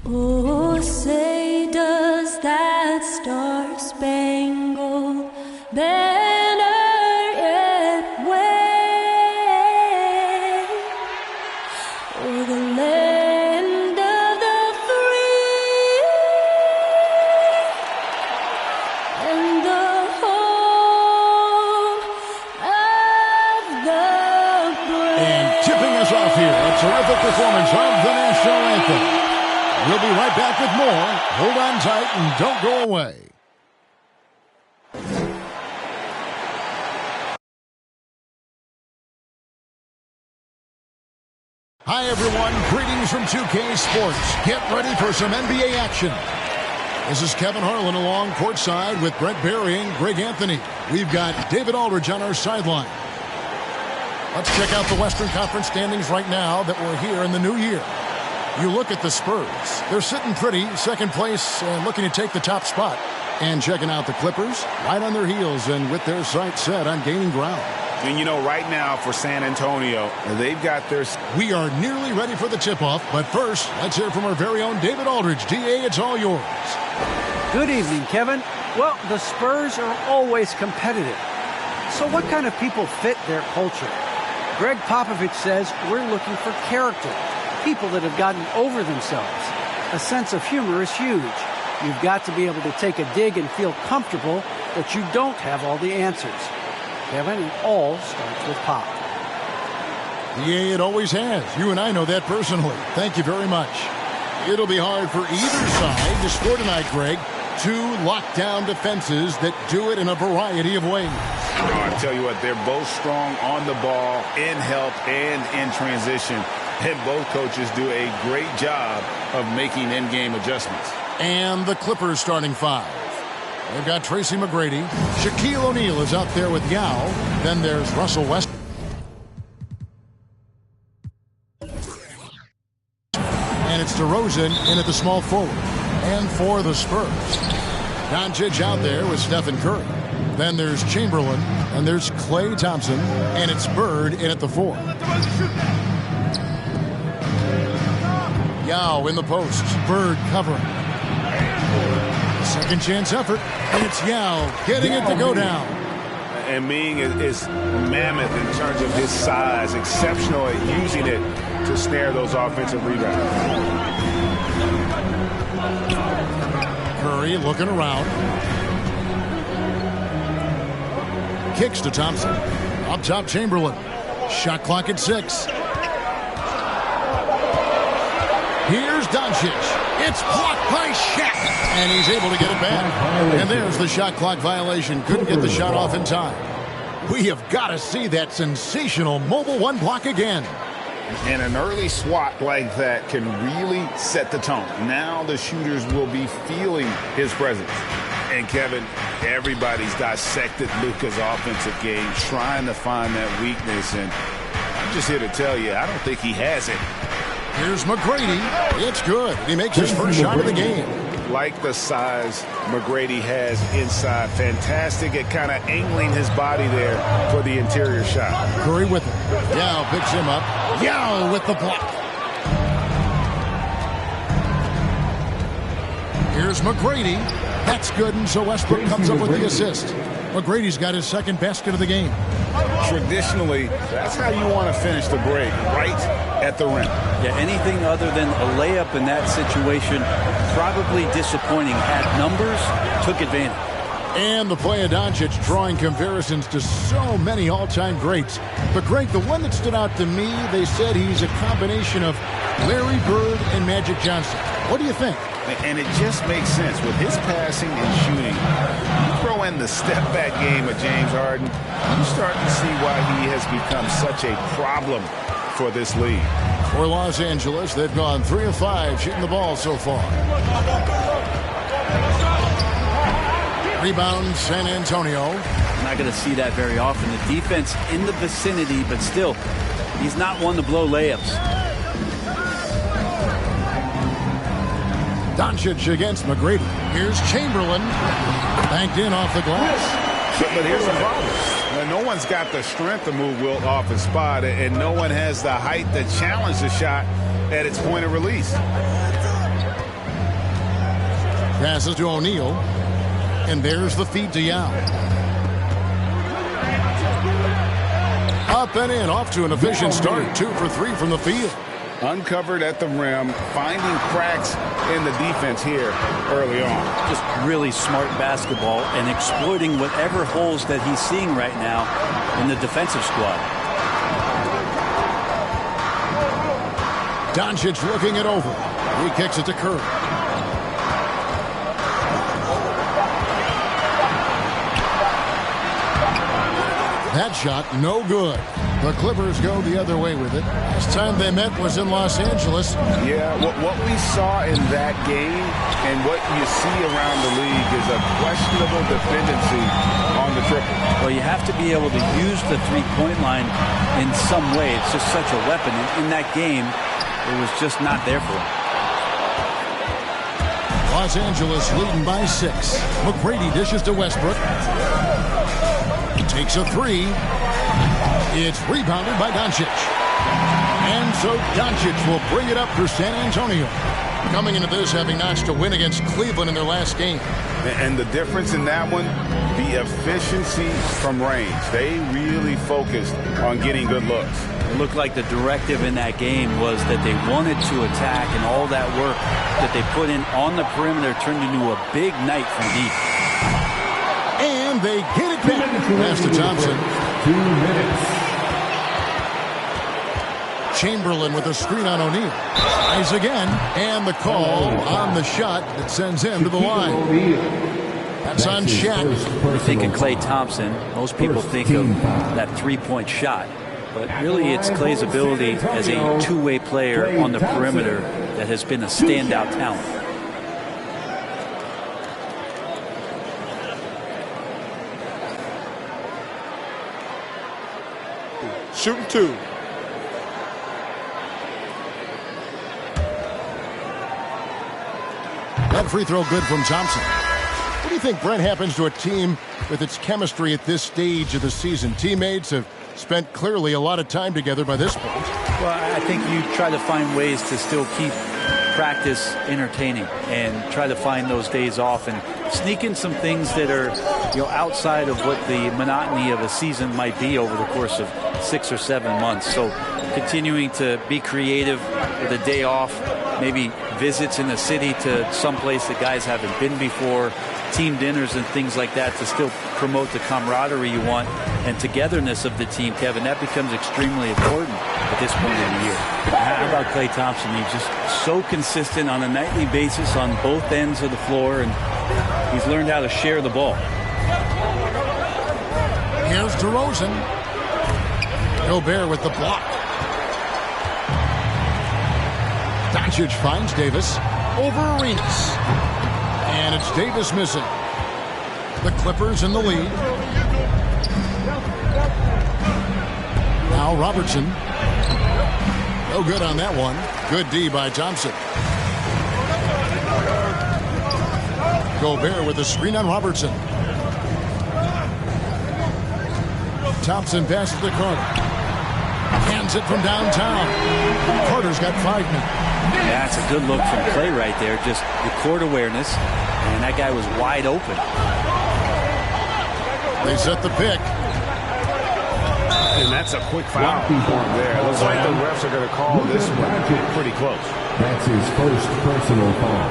Oh, say does that star-spangled banner yet wave o'er the land of the free and the home of the brave. And tipping us off here, a terrific performance of the national anthem. We'll be right back with more. Hold on tight and don't go away. Hi, everyone. Greetings from 2K Sports. Get ready for some NBA action. This is Kevin Harlan along courtside with Brent Barry and Greg Anthony. We've got David Aldridge on our sideline. Let's check out the Western Conference standings right now that we're here in the new year. You look at the Spurs. They're sitting pretty, second place, and looking to take the top spot. And checking out the Clippers, right on their heels and with their sights set on gaining ground. And you know, right now for San Antonio, they've got their... We are nearly ready for the tip-off, but first, let's hear from our very own David Aldridge. DA, it's all yours. Good evening, Kevin. Well, the Spurs are always competitive. So what kind of people fit their culture? Greg Popovich says we're looking for character. People that have gotten over themselves. A sense of humor is huge. You've got to be able to take a dig and feel comfortable that you don't have all the answers. Kevin, it all starts with Pop. Yeah, it always has. You and I know that personally. Thank you very much. It'll be hard for either side to score tonight, Greg. Two lockdown defenses that do it in a variety of ways. I tell you what, they're both strong on the ball, in help, and in transition. And both coaches do a great job of making in-game adjustments. And the Clippers starting five. They've got Tracy McGrady. Shaquille O'Neal is out there with Yao. Then there's Russell West. And it's DeRozan in at the small forward. And for the Spurs, Doncic out there with Stephen Curry. Then there's Chamberlain. And there's Klay Thompson. And it's Bird in at the four. Yao in the post. Bird covering. Second chance effort. And it's Yao getting it to go down. And Ming is mammoth in terms of his size. Exceptional at using it to snare those offensive rebounds. Curry looking around. Kicks to Thompson. Up top, Chamberlain. Shot clock at 6. Here's Doncic. It's blocked by Shaq. And he's able to get it back. And there's the shot clock violation. Couldn't get the shot off in time. We have got to see that sensational mobile one block again. And an early swat like that can really set the tone. Now the shooters will be feeling his presence. And Kevin, everybody's dissected Luka's offensive game, trying to find that weakness. And I'm just here to tell you, I don't think he has it. Here's McGrady. It's good. He makes his first shot of the game. Like the size McGrady has inside. Fantastic at kind of angling his body there for the interior shot. Curry with it. Yao picks him up. Yao with the block. Here's McGrady. That's good, and so Westbrook comes up with the assist. McGrady's got his second basket of the game. Traditionally, that's how you want to finish the break, right at the rim. Yeah, anything other than a layup in that situation, probably disappointing. Had numbers, took advantage. And the play of Doncic drawing comparisons to so many all-time greats. But, Greg, the one that stood out to me, they said he's a combination of Larry Bird and Magic Johnson. What do you think? And it just makes sense. With his passing and shooting, you throw in the step-back game of James Harden, you start to see why he has become such a problem for this league. For Los Angeles, they've gone 3 of 5 shooting the ball so far. Rebound, San Antonio. I'm not going to see that very often. The defense in the vicinity, but still, he's not one to blow layups. Doncic against McGrady. Here's Chamberlain. Banked in off the glass. But here's the problem. No one's got the strength to move Wilt off his spot, and no one has the height to challenge the shot at its point of release. Passes to O'Neal. And there's the feed to Yao. Up and in, off to an efficient start. 2 for 3 from the field. Uncovered at the rim, finding cracks in the defense here early on. Just really smart basketball and exploiting whatever holes that he's seeing right now in the defensive squad. Doncic looking it over. He kicks it to Curry. That shot, no good. The Clippers go the other way with it. Last time they met was in Los Angeles. Yeah, what we saw in that game and what you see around the league is a questionable dependency on the triple. Well, you have to be able to use the three-point line in some way. It's just such a weapon. In that game, it was just not there for him. Los Angeles leading by 6. McGrady dishes to Westbrook. He takes a 3. It's rebounded by Doncic. And so Doncic will bring it up for San Antonio. Coming into this, having notched a win against Cleveland in their last game. And the difference in that one, the efficiency from range. They really focused on getting good looks. It looked like the directive in that game was that they wanted to attack, and all that work that they put in on the perimeter turned into a big night from deep. And they get it back. Pass to Thompson. 2 minutes. Chamberlain with a screen on O'Neal. Eyes again. And the call on the shot that sends him to the line. That's on Shaq. You think of Klay Thompson, most people think of that three-point shot. But really it's Klay's ability as a two-way player on the perimeter that has been a standout talent. Shooting 2. That free throw good from Thompson. What do you think, Brent, happens to a team with its chemistry at this stage of the season? Teammates have spent clearly a lot of time together by this point. Well, I think you try to find ways to still keep practice entertaining and try to find those days off and sneak in some things that are, outside of what the monotony of a season might be over the course of 6 or 7 months. So continuing to be creative with a day off, maybe visits in the city to some place that guys haven't been before, team dinners and things like that to still promote the camaraderie you want and togetherness of the team, Kevin. That becomes extremely important at this point in the year. How about Klay Thompson? He's just so consistent on a nightly basis on both ends of the floor, and he's learned how to share the ball. Here's DeRozan. Gobert with the block. Doncic finds Davis over Arenas. And it's Davis missing. The Clippers in the lead. Now Robertson. No good on that one. Good D by Thompson. Gobert with a screen on Robertson. Thompson passes to Carter. Hands it from downtown. Carter's got 5 men. That's a good look from Klay right there. Just the court awareness. And that guy was wide open. They set the pick. And that's a quick foul there. It looks like the refs are going to call this one pretty close. That's his first personal foul.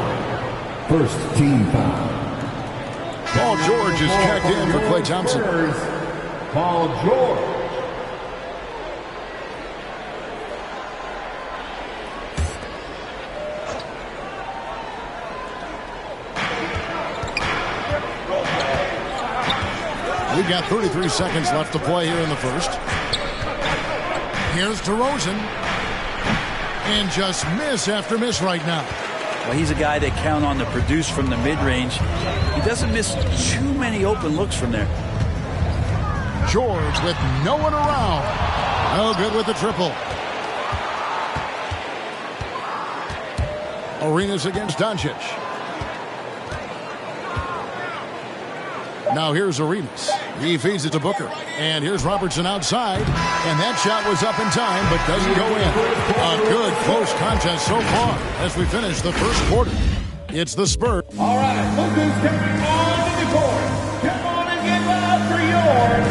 First team foul. Paul George is checked in for Klay Thompson. Paul George. We've got 33 seconds left to play here in the first. Here's DeRozan. And just miss after miss right now. Well, he's a guy that count on to produce from the mid-range. He doesn't miss too many open looks from there. George with no one around. No good with the triple. Arenas against Doncic. Now here's Arenas. He feeds it to Booker. And here's Robertson outside. And that shot was up in time, but doesn't go in. A good close contest so far as we finish the first quarter. It's the Spurs. All right, look who's coming on the court. Come on and give it up for yours.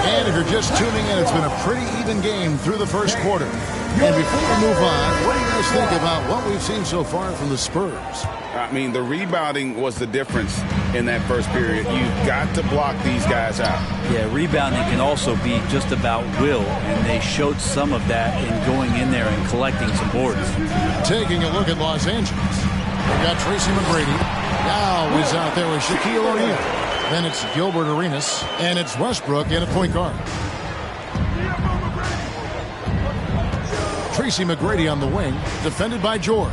And if you're just tuning in, it's been a pretty even game through the first quarter. And before we move on, what do you guys think about what we've seen so far from the Spurs? I mean, the rebounding was the difference in that first period. You've got to block these guys out. Yeah, rebounding can also be just about will, and they showed some of that in going in there and collecting some boards. Taking a look at Los Angeles. We've got Tracy McGrady. Now is out there with Shaquille O'Neal. Then it's Gilbert Arenas, and it's Westbrook in a point guard. Tracy McGrady on the wing, defended by George.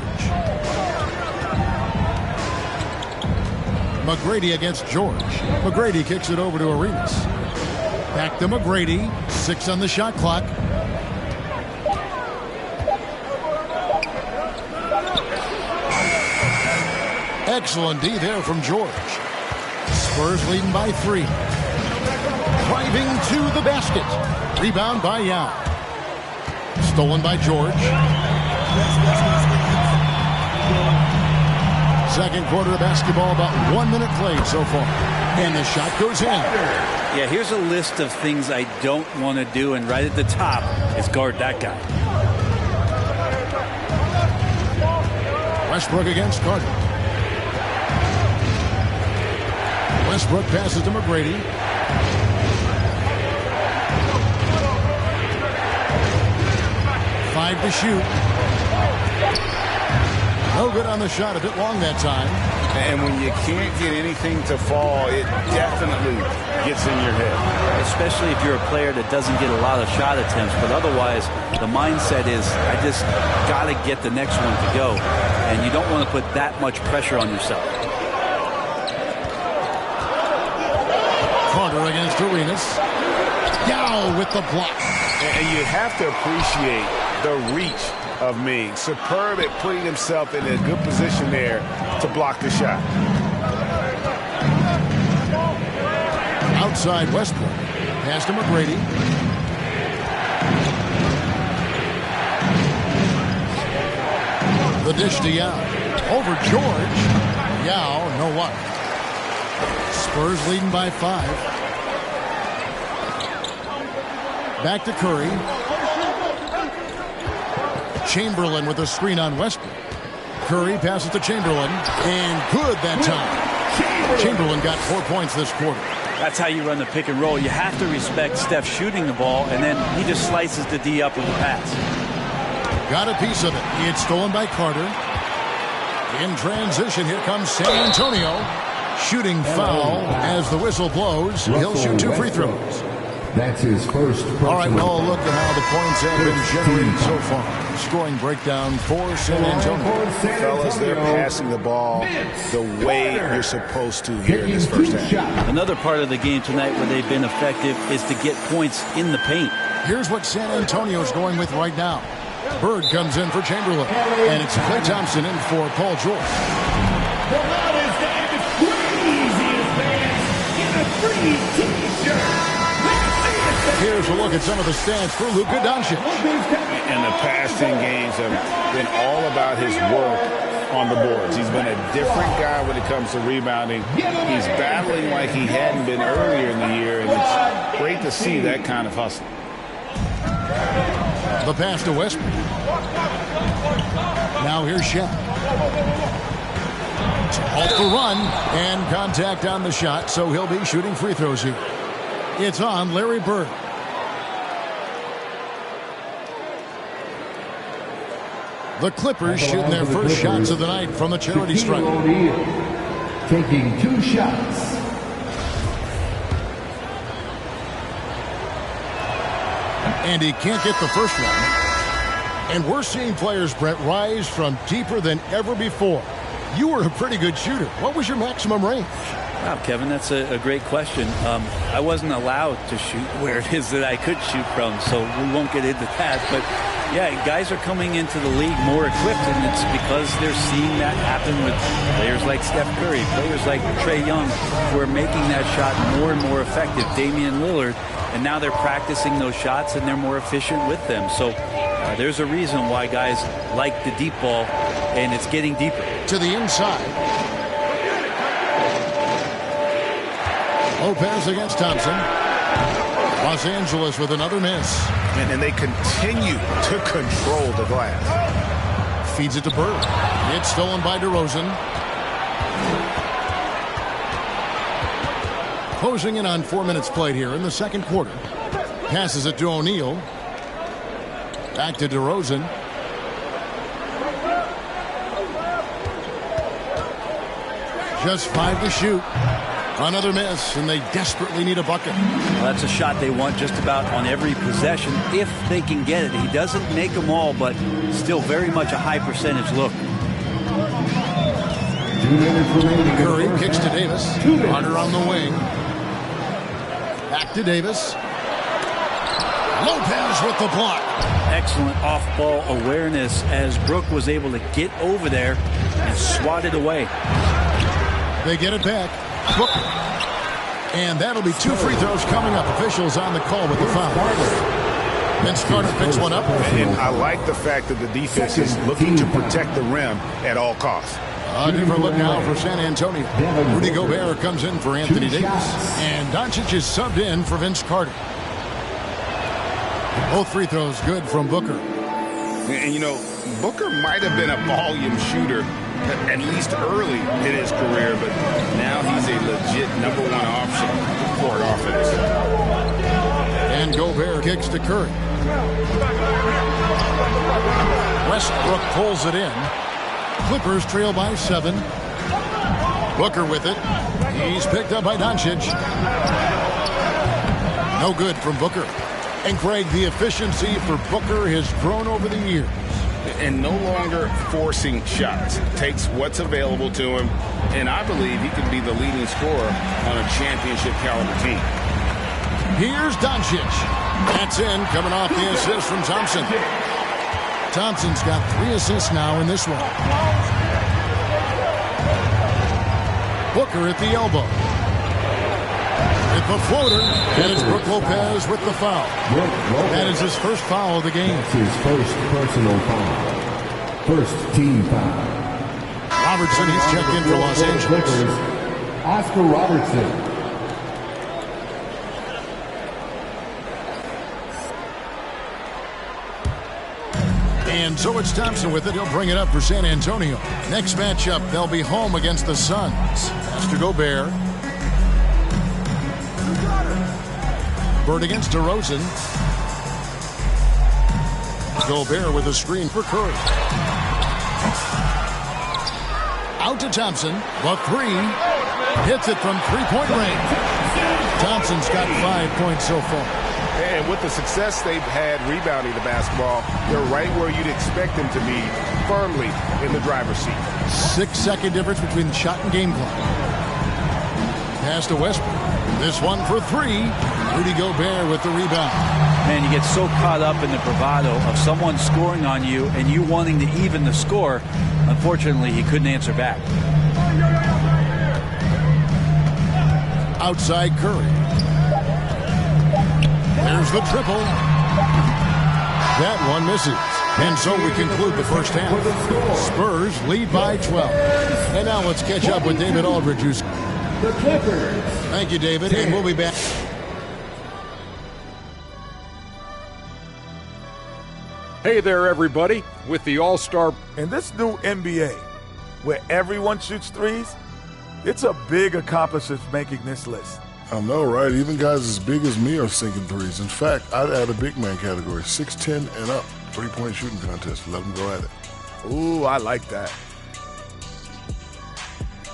McGrady against George. McGrady kicks it over to Arenas. Back to McGrady. 6 on the shot clock. Excellent D there from George. Spurs leading by 3. Driving to the basket. Rebound by Yao. Stolen by George. Second quarter of basketball, about 1 minute played so far. And the shot goes in. Yeah, here's a list of things I don't want to do, and right at the top is guard that guy. Westbrook against Carter. Westbrook passes to McGrady. Five to shoot. No good on the shot. A bit long that time. And when you can't get anything to fall, it definitely gets in your head. Especially if you're a player that doesn't get a lot of shot attempts. But otherwise, the mindset is, I just got to get the next one to go. And you don't want to put that much pressure on yourself. Carter against Arenas. Yao with the block. And you have to appreciate the reach of Ming. Superb at putting himself in a good position there to block the shot. Outside Westbrook. Pass to McGrady. The dish to Yao. Over George. Yao, no what. Spurs leading by 5. Back to Curry. Chamberlain with a screen on Westbrook. Curry passes to Chamberlain. And good that time. Chamberlain got 4 points this quarter. That's how you run the pick and roll. You have to respect Steph shooting the ball, and then he just slices the D up with the pass. Got a piece of it. It's stolen by Carter. In transition, here comes San Antonio. Shooting foul as the whistle blows. He'll shoot 2 free throws. That's his first personal. All right, well, look at how the points have been generated so far. Scoring breakdown for San Antonio. Fellas, they're passing the ball the way you're supposed to here in this first half. Another part of the game tonight where they've been effective is to get points in the paint. Here's what San Antonio's going with right now. Bird comes in for Chamberlain. And it's Klay Thompson in for Paul George. The loudest and the craziest fans in a free T-shirt. Here's a look at some of the stats for Luka Doncic. And the past 10 games have been all about his work on the boards. He's been a different guy when it comes to rebounding. He's battling like he hadn't been earlier in the year, and it's great to see that kind of hustle. The pass to Westbrook. Now here's Shaq. Off the run, and contact on the shot, so he'll be shooting free throws here. It's on Larry Bird. The Clippers shooting their first shots of the night from the charity stripe. Taking 2 shots. And he can't get the first one. And we're seeing players, Brett, rise from deeper than ever before. You were a pretty good shooter. What was your maximum range? Wow, Kevin, that's a great question. I wasn't allowed to shoot where it is that I could shoot from, so we won't get into that. But, yeah, guys are coming into the league more equipped, and it's because they're seeing that happen with players like Steph Curry, players like Trae Young, who are making that shot more and more effective, Damian Lillard, and now they're practicing those shots, and they're more efficient with them. So There's a reason why guys like the deep ball, and it's getting deeper. To the inside. Lopez against Thompson. Los Angeles with another miss. And they continue to control the glass. Feeds it to Bird. It's stolen by DeRozan. Closing in on 4 minutes played here in the second quarter. Passes it to O'Neal. Back to DeRozan. Just 5 to shoot. Another miss, and they desperately need a bucket. Well, that's a shot they want just about on every possession if they can get it. He doesn't make them all, but still very much a high percentage look. Curry kicks to Davis. Carter on the wing. Back to Davis. Lopez with the block. Excellent off-ball awareness as Brook was able to get over there and swat it away. They get it back. Booker. And that'll be 2 free throws coming up. Officials on the call with the foul. Vince Carter picks one up. And I like the fact that the defense is looking to protect the rim at all costs. A different look now for San Antonio. Rudy Gobert comes in for Anthony Davis. And Doncic is subbed in for Vince Carter. Both free throws good from Booker. And, you know, Booker might have been a volume shooter at least early in his career, but now he's a legit #1 option for an offense. And Gobert kicks to Curry. Westbrook pulls it in. Clippers trail by 7. Booker with it. He's picked up by Doncic. No good from Booker. And Greg, the efficiency for Booker has grown over the years. And no longer forcing shots. Takes what's available to him, and I believe he could be the leading scorer on a championship caliber team. Here's Doncic. That's in, coming off the assist from Thompson. Thompson's got 3 assists now in this one. Booker at the elbow. With the floater, and it's Brook Lopez with the foul. That is his first foul of the game. That's his first personal foul. First team foul. Robertson, he's checked in for Los Angeles. Oscar Robertson. And so it's Thompson with it. He'll bring it up for San Antonio. Next matchup, they'll be home against the Suns. Pass to Gobert. Bird against DeRozan. Gobert with a screen for Curry. Out to Thompson. The 3. Hits it from 3-point range. Thompson's got 5 points so far. And with the success they've had rebounding the basketball, they're right where you'd expect them to be, firmly in the driver's seat. 6-second difference between the shot and game clock. Pass to Westbrook. This one for 3. Rudy Gobert with the rebound. Man, you get so caught up in the bravado of someone scoring on you and you wanting to even the score. Unfortunately, he couldn't answer back. Outside Curry. There's the triple. That one misses. And so we conclude the first half. Spurs lead by 12. And now let's catch up with David Aldridge. The Clippers. Thank you, David, and we'll be back. Hey there, everybody. With the All-Star. In this new NBA, where everyone shoots threes, it's a big accomplishment making this list. I know, right? Even guys as big as me are sinking threes. In fact, I'd add a big man category, 6'10" and up, 3-point shooting contest. Let them go at it. Ooh, I like that.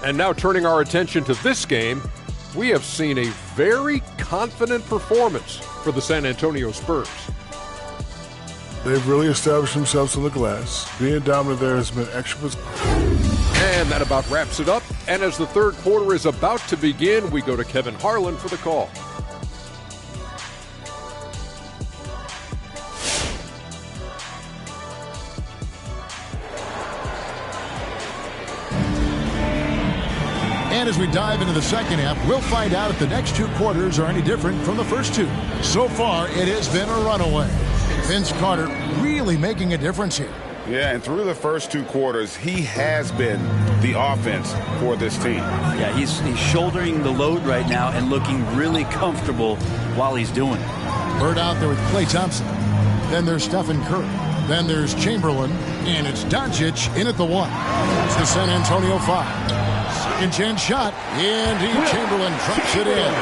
And now turning our attention to this game, we have seen a very confident performance for the San Antonio Spurs. They've really established themselves on the glass. Being dominant there has been extra. And that about wraps it up. And as the third quarter is about to begin, we go to Kevin Harlan for the call. And as we dive into the second half, we'll find out if the next 2 quarters are any different from the first 2. So far, it has been a runaway. Vince Carter really making a difference here. Yeah, and through the first 2 quarters, he has been the offense for this team. Yeah, he's shouldering the load right now and looking really comfortable while he's doing it. Bird out there with Klay Thompson. Then there's Stephen Curry. Then there's Chamberlain. And it's Doncic in at the 1. It's the San Antonio 5. Second chance shot. And Chamberlain drops it in.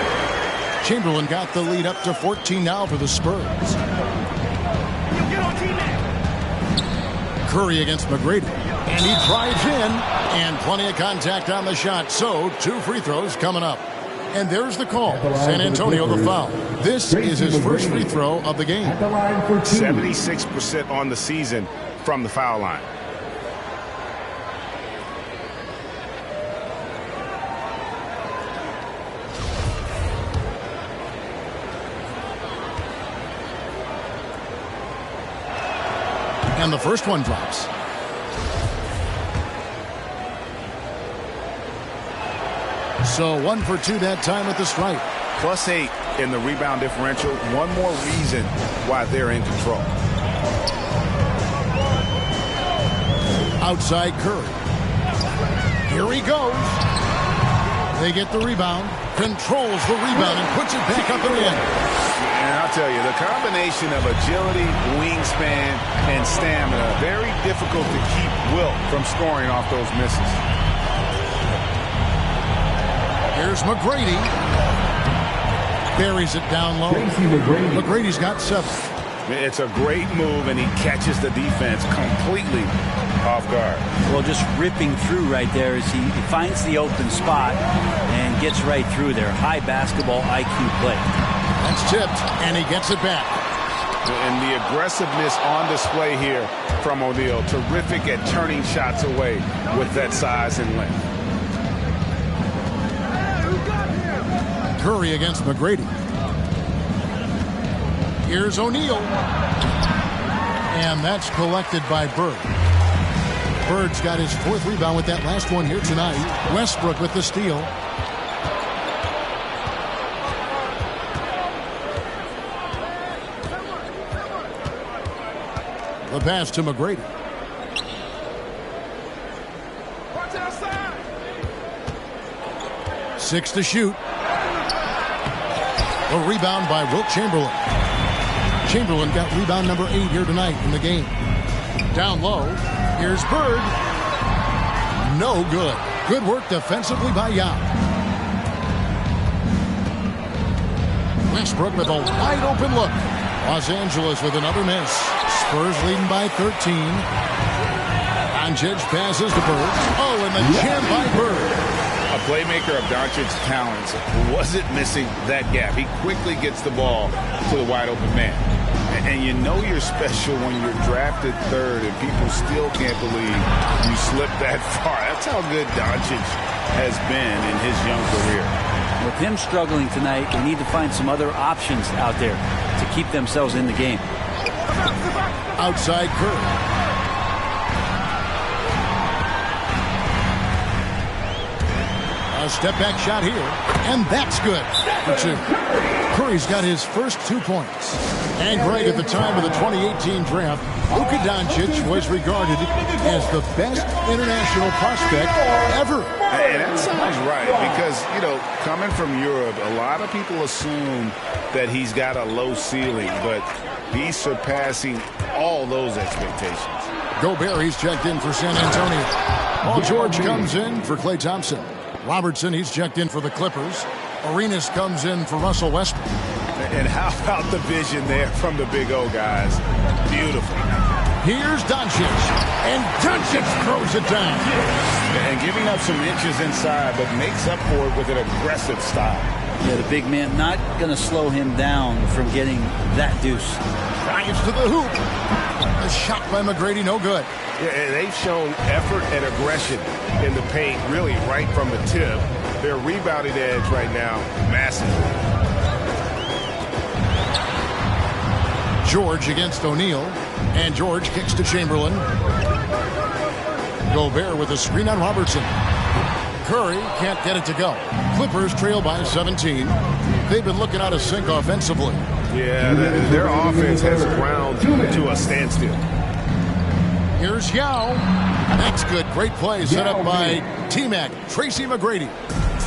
Chamberlain got the lead up to 14 now for the Spurs. Curry against McGrady. And he drives in. And plenty of contact on the shot. So 2 free throws coming up. And there's the call. San Antonio the foul. This is his first free throw of the game. 76% on the season from the foul line. And the first one drops. So 1 for 2 that time at the stripe. +8 in the rebound differential. One more reason why they're in control. Outside Curry. Here he goes. They get the rebound. Controls the rebound and puts it back up and in. And I'll tell you, the combination of agility, wingspan, and stamina, very difficult to keep Wilt from scoring off those misses. Here's McGrady. Buries it down low. McGrady's got 7. It's a great move, and he catches the defense completely off guard. Well, just ripping through right there as he finds the open spot and gets right through there. High basketball IQ play. That's tipped, and he gets it back. And the aggressiveness on display here from O'Neal. Terrific at turning shots away with that size and length. Curry against McGrady. Here's O'Neal. And that's collected by Bird. Bird's got his 4th rebound with that last one here tonight. Westbrook with the steal. The pass to McGrady. Watch outside. 6 to shoot. A rebound by Wilt Chamberlain. Chamberlain got rebound number 8 here tonight in the game. Down low. Here's Bird. No good. Good work defensively by Yao. Westbrook with a wide open look. Los Angeles with another miss. Spurs leading by 13. Doncic passes to Bird. Oh, and the jam by Bird. A playmaker of Doncic's talents wasn't missing that gap. He quickly gets the ball to the wide open man. And you know you're special when you're drafted 3rd and people still can't believe you slipped that far. That's how good Doncic has been in his young career. With him struggling tonight, they need to find some other options out there to keep themselves in the game. Outside Curry. A step-back shot here, and that's good for 2. Curry's got his first 2 points. And Greg, at the time of the 2018 draft, Luka Doncic was regarded as the best international prospect ever. And that sounds right because, you know, coming from Europe, a lot of people assume that he's got a low ceiling, but he's surpassing all those expectations. Gobert, he's checked in for San Antonio. Paul George comes in for Klay Thompson. Robertson, he's checked in for the Clippers. Arenas comes in for Russell Westbrook. And how about the vision there from the Big O guys? Beautiful. Here's Doncic. And Doncic throws it down. And giving up some inches inside, but makes up for it with an aggressive style. Yeah, the big man not going to slow him down from getting that deuce. Drives to the hoop. A shot by McGrady, no good. Yeah, they've shown effort and aggression in the paint, really right from the tip. Their rebounding edge right now, massive. George against O'Neal. And George kicks to Chamberlain. Gobert with a screen on Robertson. Curry can't get it to go. Clippers trail by 17. They've been looking out of sync offensively. Yeah, their offense has ground to a standstill. Here's Yao. That's good. Great play set up by T-Mac, Tracy McGrady.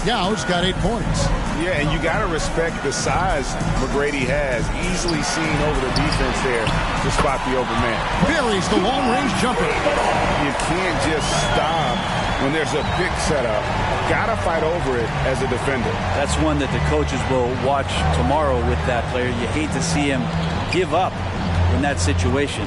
Yao's got 8 points. Yeah, and you got to respect the size McGrady has. Easily seen over the defense there to spot the open man. Buries the long-range jumper. You can't just stop when there's a pick set up. Got to fight over it as a defender. That's one that the coaches will watch tomorrow with that player. You hate to see him give up in that situation.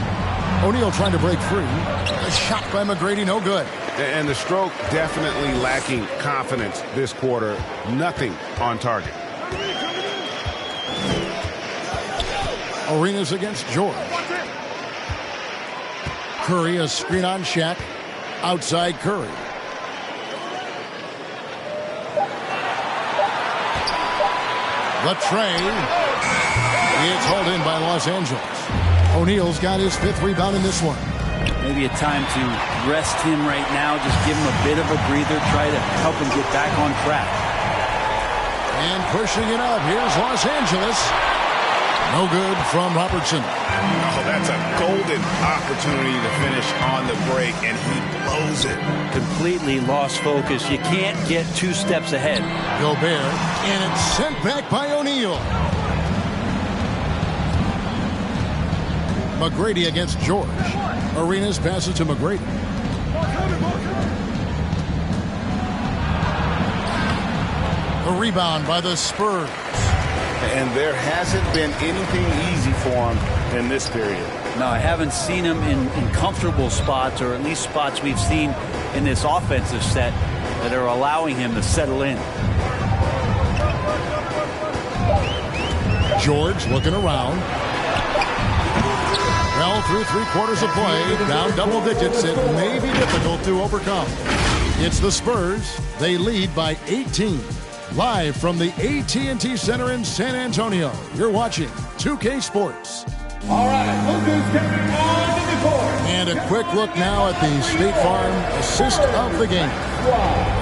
O'Neal trying to break free. A shot by McGrady, no good. And the stroke definitely lacking confidence this quarter. Nothing on target. Arenas against George. Curry, a screen on Shaq. Outside Curry. The tray. It's hauled in by Los Angeles. O'Neal's got his 5th rebound in this one. Maybe a time to rest him right now. Just give him a bit of a breather. Try to help him get back on track. And pushing it up. Here's Los Angeles. No good from Robertson. Oh, that's a golden opportunity to finish on the break, and he blows it. Completely lost focus. You can't get 2 steps ahead. Gobert, and it's sent back by O'Neal. McGrady against George. Arenas passes to McGrady. The rebound by the Spurs. And there hasn't been anything easy for him in this period. No, I haven't seen him in comfortable spots, or at least spots we've seen in this offensive set that are allowing him to settle in. George looking around. Well, through 3/4 of play, down double digits, it may be difficult to overcome. It's the Spurs. They lead by 18. Live from the AT&T Center in San Antonio, you're watching 2K Sports. All right, look who's coming on the court. And a quick look now at the State Farm assist of the game.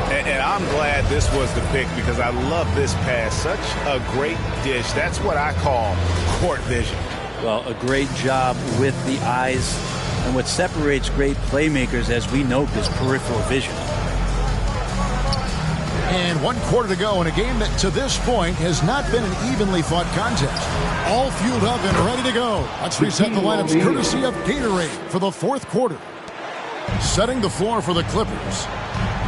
And I'm glad this was the pick because I love this pass. Such a great dish. That's what I call court vision. Well, a great job with the eyes. And what separates great playmakers, as we note, is peripheral vision. And 1/4 to go in a game that to this point has not been an evenly fought contest. All fueled up and ready to go. Let's reset the lineups courtesy of Gatorade for the 4th quarter. Setting the floor for the Clippers.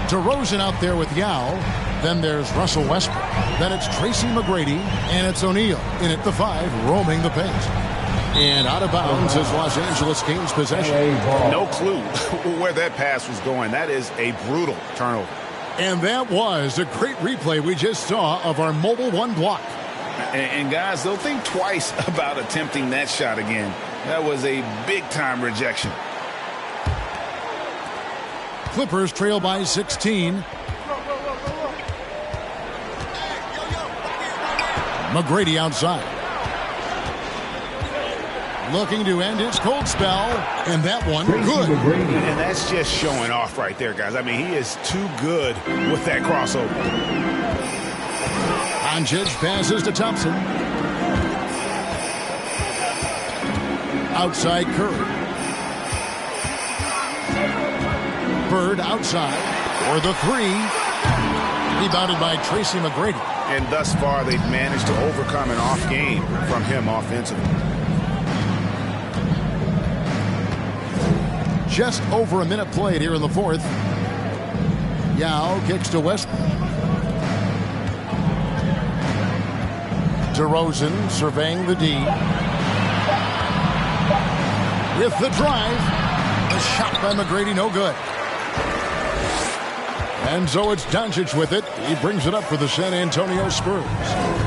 DeRozan out there with Yao. Then there's Russell Westbrook. Then it's Tracy McGrady. And it's O'Neal in at the 5, roaming the paint. And out of bounds as Los Angeles gains possession. No clue where that pass was going. That is a brutal turnover. And that was a great replay we just saw of our Mobile One block. And guys, they'll think twice about attempting that shot again. That was a big-time rejection. Clippers trail by 16. McGrady outside. Looking to end his cold spell, and that one good. And that's just showing off right there, guys. I mean, he is too good with that crossover. Doncic passes to Thompson. Outside Curry. Bird outside for the 3. Rebounded by Tracy McGrady. And thus far, they've managed to overcome an off game from him offensively. Just over a minute played here in the 4th. Yao kicks to Westbrook. DeRozan surveying the D. With the drive. A shot by McGrady, no good. And so it's Doncic with it. He brings it up for the San Antonio Spurs.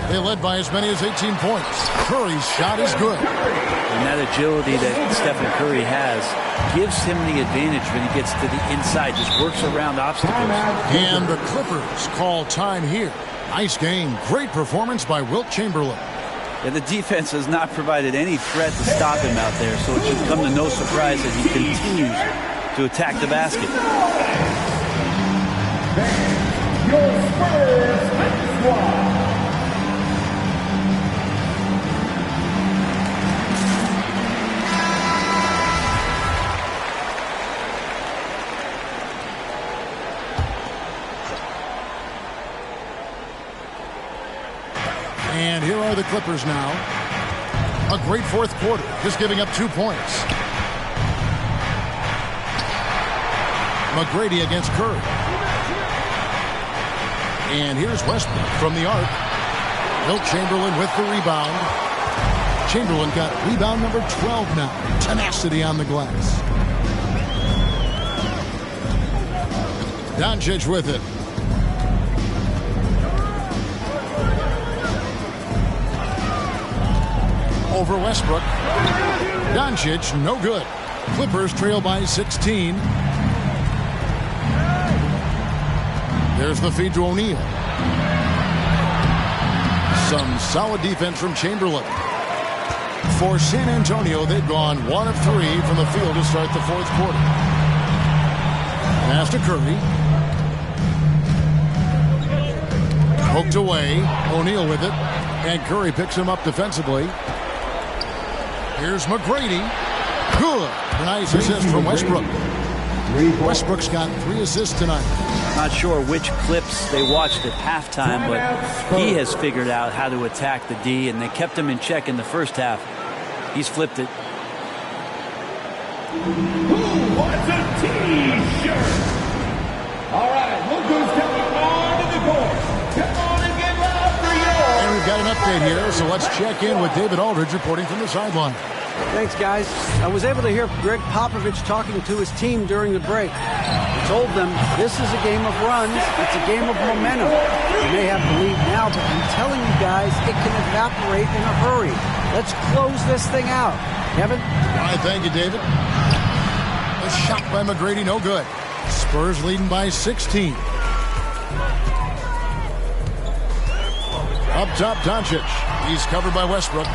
They led by as many as 18 points. Curry's shot is good. And that agility that Stephen Curry has gives him the advantage when he gets to the inside, just works around obstacles. And the Clippers call time here. Nice game. Great performance by Wilt Chamberlain. And the defense has not provided any threat to stop him out there, so it should come to no surprise that he continues to attack the basket. Your Spurs squad. And here are the Clippers now. A great fourth quarter, just giving up 2 points. McGrady against Curry. And here's Westbrook from the arc. Wilt Chamberlain with the rebound. Chamberlain got rebound number 12 now. Tenacity on the glass. Doncic with it. Over Westbrook. Doncic, no good. Clippers trail by 16. There's the feed to O'Neal. Some solid defense from Chamberlain. For San Antonio, they've gone 1 of 3 from the field to start the fourth quarter. Pass to Curry. Poked away. O'Neal with it. And Curry picks him up defensively. Here's McGrady. Good. Nice assist from Westbrook. Westbrook's got 3 assists tonight. Not sure which clips they watched at halftime, but he has figured out how to attack the D, and they kept him in check in the first half. He's flipped it. Who wants a T-shirt? All right, look who's coming on to the court. Come on and get loud for yours. And we've got an update here, so let's check in with David Aldridge reporting from the sideline. Thanks, guys. I was able to hear Greg Popovich talking to his team during the break. He told them this is a game of runs. It's a game of momentum. You may have to leave now, but I'm telling you guys, it can evaporate in a hurry. Let's close this thing out. Kevin? All right, thank you, David. A shot by McGrady, no good. Spurs leading by 16. Up top, Doncic. He's covered by Westbrook.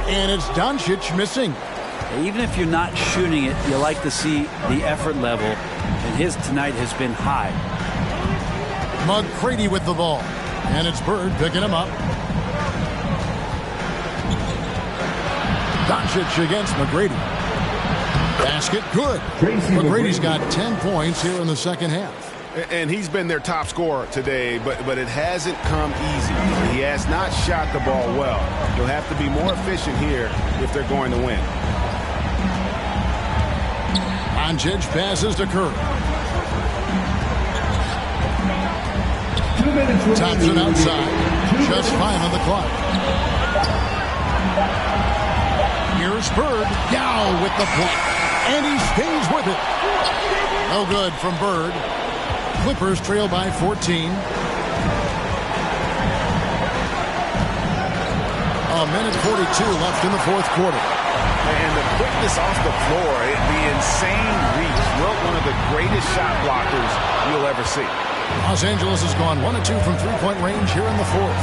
And it's Doncic missing. Even if you're not shooting it, you like to see the effort level, and his tonight has been high. McGrady with the ball. And it's Bird picking him up. Doncic against McGrady. Basket, good. McGrady's got 10 points here in the second half. And he's been their top scorer today, but it hasn't come easy. He has not shot the ball well. He'll have to be more efficient here if they're going to win. Doncic passes to Curry. Thompson outside. Just 5 on the clock. Here's Bird. Yao with the block. And he stays with it. No good from Bird. Clippers trail by 14. A minute 42 left in the fourth quarter. And the quickness off the floor, the insane reach. Well, one of the greatest shot blockers you'll ever see. Los Angeles has gone 1 of 2 from three-point range here in the fourth.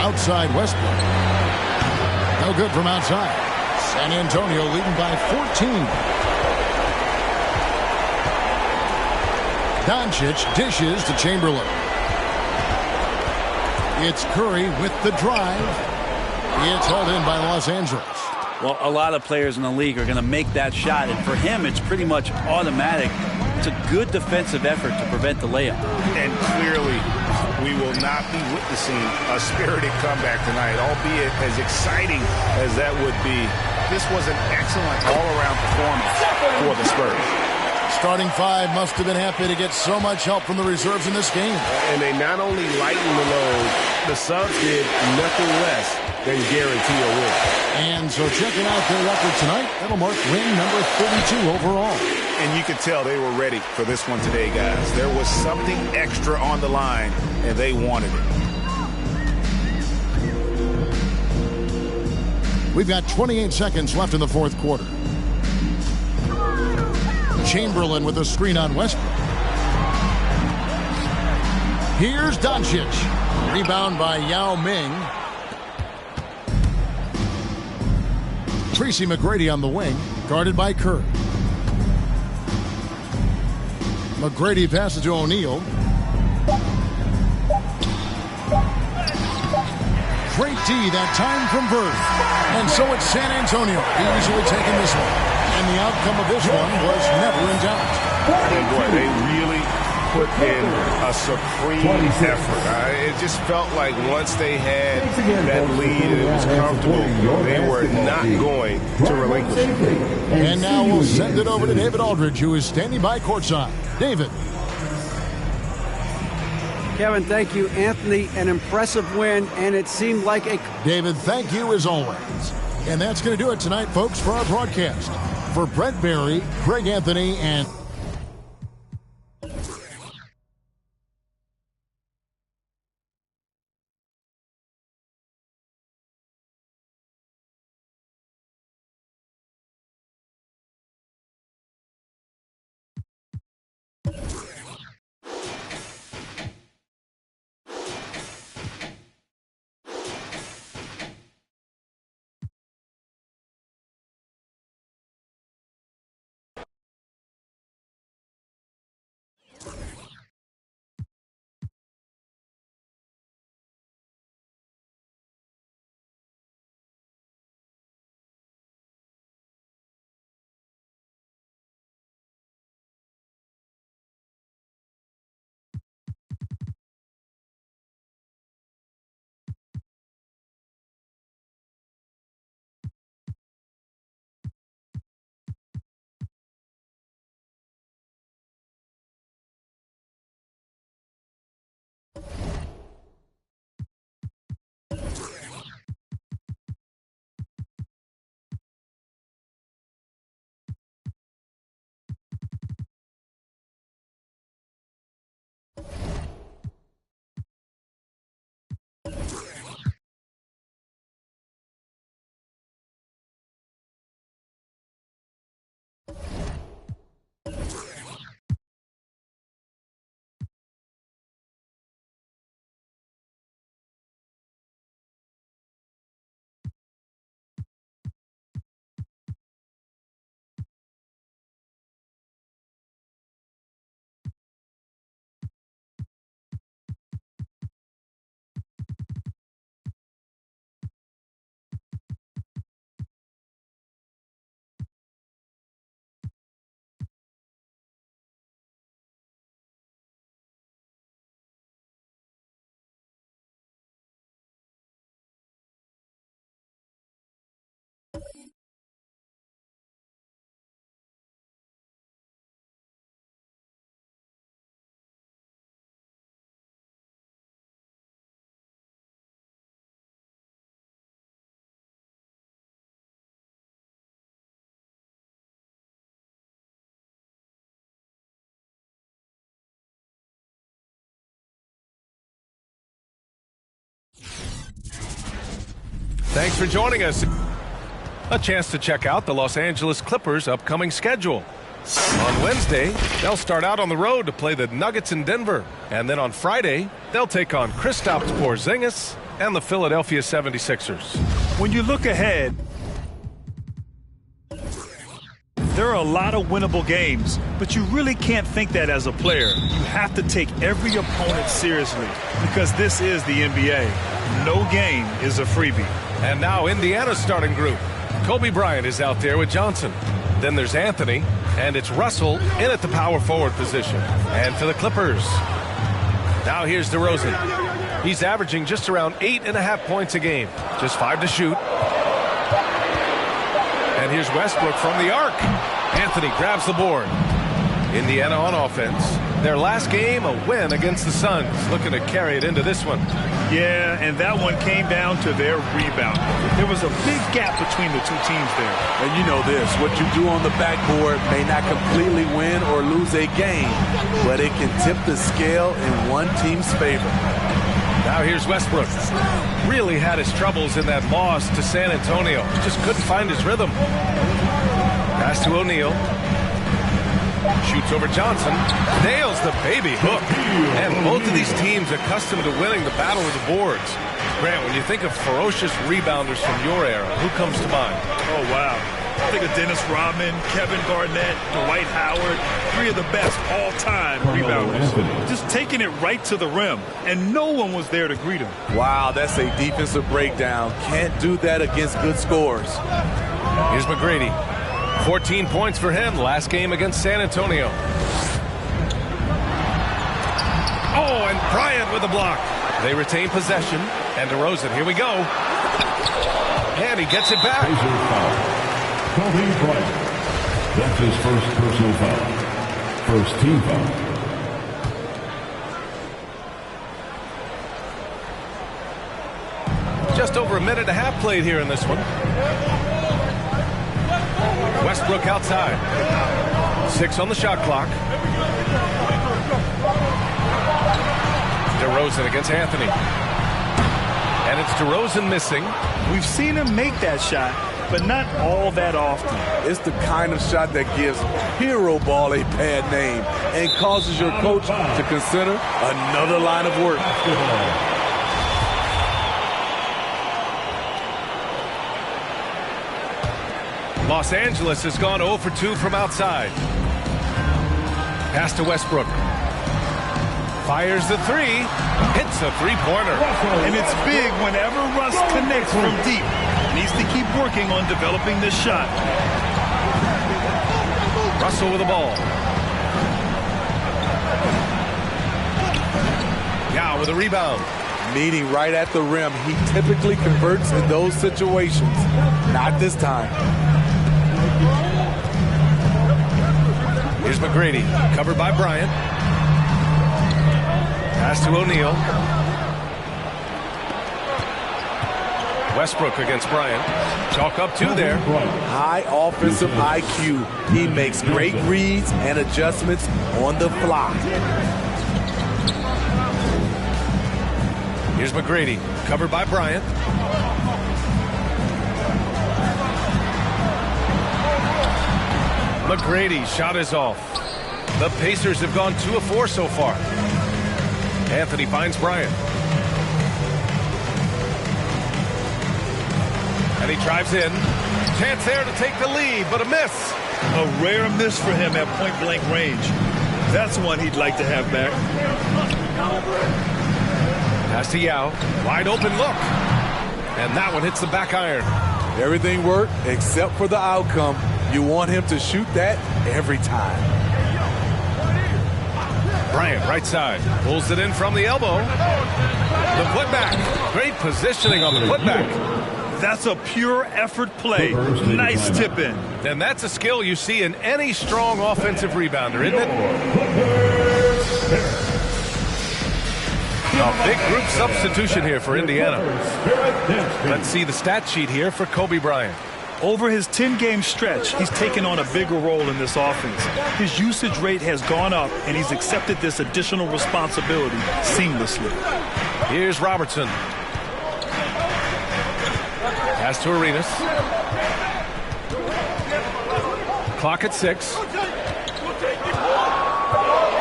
Outside Westbrook. No good from outside. San Antonio leading by 14. Doncic dishes to Chamberlain. It's Curry with the drive. It's held in by Los Angeles. Well, a lot of players in the league are going to make that shot, and for him, it's pretty much automatic. It's a good defensive effort to prevent the layup. And clearly, we will not be witnessing a spirited comeback tonight, albeit as exciting as that would be. This was an excellent all-around performance for the Spurs. Starting 5 must have been happy to get so much help from the reserves in this game. And they not only lightened the load, the subs did nothing less than guarantee a win. And so checking out their record tonight, that'll mark win number 32 overall. And you could tell they were ready for this one today, guys. There was something extra on the line, and they wanted it. We've got 28 seconds left in the fourth quarter. Chamberlain with a screen on Westbrook. Here's Doncic. Rebound by Yao Ming. Tracy McGrady on the wing, guarded by Curry. McGrady passes to O'Neal. Great D that time from Bird. And so it's San Antonio easily taking this one. And the outcome of this one was never in doubt. And boy, they really put in a supreme effort. It just felt like once they had that lead and it was comfortable, they were not going to relinquish it. And now we'll send it over to David Aldridge, who is standing by courtside. David. Kevin, thank you. Anthony, an impressive win, and it seemed like a... David, thank you as always. And that's going to do it tonight, folks, for our broadcast. For Brent Barry, Greg Anthony, and... Thanks for joining us. A chance to check out the Los Angeles Clippers' upcoming schedule. On Wednesday, they'll start out on the road to play the Nuggets in Denver. And then on Friday, they'll take on Kristaps Porzingis and the Philadelphia 76ers. When you look ahead, there are a lot of winnable games, but you really can't think that as a player. You have to take every opponent seriously because this is the NBA. No game is a freebie. And now Indiana's starting group. Kobe Bryant is out there with Johnson. Then there's Anthony, and it's Russell in at the power forward position. And for the Clippers, now here's DeRozan. He's averaging just around 8.5 points a game. Just 5 to shoot. And here's Westbrook from the arc. Anthony grabs the board. Indiana on offense. Their last game, a win against the Suns. Looking to carry it into this one. Yeah, and that one came down to their rebound. There was a big gap between the two teams there. And you know this, what you do on the backboard may not completely win or lose a game, but it can tip the scale in one team's favor. Now here's Westbrook. Really had his troubles in that loss to San Antonio. Just couldn't find his rhythm. Pass to O'Neal. Shoots over Johnson. Nails the baby hook. And both of these teams accustomed to winning the battle of the boards. Grant, when you think of ferocious rebounders from your era, who comes to mind? Oh, wow. I think of Dennis Rodman, Kevin Garnett, Dwight Howard, 3 of the best all-time rebounders. Just taking it right to the rim, and no one was there to greet him. Wow, that's a defensive breakdown. Can't do that against good scores. Here's McGrady. 14 points for him last game against San Antonio. Oh, and Bryant with the block. They retain possession. And DeRozan, here we go. And he gets it back. Kobe Bryant. That's his first personal foul. First team foul. Just over a minute and a half played here in this one. Westbrook outside. 6 on the shot clock. DeRozan against Anthony. And it's DeRozan missing. We've seen him make that shot, but not all that often. It's the kind of shot that gives hero ball a bad name and causes your coach to consider another line of work. Los Angeles has gone 0 for 2 from outside. Pass to Westbrook. Fires the 3. Hits a three-pointer. And it's big whenever Russ connects from deep. Needs to keep working on developing this shot. Russell with the ball. Yao with a rebound. Meeting right at the rim. He typically converts in those situations. Not this time. Here's McGrady, covered by Bryant. Pass to O'Neal. Westbrook against Bryant. Chalk up 2 there. High offensive IQ. He makes great reads and adjustments on the fly. Here's McGrady, covered by Bryant. McGrady's shot is off. The Pacers have gone 2 of 4 so far. Anthony finds Bryant. And he drives in. Chance there to take the lead, but a miss. A rare miss for him at point-blank range. That's one he'd like to have back. Pass to Yao. Wide open look. And that one hits the back iron. Everything worked except for the outcome. You want him to shoot that every time. Bryant, right side. Pulls it in from the elbow. The putback. Great positioning on the putback. That's a pure effort play. Nice tip in. And that's a skill you see in any strong offensive rebounder, isn't it? A big group substitution here for Indiana. Let's see the stat sheet here for Kobe Bryant. Over his 10-game stretch, he's taken on a bigger role in this offense. His usage rate has gone up, and he's accepted this additional responsibility seamlessly. Here's Robertson. Pass to Arenas. Clock at 6.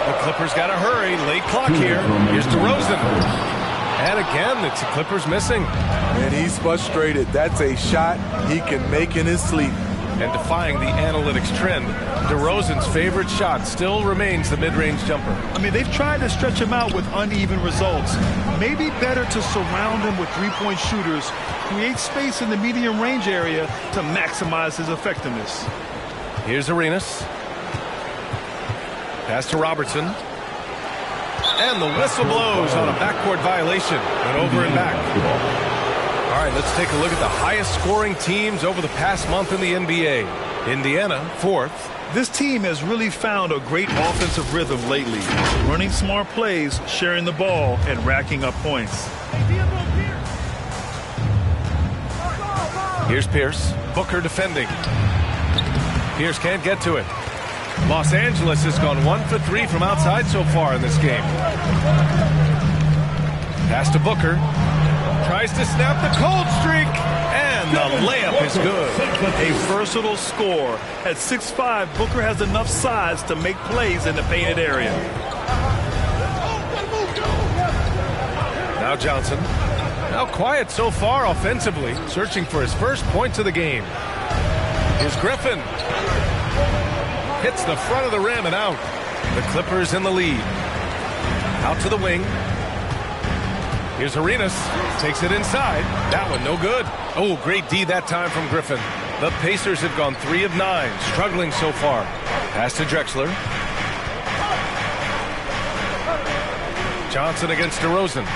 The Clippers got to hurry. Late clock here. Here's DeRozan. And again, it's the Clippers missing. And he's frustrated. That's a shot he can make in his sleep. And defying the analytics trend, DeRozan's favorite shot still remains the mid-range jumper. I mean, they've tried to stretch him out with uneven results. Maybe better to surround him with three-point shooters, create space in the medium range area to maximize his effectiveness. Here's Arenas. Pass to Robertson. And the whistle blows on a backcourt violation. Went over and back. All right, let's take a look at the highest scoring teams over the past month in the NBA. Indiana, 4th. This team has really found a great offensive rhythm lately. Running smart plays, sharing the ball, and racking up points. Here's Pierce. Booker defending. Pierce can't get to it. Los Angeles has gone 1 for 3 from outside so far in this game. Pass to Booker. Tries to snap the cold streak. And the layup is good. A versatile score. At 6'5", Booker has enough size to make plays in the painted area. Now Johnson. Now quiet so far offensively. Searching for his first points of the game. Here's Griffin. Hits the front of the rim and out. The Clippers in the lead. Out to the wing. Here's Arenas. Takes it inside. That one no good. Oh, great D that time from Griffin. The Pacers have gone 3 of 9. Struggling so far. Pass to Drexler. Johnson against DeRozan.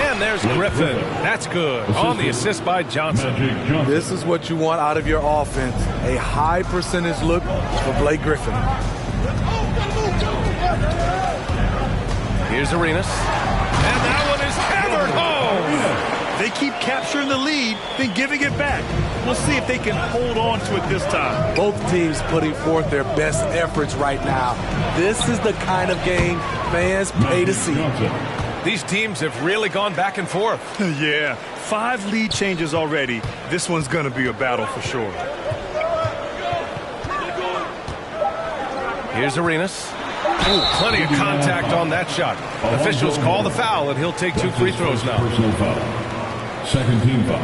And there's Griffin. That's good. On the assist by Johnson. This is what you want out of your offense. A high percentage look for Blake Griffin. Here's Arenas. And that one is hammered home. They keep capturing the lead, then giving it back. We'll see if they can hold on to it this time. Both teams putting forth their best efforts right now. This is the kind of game fans pay to see. These teams have really gone back and forth. Yeah, 5 lead changes already. This one's going to be a battle for sure. Here's Arenas. Ooh, plenty of contact on that shot. Officials call the foul, and he'll take 2 free throws now. Personal foul. Second team foul.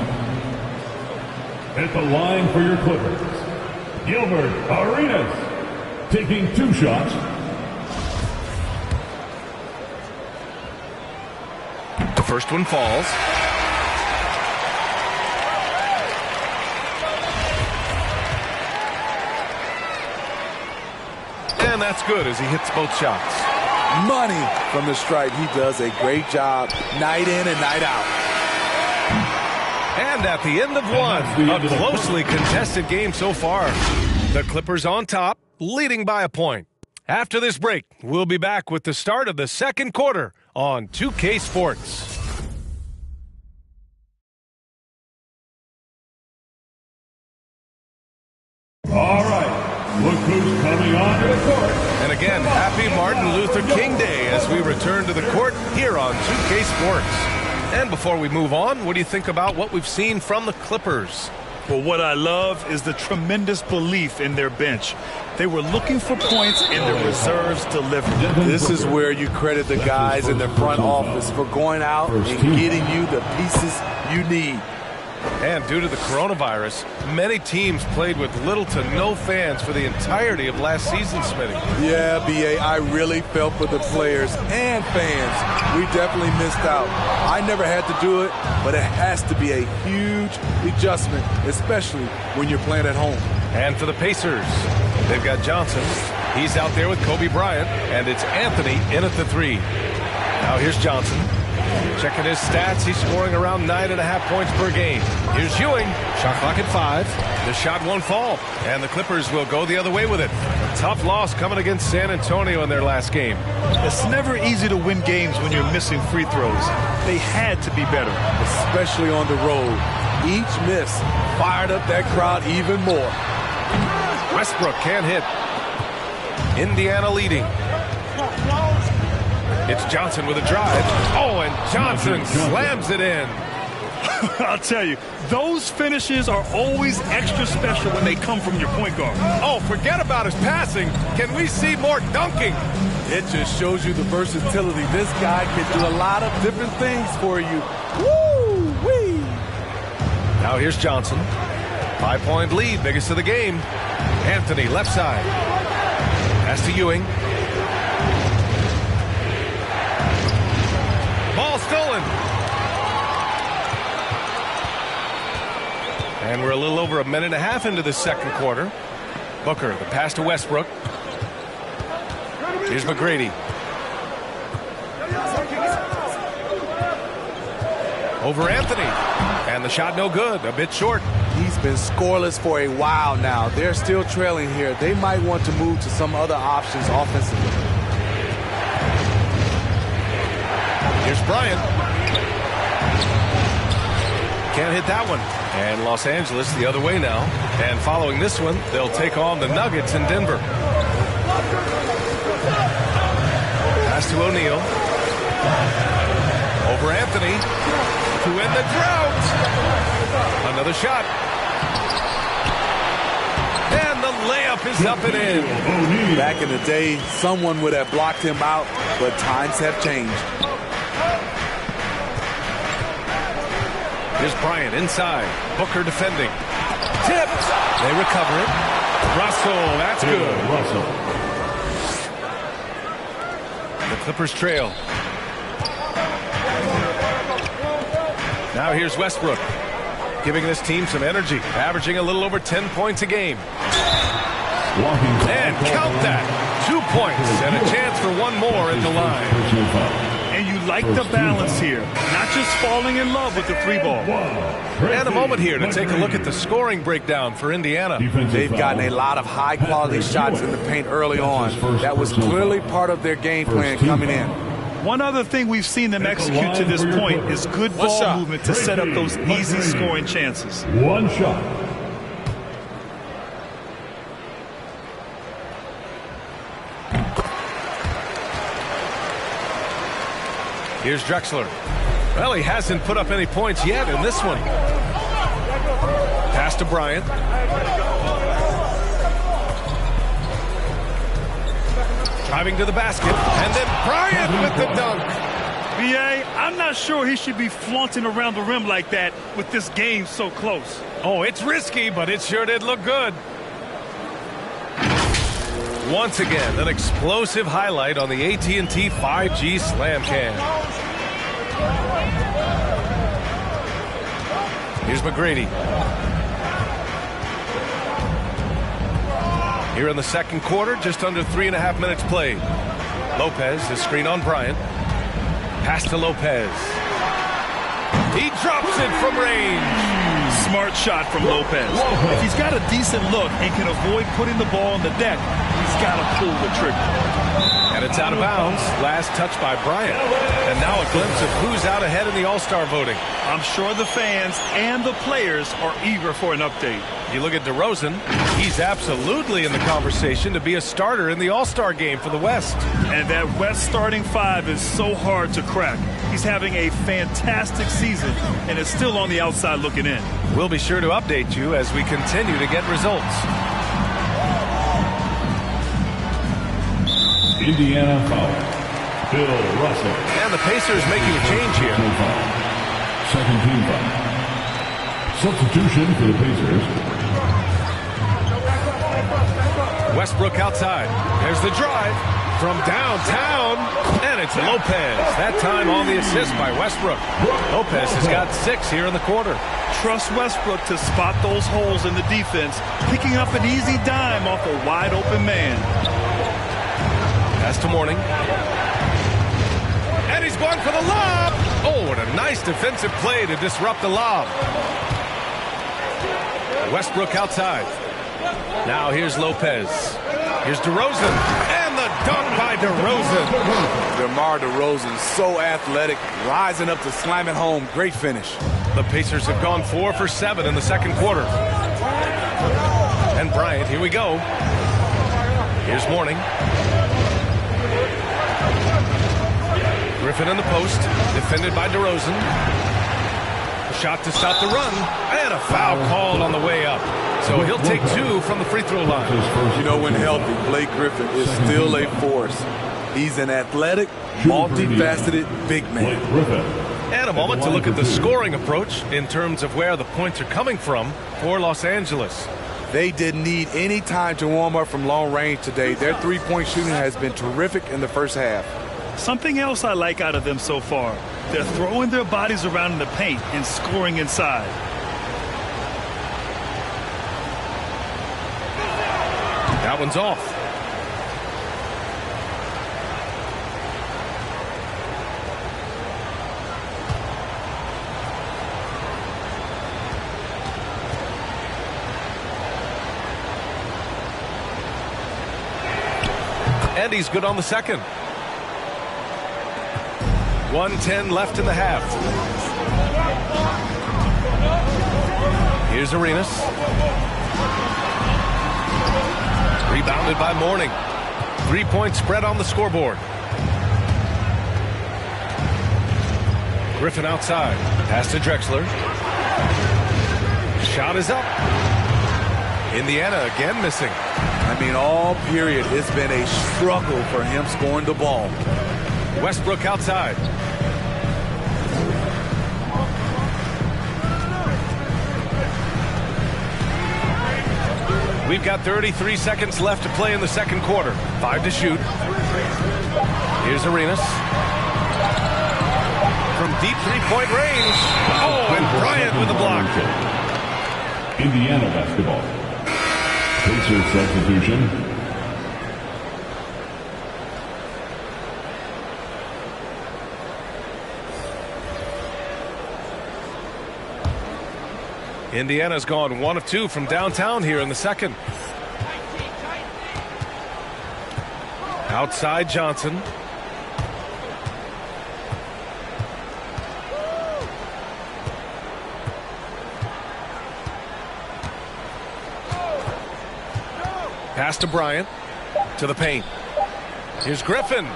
At the line for your Clippers, Gilbert Arenas taking 2 shots. The first one falls. And that's good as he hits both shots. Money from the stripe. He does a great job night in and night out. And at the end of one, a closely contested game so far. The Clippers on top, leading by a point. After this break, we'll be back with the start of the second quarter on 2K Sports. All right, look who's coming onto the court. And again, happy Martin Luther King Day as we return to the court here on 2K Sports. And before we move on, what do you think about what we've seen from the Clippers? Well, what I love is the tremendous belief in their bench. They were looking for points, and the reserves delivered. This is where you credit the guys in the front office for going out and getting you the pieces you need. And due to the coronavirus, many teams played with little to no fans for the entirety of last season, Smitty. Yeah, B.A., I really felt for the players and fans. We definitely missed out. I never had to do it, but it has to be a huge adjustment, especially when you're playing at home. And for the Pacers, they've got Johnson. He's out there with Kobe Bryant, and it's Anthony in at the 3. Now here's Johnson. Checking his stats, he's scoring around 9.5 points per game. Here's Ewing, shot clock at 5. The shot won't fall, and the Clippers will go the other way with it. A tough loss coming against San Antonio in their last game. It's never easy to win games when you're missing free throws. They had to be better. Especially on the road. Each miss fired up that crowd even more. Westbrook can't hit. Indiana leading. It's Johnson with a drive. Oh, and Johnson slams it in. I'll tell you, those finishes are always extra special when they come from your point guard. Oh, forget about his passing. Can we see more dunking? It just shows you the versatility. This guy can do a lot of different things for you. Woo-wee! Now here's Johnson. 5-point lead, biggest of the game. Anthony, left side. Pass to Ewing. Ball stolen. And we're a little over a minute and a half into the second quarter. Booker, the pass to Westbrook. Here's McGrady. Over Anthony. And the shot no good, a bit short. He's been scoreless for a while now. They're still trailing here. They might want to move to some other options offensively. Here's Bryant. Can't hit that one. And Los Angeles the other way now. And following this one, they'll take on the Nuggets in Denver. Pass to O'Neal. Over Anthony. To end the drought. Another shot. And the layup is up and in. Back in the day, someone would have blocked him out, but times have changed. Here's Bryant inside. Booker defending. Tipped. They recover it. Russell, that's good. The Clippers trail. Now here's Westbrook, giving this team some energy, averaging a little over 10 points a game. And count that. 2 points and a chance for one more at the line. And you like the balance here, not just falling in love with the 3-ball. And a moment here to take a look at the scoring breakdown for Indiana. They've gotten a lot of high-quality shots in the paint early on. That was clearly part of their game plan coming in. One other thing we've seen them execute to this point is good ball movement to set up those easy scoring chances. One shot. Here's Drexler. Well, he hasn't put up any points yet in this one. Pass to Bryant. Driving to the basket, and then Bryant with the dunk. B.A., I'm not sure he should be flaunting around the rim like that with this game so close. Oh, it's risky, but it sure did look good. Once again, an explosive highlight on the AT&T 5G Slam Cam. Here's McGrady. Here in the second quarter, just under 3.5 minutes played. Lopez, his screen on Bryant. Pass to Lopez. He drops it from range. Smart shot from Lopez. If he's got a decent look and can avoid putting the ball on the deck, he's got to pull the trigger. And it's out of bounds. Last touch by Bryant. And now a glimpse of who's out ahead in the All-Star voting. I'm sure the fans and the players are eager for an update. You look at DeRozan, he's absolutely in the conversation to be a starter in the All-Star game for the West. And that West starting 5 is so hard to crack. He's having a fantastic season and is still on the outside looking in. We'll be sure to update you as we continue to get results. Indiana foul. Bill Russell. And the Pacers making a change here. Second team foul. Substitution for the Pacers. Westbrook outside. There's the drive from downtown, and it's Lopez. That time on the assist by Westbrook. Lopez has got 6 here in the quarter. Trust Westbrook to spot those holes in the defense, picking up an easy dime off a wide open man. Pass to Mourning. And he's going for the lob. Oh, what a nice defensive play to disrupt the lob. Westbrook outside. Now here's Lopez. Here's DeRozan. And the dunk by DeRozan. DeMar DeRozan, so athletic, rising up to slam it home. Great finish. The Pacers have gone 4 for 7 in the second quarter. And Bryant, here we go. Here's Mourning. Griffin in the post, defended by DeRozan. A shot to stop the run, and a foul called on the way up. So he'll take 2 from the free throw line. You know, when healthy, Blake Griffin is still a force. He's an athletic, multifaceted big man. And a moment to look at the scoring approach in terms of where the points are coming from for Los Angeles. They didn't need any time to warm up from long range today. Their three-point shooting has been terrific in the first half. Something else I like out of them so far, they're throwing their bodies around in the paint and scoring inside. That one's off. And he's good on the second. 1:10 left in the half. Here's Arenas. Rebounded by Mourning. 3-point spread on the scoreboard. Griffin outside. Pass to Drexler. Shot is up. Indiana again missing. I mean, all period, it's been a struggle for him scoring the ball. Westbrook outside. We've got 33 seconds left to play in the second quarter. 5 to shoot. Here's Arenas. From deep three-point range. Oh, and Bryant with the block. Indiana basketball. Pacers substitution. Indiana's gone 1 of 2 from downtown here in the second. Outside Johnson. Pass to Bryant. To the paint. Here's Griffin.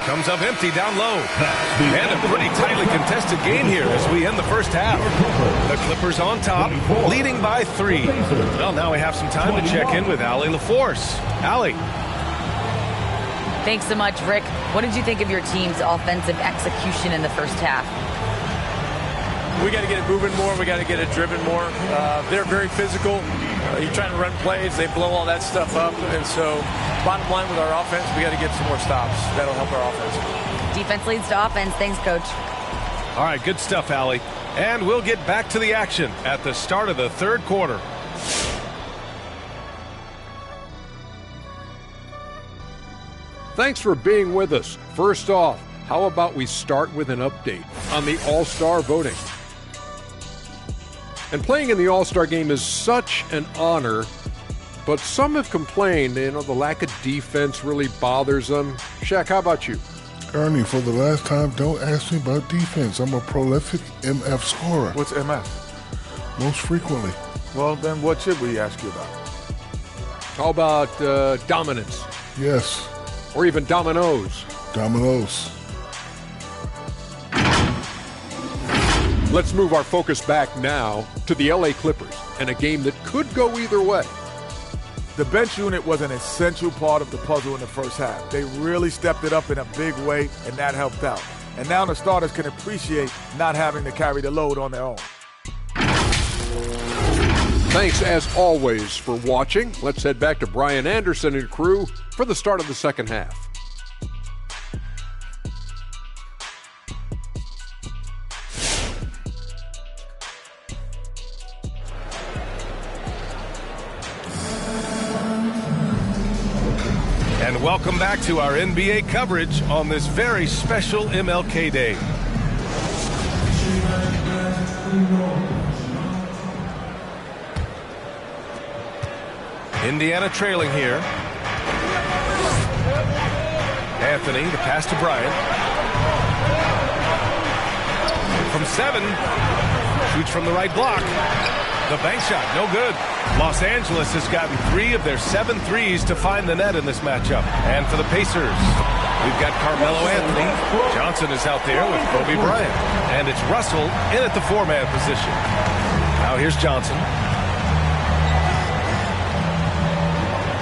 Comes up empty down low. And a pretty tightly contested game here as we end the first half. The Clippers on top, leading by 3. Well, now we have some time to check in with Allie LaForce. Allie. Thanks so much, Rick. What did you think of your team's offensive execution in the first half? We got to get it moving more. We got to get it driven more. They're very physical. You're trying to run plays. They blow all that stuff up. And so bottom line with our offense, we got to get some more stops. That'll help our offense. Defense leads to offense. Thanks, Coach. All right, good stuff, Allie. And we'll get back to the action at the start of the third quarter. Thanks for being with us. First off, how about we start with an update on the All-Star voting? And playing in the All-Star game is such an honor, but some have complained, the lack of defense really bothers them. Shaq, how about you? Ernie, for the last time, don't ask me about defense. I'm a prolific MF scorer. What's MF? Most frequently. Well, then what should we ask you about? How about dominance? Yes. Or even dominoes? Dominoes. Let's move our focus back now to the LA Clippers and a game that could go either way. The bench unit was an essential part of the puzzle in the first half. They really stepped it up in a big way, and that helped out. And now the starters can appreciate not having to carry the load on their own. Thanks, as always, for watching. Let's head back to Brian Anderson and crew for the start of the second half. And welcome back to our NBA coverage on this very special MLK Day. Indiana trailing here. Anthony, the pass to Bryant. From 7, shoots from the right block. The bank shot, no good. Los Angeles has gotten 3 of their 7 threes to find the net in this matchup. And for the Pacers, we've got Carmelo Anthony. Johnson is out there with Kobe Bryant. And it's Russell in at the 4-man position. Now here's Johnson.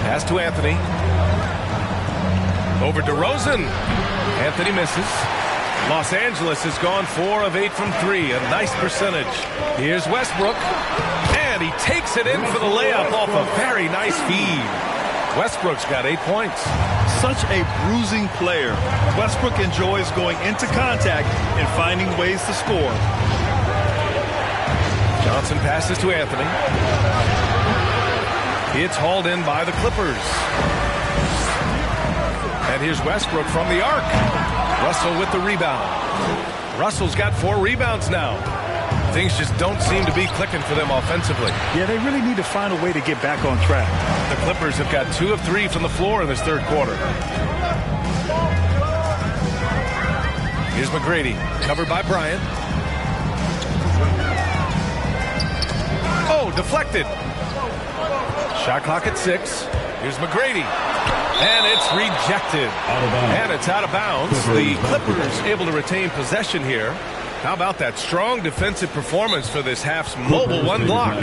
Pass to Anthony. Over DeRozan. Anthony misses. Los Angeles has gone 4 of 8 from 3, a nice percentage. Here's Westbrook, and he takes it in for the layup off a very nice feed. Westbrook's got 8 points. Such a bruising player. Westbrook enjoys going into contact and finding ways to score. Johnson passes to Anthony. It's hauled in by the Clippers. And here's Westbrook from the arc. Russell with the rebound. Russell's got 4 rebounds now. Things just don't seem to be clicking for them offensively. Yeah, they really need to find a way to get back on track. The Clippers have got 2 of 3 from the floor in this third quarter. Here's McGrady, covered by Bryant. Oh, deflected. Shot clock at 6. Here's McGrady. And it's rejected. And it's out of bounds. The Clippers able to retain possession here. How about that strong defensive performance for this half's mobile 1 block?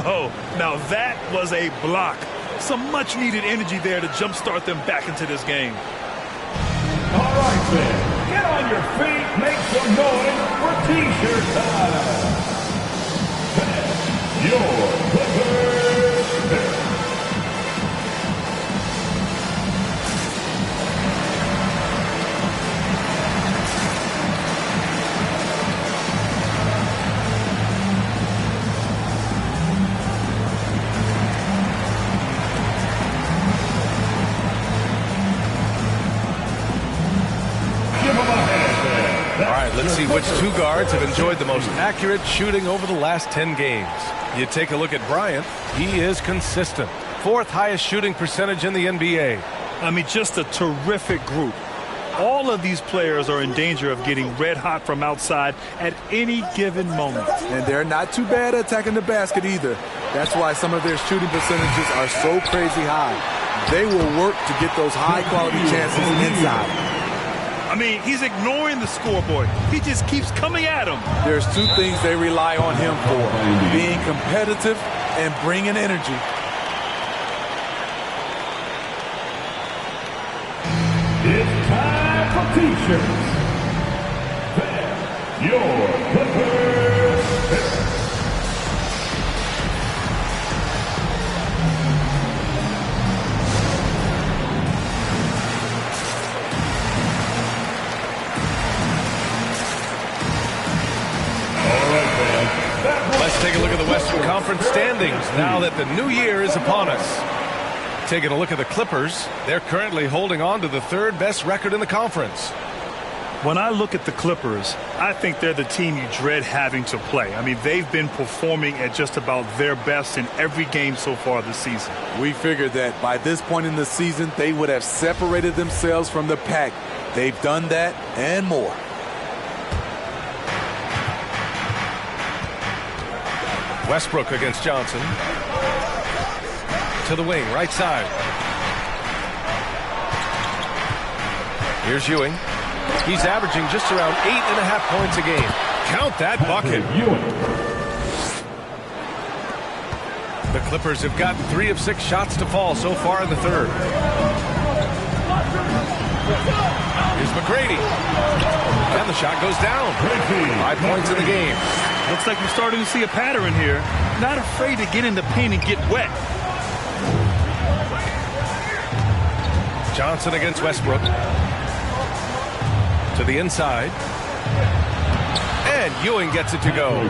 Oh, now that was a block. Some much-needed energy there to jumpstart them back into this game. All right, then. Get on your feet. Make some noise for T-shirt time. Your Clippers. Let's see which two guards have enjoyed the most accurate shooting over the last 10 games. You take a look at Bryant. He is consistent. 4th highest shooting percentage in the NBA. I mean, just a terrific group. All of these players are in danger of getting red hot from outside at any given moment. And they're not too bad at attacking the basket either. That's why some of their shooting percentages are so crazy high. They will work to get those high-quality chances inside. I mean, he's ignoring the scoreboard. He just keeps coming at him. There's two things they rely on him for: being competitive and bringing energy. It's time for T-shirts. Then your Clippers. Let's take a look at the Western Conference standings now that the new year is upon us. Taking a look at the Clippers, they're currently holding on to the 3rd best record in the conference. When I look at the Clippers, I think they're the team you dread having to play. I mean, they've been performing at just about their best in every game so far this season. We figured that by this point in the season, they would have separated themselves from the pack. They've done that and more. Westbrook against Johnson. To the wing, right side. Here's Ewing. He's averaging just around 8.5 points a game. Count that bucket. The Clippers have gotten 3 of 6 shots to fall so far in the 3rd. Here's McGrady. And the shot goes down. 5 points in the game. Looks like we're starting to see a pattern here. Not afraid to get in the paint and get wet. Johnson against Westbrook. To the inside. And Ewing gets it to go.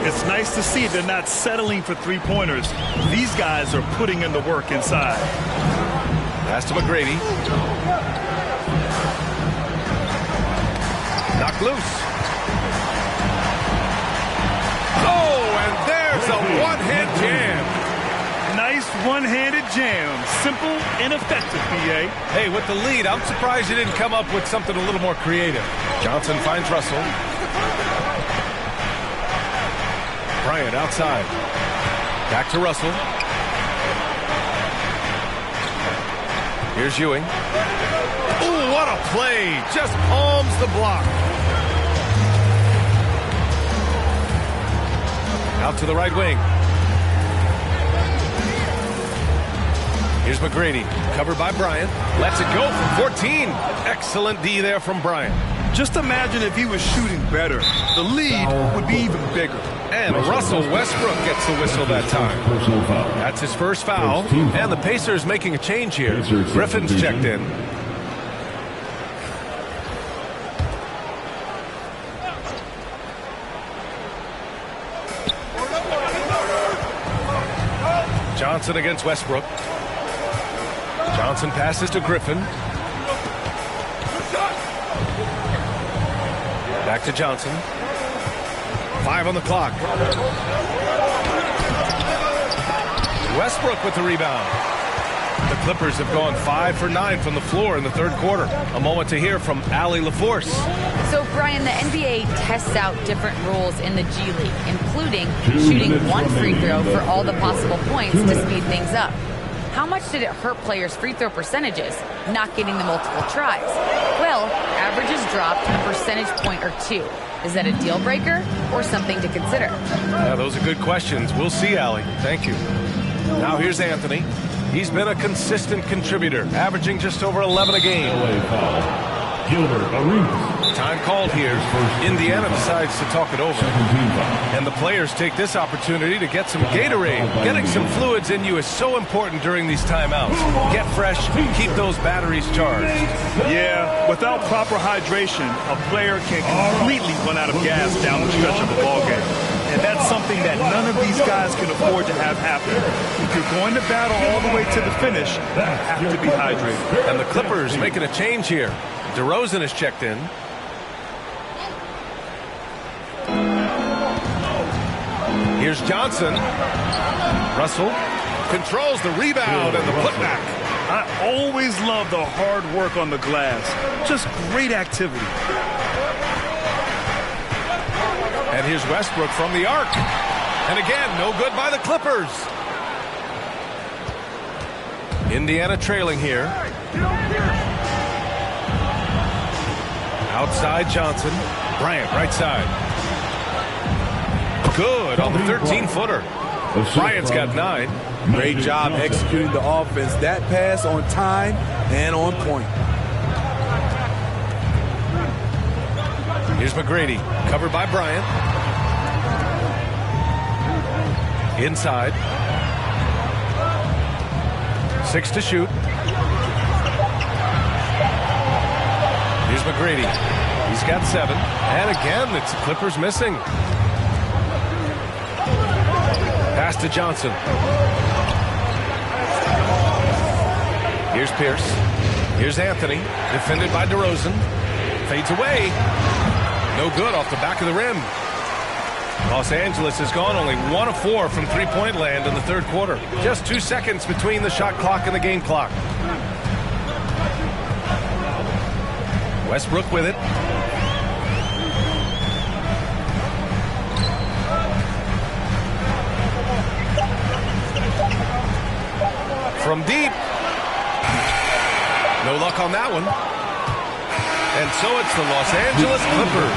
It's nice to see they're not settling for three-pointers. These guys are putting in the work inside. Pass to McGrady. Knocked loose. Oh, and there's a one-hand jam. Nice one-handed jam. Simple and effective, B.A. Hey, with the lead, I'm surprised you didn't come up with something a little more creative. Johnson finds Russell. Bryant outside. Back to Russell. Here's Ewing. Ooh, what a play. Just palms the block. Out to the right wing. Here's McGrady, covered by Bryant. Lets it go from 14. Excellent D there from Bryant. Just imagine if he was shooting better. The lead would be even bigger. And Russell Westbrook gets the whistle that time. That's his first foul. And the Pacers making a change here. Griffin's checked in. Johnson against Westbrook. Johnson passes to Griffin. Back to Johnson. 5 on the clock. Westbrook with the rebound. The Clippers have gone 5 for 9 from the floor in the 3rd quarter. A moment to hear from Allie LaForce. So, Brian, the NBA tests out different rules in the G League, including shooting 1 free throw for all the possible points to speed things up. How much did it hurt players' free throw percentages, not getting the multiple tries? Well, averages dropped a percentage point or 2. Is that a deal breaker or something to consider? Yeah, those are good questions. We'll see, Allie. Thank you. Now here's Anthony. He's been a consistent contributor, averaging just over 11 a game. Gilbert Arenas. Time called here. Indiana decides to talk it over. And the players take this opportunity to get some Gatorade. Getting some fluids in you is so important during these timeouts. Get fresh, keep those batteries charged. Yeah, without proper hydration, a player can completely run out of gas down the stretch of a ball game. And that's something that none of these guys can afford to have happen. If you're going to battle all the way to the finish, you have to be hydrated. And the Clippers making a change here. DeRozan is checked in. Here's Johnson. Russell controls the rebound and the putback. I always love the hard work on the glass. Just great activity. And here's Westbrook from the arc. And again, no good by the Clippers. Indiana trailing here. Outside Johnson. Bryant right side. Good on the 13-footer. Bryant's got 9. Great job executing the offense. That pass on time and on point. Here's McGrady, covered by Bryant. Inside. 6 to shoot. Here's McGrady. He's got 7. And again, it's the Clippers missing. Pass to Johnson. Here's Pierce. Here's Anthony. Defended by DeRozan. Fades away. No good off the back of the rim. Los Angeles has gone only 1 of 4 from three-point land in the third quarter. Just 2 seconds between the shot clock and the game clock. Westbrook with it. From deep. No luck on that one. And so it's the Los Angeles Clippers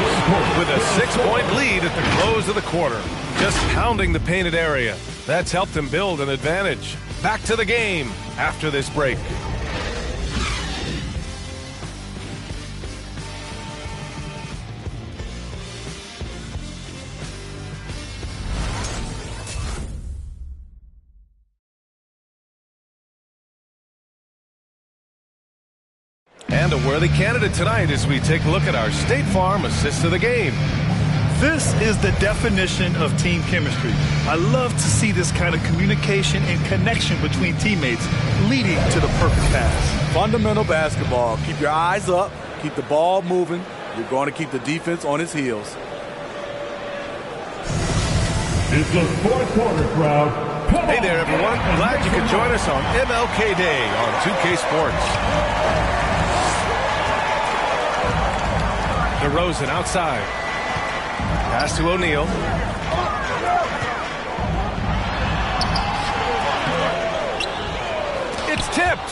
with a 6-point lead at the close of the quarter. Just pounding the painted area. That's helped them build an advantage. Back to the game after this break. And a worthy candidate tonight as we take a look at our State Farm assist of the game. This is the definition of team chemistry. I love to see this kind of communication and connection between teammates leading to the perfect pass. Fundamental basketball. Keep your eyes up. Keep the ball moving. You're going to keep the defense on its heels. It's the fourth quarter crowd. Hey there, everyone. Glad you could join us on MLK Day on 2K Sports. DeRozan outside. Pass to O'Neal. It's tipped.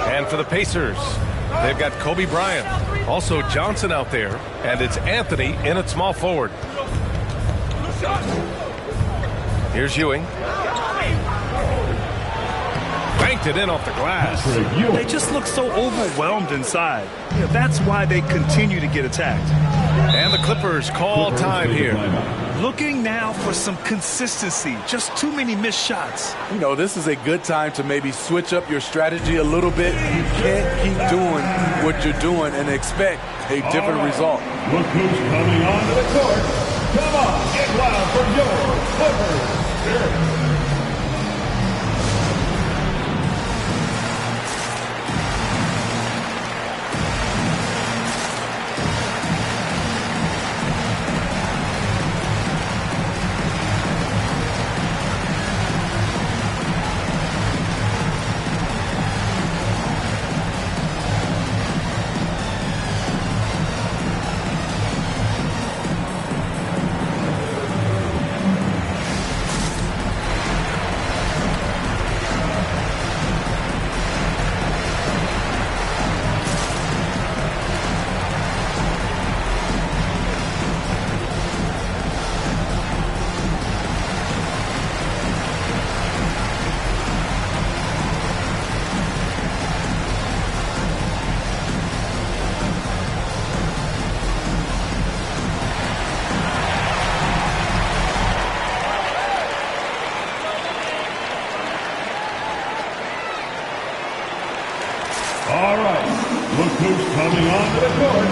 And for the Pacers, they've got Kobe Bryant. Also Johnson out there. And it's Anthony in at small forward. Here's Ewing. Banked it in off the glass. They just look so overwhelmed inside. That's why they continue to get attacked. And the Clippers call time here. Looking now for some consistency. Just too many missed shots. You know, this is a good time to maybe switch up your strategy a little bit. You can't keep doing what you're doing and expect a different result. Look who's coming onto the court. Come on, get loud for your Clippers. All right, look who's coming onto the court.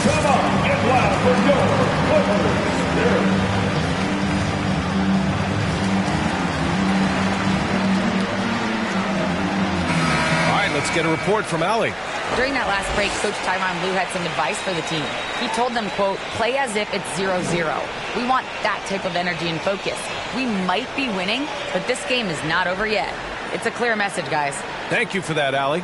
Come on, get loud for your Clippers. All right, let's get a report from Allie. During that last break, Coach Tyronn Lue had some advice for the team. He told them, quote, play as if it's 0-0. We want that type of energy and focus. We might be winning, but this game is not over yet. It's a clear message, guys. Thank you for that, Allie.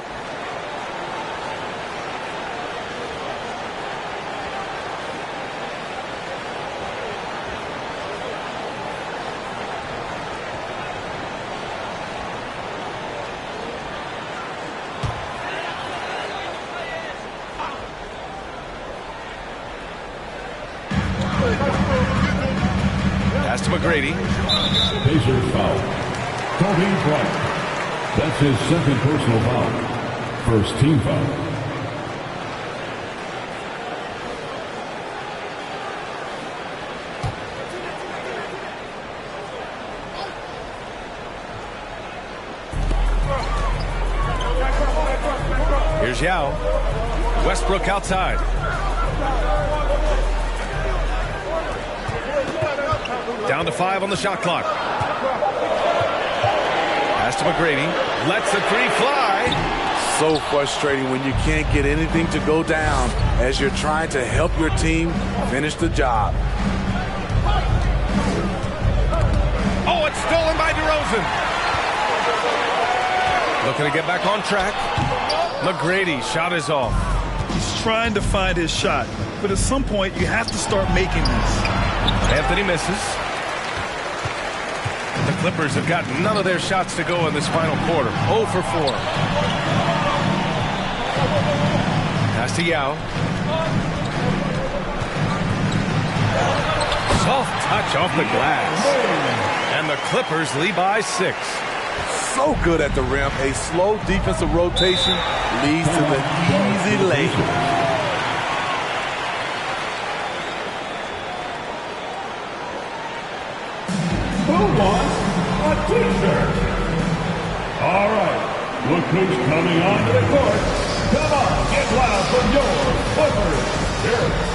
Pass to McGrady. Pacers foul. Kobe Bryant. That's his second personal foul. First team foul. Here's Yao. Westbrook outside. Down to 5 on the shot clock. Pass to McGrady. Lets the three fly. So frustrating when you can't get anything to go down as you're trying to help your team finish the job. Oh, it's stolen by DeRozan. Looking to get back on track. McGrady, shot is off. He's trying to find his shot, but at some point you have to start making these. Anthony misses. The Clippers have got none of their shots to go in this final quarter. 0 for 4. Pass to Yao. Soft touch off the glass. And the Clippers lead by 6. So good at the rim. A slow defensive rotation leads to the easy lay. Who wants a t-shirt? All right, look who's coming onto the court. Come on, get loud for your Clippers. Here.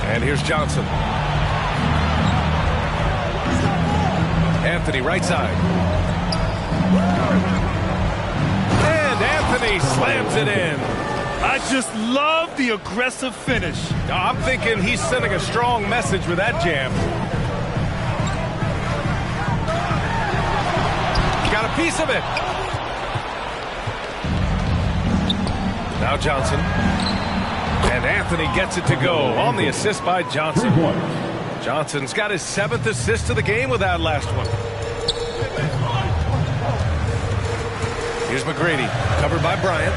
And here's Johnson. Anthony, right side. And Anthony slams it in. I just love the aggressive finish. I'm thinking he's sending a strong message with that jam. Got a piece of it. Now Johnson. And Anthony gets it to go on the assist by Johnson. Johnson's got his 7th assist of the game with that last one. Here's McGrady, covered by Bryant.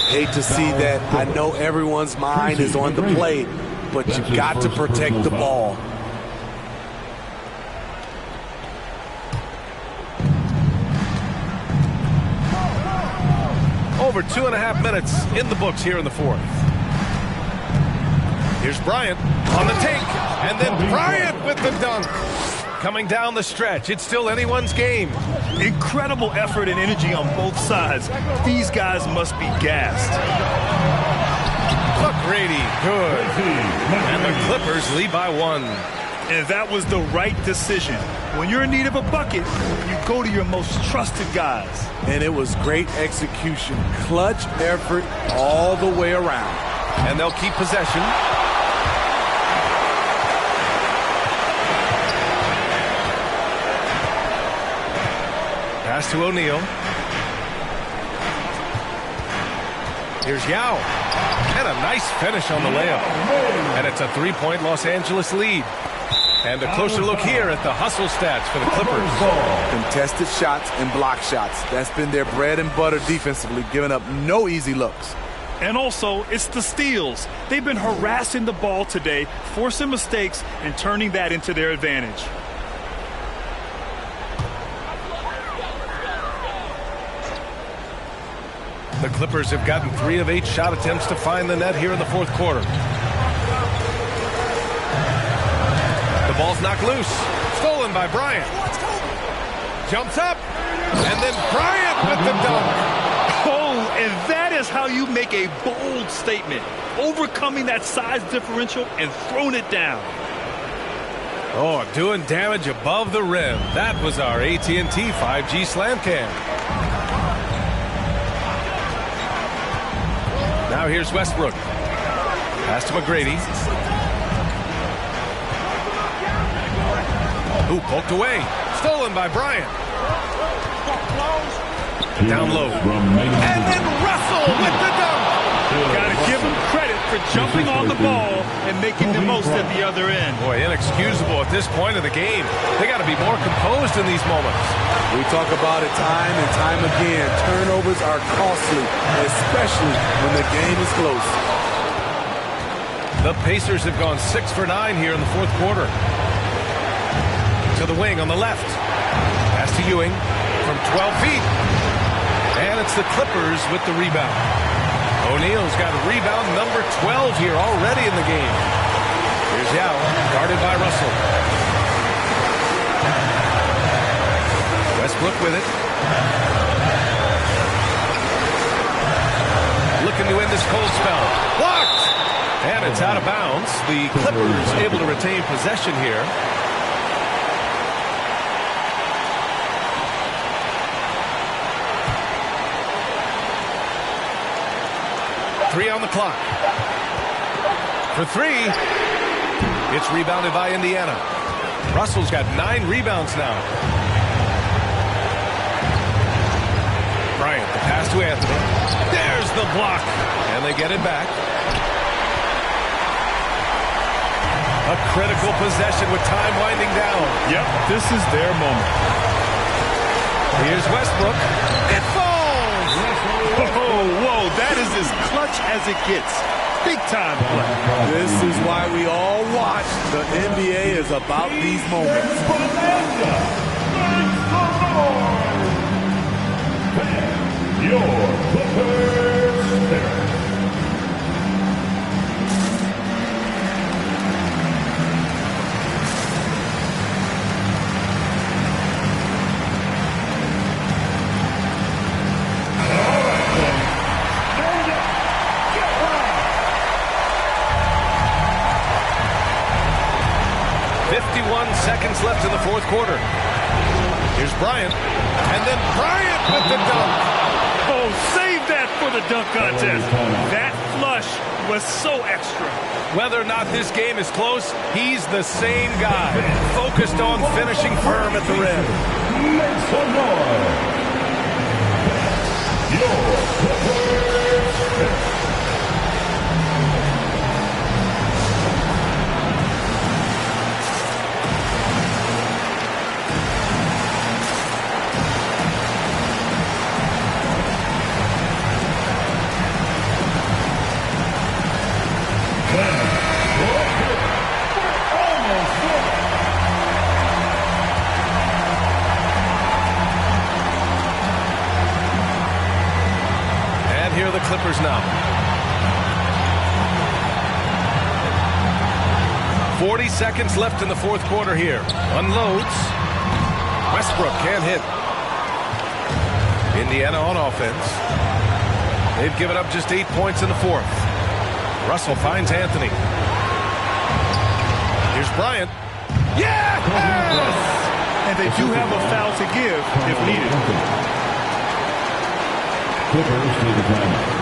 Hate to see that. I know everyone's mind is on the play, but you got to protect the ball. Over 2.5 minutes in the books here in the fourth. Here's Bryant on the take, and then Bryant with the dunk. Coming down the stretch, it's still anyone's game. Incredible effort and energy on both sides. These guys must be gassed. McGrady, good. And the Clippers lead by 1. And that was the right decision. When you're in need of a bucket, you go to your most trusted guys. And it was great execution. Clutch effort all the way around. And they'll keep possession. Pass to O'Neal. Here's Yao. And a nice finish on the layup. And it's a 3-point Los Angeles lead. And a closer look here at the hustle stats for the Clippers. Contested shots and block shots. That's been their bread and butter defensively, giving up no easy looks. And also, it's the steals. They've been harassing the ball today, forcing mistakes, and turning that into their advantage. The Clippers have gotten 3 of 8 shot attempts to find the net here in the fourth quarter. The ball's knocked loose. Stolen by Bryant. Jumps up. And then Bryant with the dunk. Oh, and that is how you make a bold statement. Overcoming that size differential and throwing it down. Oh, doing damage above the rim. That was our AT&T 5G Slam Cam. Now here's Westbrook. Pass to McGrady. Ooh, poked away. Stolen by Bryant. Down low. And then Russell with the dunk. Got to give him credit for jumping on the ball and making the most at the other end. Boy, inexcusable at this point of the game. They got to be more composed in these moments. We talk about it time and time again. Turnovers are costly, especially when the game is close. The Pacers have gone 6 for 9 here in the fourth quarter. To the wing on the left. Pass to Ewing from 12 feet. And it's the Clippers with the rebound. O'Neal's got rebound number 12 here already in the game. Here's Yao, guarded by Russell. Westbrook with it. Looking to end this cold spell. Blocked! And it's out of bounds. The Clippers able to retain possession here. Three on the clock. For 3, it's rebounded by Indiana. Russell's got 9 rebounds now. Bryant, the pass to Anthony. There's the block. And they get it back. A critical possession with time winding down. Yep, this is their moment. Here's Westbrook. It falls! Whoa, that is as clutch as it gets. Big time play. This is why we all watch. The NBA is about these moments. Your Clippers pick. Seconds left in the fourth quarter. Here's Bryant. And then Bryant with the dunk. Oh, save that for the dunk contest. That flush was so extra. Whether or not this game is close, he's the same guy. Focused on finishing firm at the rim. Make some noise. Your Clippers pick. Clippers now. 40 seconds left in the fourth quarter here. Unloads. Westbrook can't hit. Indiana on offense. They've given up just 8 points in the fourth. Russell finds Anthony. Here's Bryant. Yeah! And they do have a foul to give if needed. Clippers take the timeout.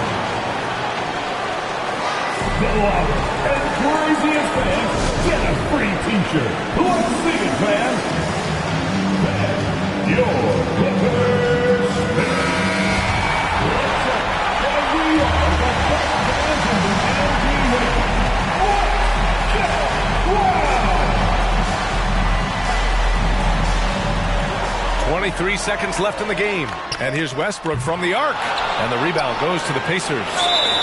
Go out and craziest fans get a free t-shirt. Let's sing it, fans. And your Clippers fans. And we are the best fans in the NBA. Wow! 23 seconds left in the game. And here's Westbrook from the arc. And the rebound goes to the Pacers.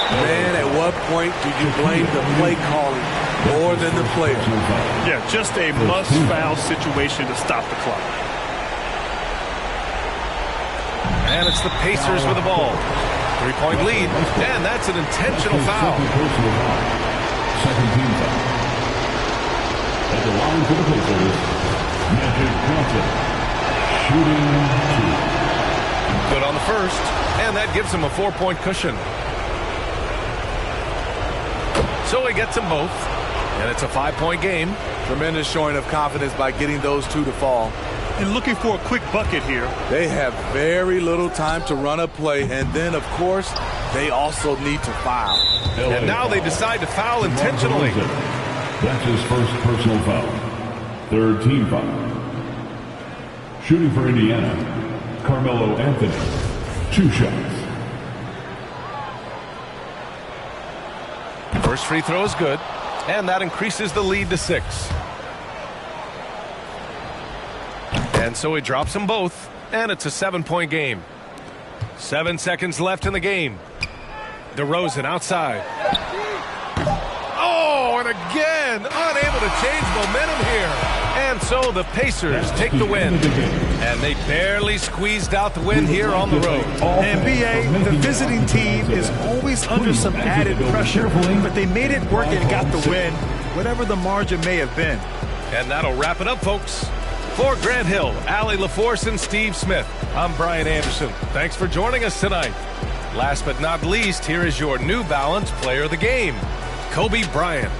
Man, at what point do you blame the play calling more than the player? Yeah, just a must-foul situation to stop the clock. And it's the Pacers with the ball. 3-point lead. And that's an intentional foul. Second team foul. At the line for the Pacers, Magic Johnson. Shooting 2. Good on the first. And that gives him a 4-point cushion. So he gets them both. And it's a 5-point game. Tremendous showing of confidence by getting those two to fall. And looking for a quick bucket here. They have very little time to run a play. And then, of course, they also need to foul. And now they decide to foul intentionally. That's his first personal foul. Third team foul. Shooting for Indiana, Carmelo Anthony. 2 shots. First free throw is good. And that increases the lead to 6. And so he drops them both. And it's a 7-point game. 7 seconds left in the game. DeRozan outside. Oh, and again, unable to change momentum here. And so the Pacers take the win. And they barely squeezed out the win here on the road. NBA, the visiting team is always under some added pressure, but they made it work and got the win, whatever the margin may have been. And that'll wrap it up, folks. For Grant Hill, Allie LaForce, and Steve Smith, I'm Brian Anderson. Thanks for joining us tonight. Last but not least, here is your New Balance player of the game, Kobe Bryant.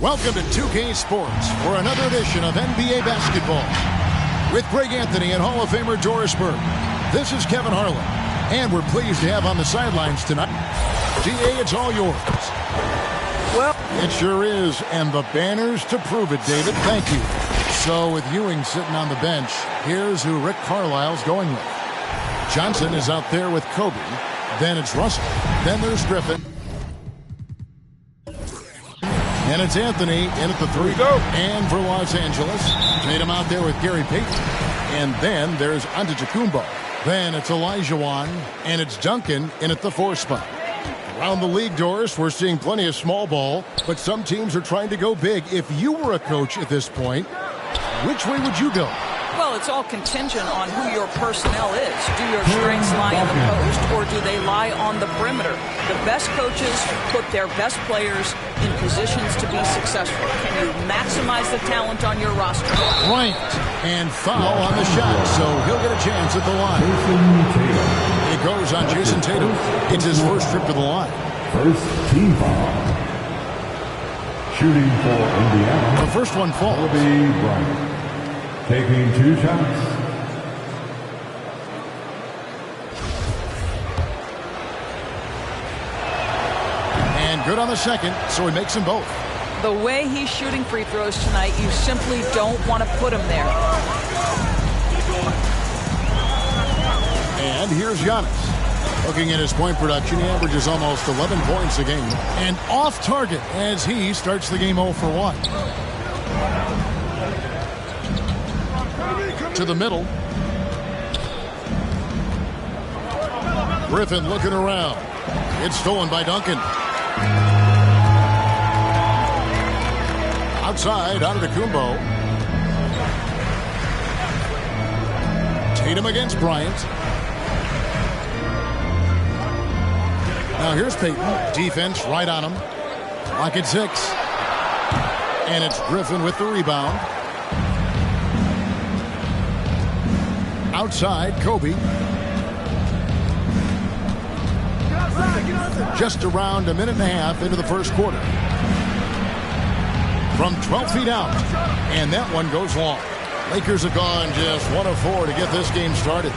Welcome to 2K Sports for another edition of NBA basketball. With Greg Anthony and Hall of Famer Doris Burke, this is Kevin Harlan, and we're pleased to have on the sidelines tonight. DA, it's all yours. Well, it sure is, and the banners to prove it, David. Thank you. So with Ewing sitting on the bench, here's who Rick Carlisle's going with. Johnson is out there with Kobe. Then it's Russell. Then there's Griffin. And it's Anthony in at the three. And for Los Angeles, Tatum out there with Gary Payton. And then there's Antetokounmpo. Then it's Olajuwon. And it's Duncan in at the 4 spot. Around the league, Doris, we're seeing plenty of small ball, but some teams are trying to go big. If you were a coach at this point, which way would you go? Well, it's all contingent on who your personnel is. Do your strengths lie in the post, or do they lie on the perimeter? The best coaches put their best players in positions to be successful. Can you maximize the talent on your roster? Bryant, and foul on the shot, so he'll get a chance at the line. It goes on Jason Tatum. It's his first trip to the line. First team foul. Shooting for Indiana. The first one falls. Kobe Bryant. Taking 2 shots. And good on the second, so he makes them both. The way he's shooting free throws tonight, you simply don't want to put him there. And here's Giannis. Looking at his point production, he averages almost 11 points a game. And off target as he starts the game 0 for 1. To the middle. Griffin looking around. It's stolen by Duncan. Outside, Antetokounmpo. Tatum against Bryant. Now here's Payton. Defense right on him. Lock at 6. And it's Griffin with the rebound. Outside, Kobe. Just around a minute and a half into the first quarter. From 12 feet out. And that one goes long. Lakers have gone just 1 of 4 to get this game started.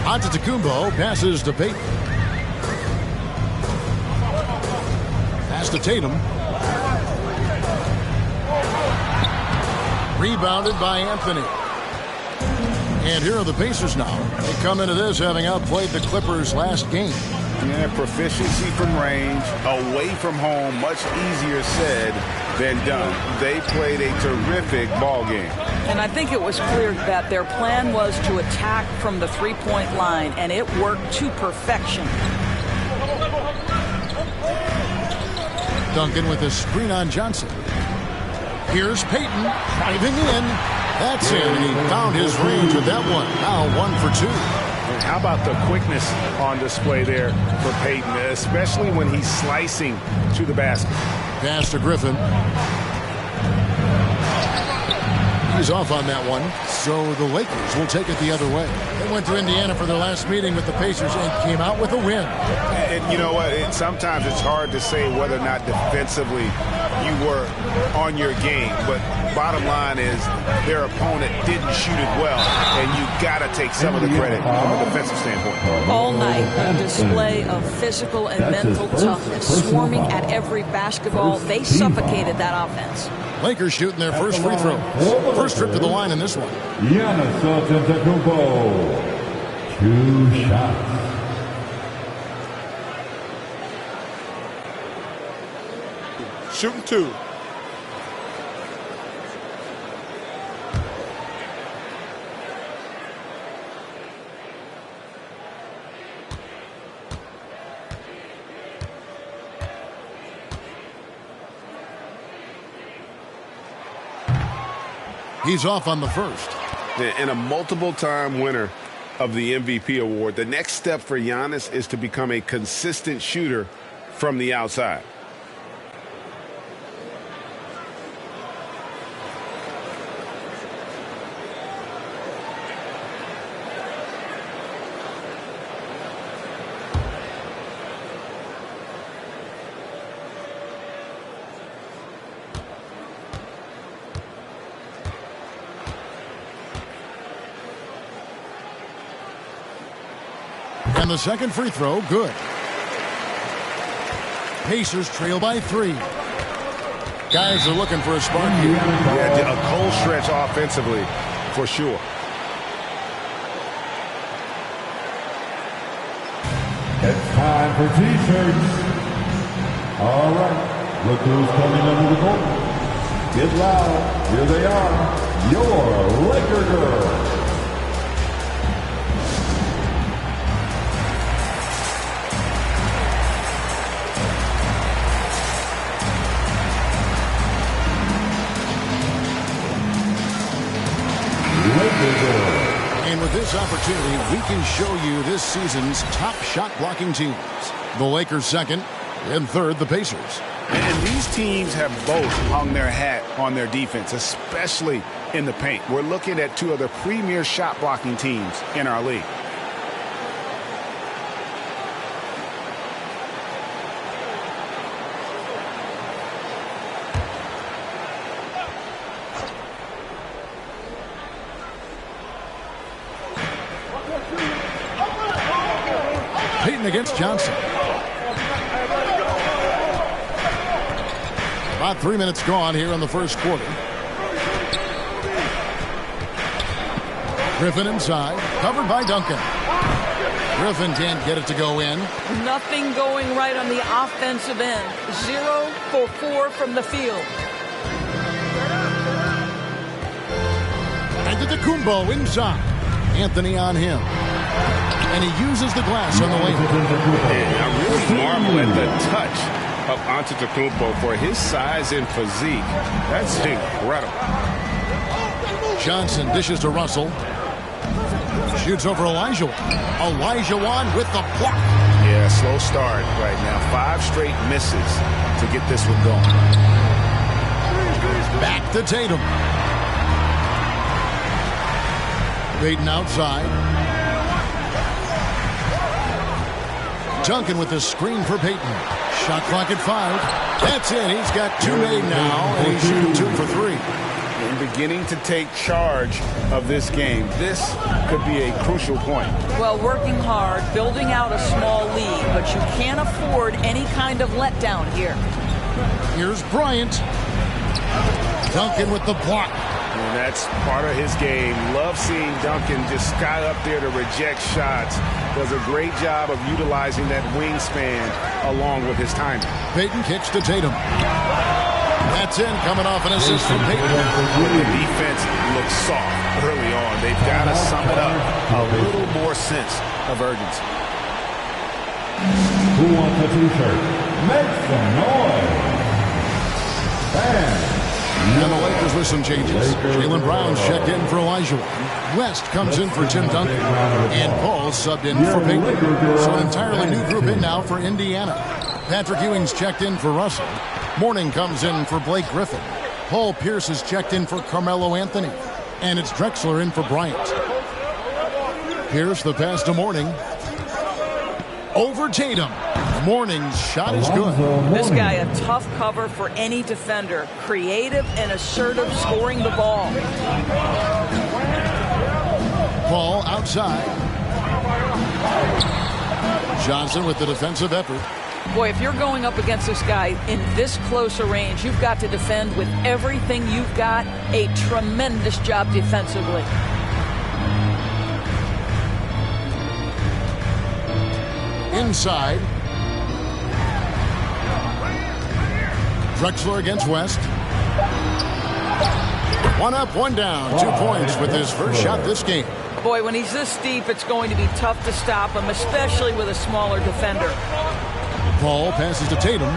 Antetokounmpo passes to Payton. Pass to Tatum. Rebounded by Anthony. And here are the Pacers now. They come into this having outplayed the Clippers last game. Yeah, proficiency from range, away from home, much easier said than done. They played a terrific ball game. And I think it was clear that their plan was to attack from the 3-point line, and it worked to perfection. Duncan with a screen on Johnson. Here's Payton driving in. That's it, and he found his range with that one. Now 1 for 2. And how about the quickness on display there for Payton, especially when he's slicing to the basket. Pass to Griffin. He's off on that one, so the Lakers will take it the other way. They went to Indiana for their last meeting with the Pacers and came out with a win. And you know what? Sometimes it's hard to say whether or not defensively you were on your game, but bottom line is their opponent didn't shoot it well, and you got to take some of the credit from a defensive standpoint. All night, a display of physical and mental toughness, swarming at every basketball. They suffocated that offense. Lakers shooting their first free throw. First trip to the line in this one. Giannis Antetokounmpo. 2 shots. Shooting 2. He's off on the first. And a multiple-time winner of the MVP award. The next step for Giannis is to become a consistent shooter from the outside. And the second free throw, good. Pacers trail by 3. Guys are looking for a spark here. Yeah, a cold stretch offensively, for sure. It's time for T-shirts. All right, look who's coming under the court. Get loud. Here they are, your Laker girls. And with this opportunity, we can show you this season's top shot blocking teams. The Lakers second, and third, the Pacers. And these teams have both hung their hat on their defense, especially in the paint. We're looking at two of the premier shot blocking teams in our league. Payton against Johnson. About 3 minutes gone here in the first quarter. Griffin inside, covered by Duncan. Griffin can't get it to go in. Nothing going right on the offensive end. 0 for 4 from the field. And Antetokounmpo inside. Anthony on him. And he uses the glass on the way. And I really marvel at the touch of Antetokounmpo for his size and physique. That's incredible. Johnson dishes to Russell. Shoots over Elijah. Elijah with the block. Yeah, slow start right now. 5 straight misses to get this one going. Back to Tatum. Payton outside. Duncan with the screen for Payton. Shot clock at 5. That's it. He's got 2 made now, and he's shooting 2 for 3. And beginning to take charge of this game. This could be a crucial point. Well, working hard, building out a small lead, but you can't afford any kind of letdown here. Here's Bryant. Duncan with the block. And that's part of his game. Love seeing Duncan just sky up there to reject shots. Does a great job of utilizing that wingspan along with his timing. Payton kicks to Tatum. That's in, coming off an assist from Payton. The defense looks soft early on. They've got to sum it up. A little more sense of urgency. Who wants a T-shirt? Make some noise. Fans. And the Lakers with some changes. Jaylen Brown's checked in for Elijah. West comes in for Tim Duncan. And Paul subbed in for Payton. So an entirely new group in now for Indiana. Patrick Ewing's checked in for Russell. Mourning comes in for Blake Griffin. Paul Pierce is checked in for Carmelo Anthony. And it's Drexler in for Bryant. Pierce the pass to Mourning. Over Tatum. Mourning's shot is good. This guy a tough cover for any defender. Creative and assertive scoring the ball. Paul outside. Johnson with the defensive effort. Boy, if you're going up against this guy in this close a range, you've got to defend with everything you've got. A tremendous job defensively. Inside. Drexler against West. 1 up, 1 down. 2 points with his first shot this game. Boy, when he's this deep, it's going to be tough to stop him, especially with a smaller defender. Paul passes to Tatum.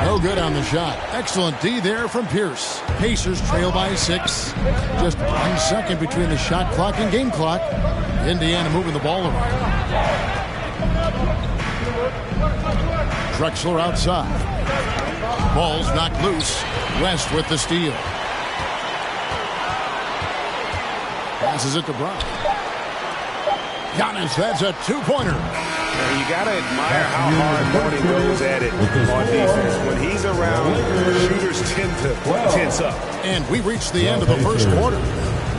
No good on the shot. Excellent D there from Pierce. Pacers trail by 6. Just 1 second between the shot clock and game clock. Indiana moving the ball around. Drexler outside. Ball's knocked loose. West with the steal. Passes it to Brown. Giannis, that's a two-pointer. You got to admire how hard Gordon goes at it on defense. When he's around, shooters tend to tense up. And we reached the end of the first quarter.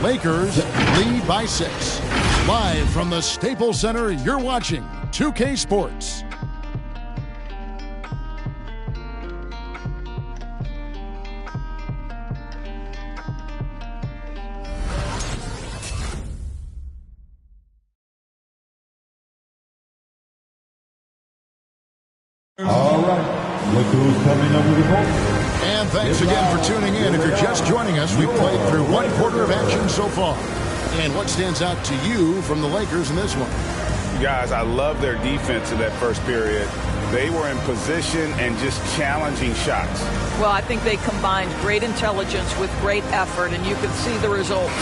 Lakers lead by 6. Live from the Staples Center, you're watching 2K Sports. All right, look who's coming up with the ball. And thanks again for tuning in. If you're just joining us, we've played through 1 quarter of action so far. And what stands out to you from the Lakers in this one? You guys, I love their defense in that first period. They were in position and just challenging shots. Well, I think they combined great intelligence with great effort, and you can see the results.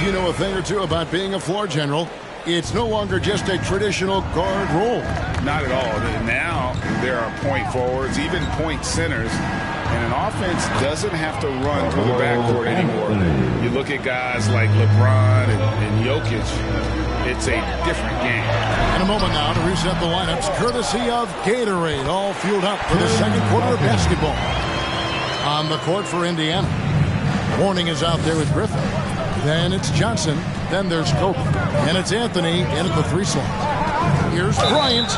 You know a thing or two about being a floor general. It's no longer just a traditional guard role. Not at all. Now there are point forwards, even point centers, and an offense doesn't have to run through the backcourt anymore. You look at guys like LeBron and Jokic, it's a different game. In a moment now to reset the lineups, courtesy of Gatorade, all fueled up for the second quarter of basketball. On the court for Indiana. Warning is out there with Griffin. Then it's Johnson. Then there's Kobe. And it's Anthony in at the 3 slot. Here's Bryant.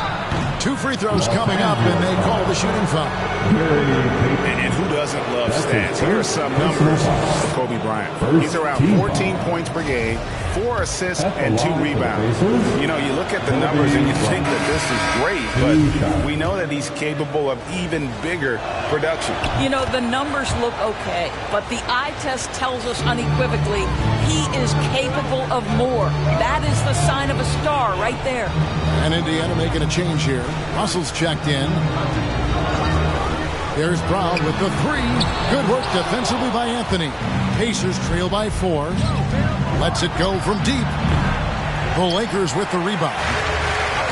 2 free throws coming up, and they call the shooting foul. And who doesn't love stats? Here are some numbers for Kobe Bryant. He's around 14 points per game, 4 assists, and 2 rebounds. You know, you look at the numbers and you think that this is great, but we know that he's capable of even bigger production. You know, the numbers look okay, but the eye test tells us unequivocally he is capable of more. That is the sign of a star right there. And Indiana making a change here. Russell's checked in. There's Brown with the 3. Good work defensively by Anthony. Pacers trail by 4. Lets it go from deep. The Lakers with the rebound.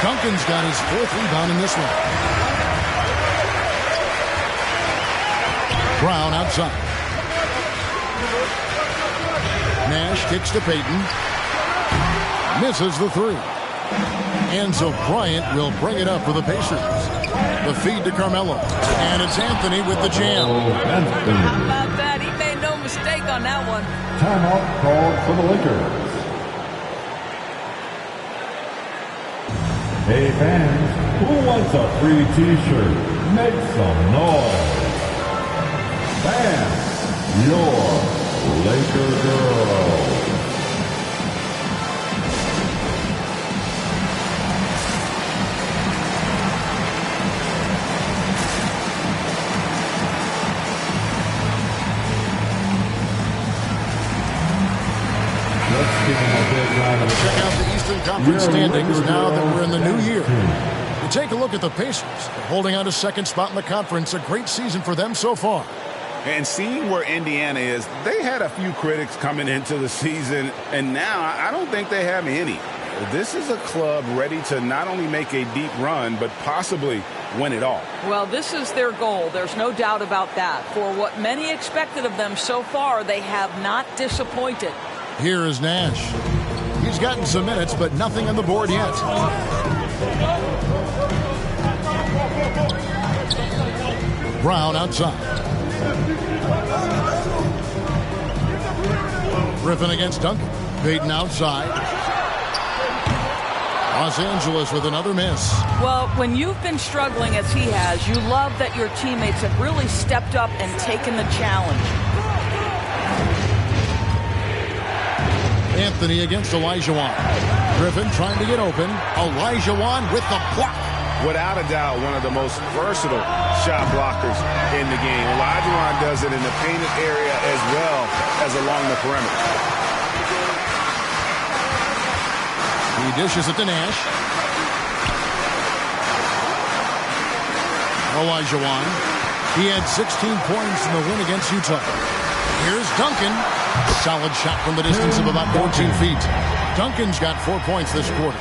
Duncan's got his 4th rebound in this one. Brown outside. Nash kicks to Payton. Misses the 3. And so Bryant will bring it up for the Pacers. The feed to Carmelo. And it's Anthony with the jam. How about that? He made no mistake on that one. Timeout called for the Lakers. Hey fans, who wants a free t-shirt? Make some noise. Bam! Your Laker girl. Check out the Eastern Conference standings now that we're in the new year. You take a look at the Pacers. They're holding on to 2nd spot in the conference. A great season for them so far. And seeing where Indiana is, they had a few critics coming into the season, and now I don't think they have any. This is a club ready to not only make a deep run, but possibly win it all. Well, this is their goal. There's no doubt about that. For what many expected of them so far, they have not disappointed. Here is Nash. He's gotten some minutes, but nothing on the board yet. Brown outside. Griffin against Duncan. Payton outside. Los Angeles with another miss. Well, when you've been struggling as he has, you love that your teammates have really stepped up and taken the challenge. Anthony against Olajuwon. Griffin trying to get open. Olajuwon with the block. Without a doubt, one of the most versatile shot blockers in the game. Olajuwon does it in the painted area as well as along the perimeter. He dishes it to Nash. Olajuwon He had 16 points in the win against Utah. Here's Duncan. Solid shot from the distance of about 14 feet. Duncan's got 4 points this quarter.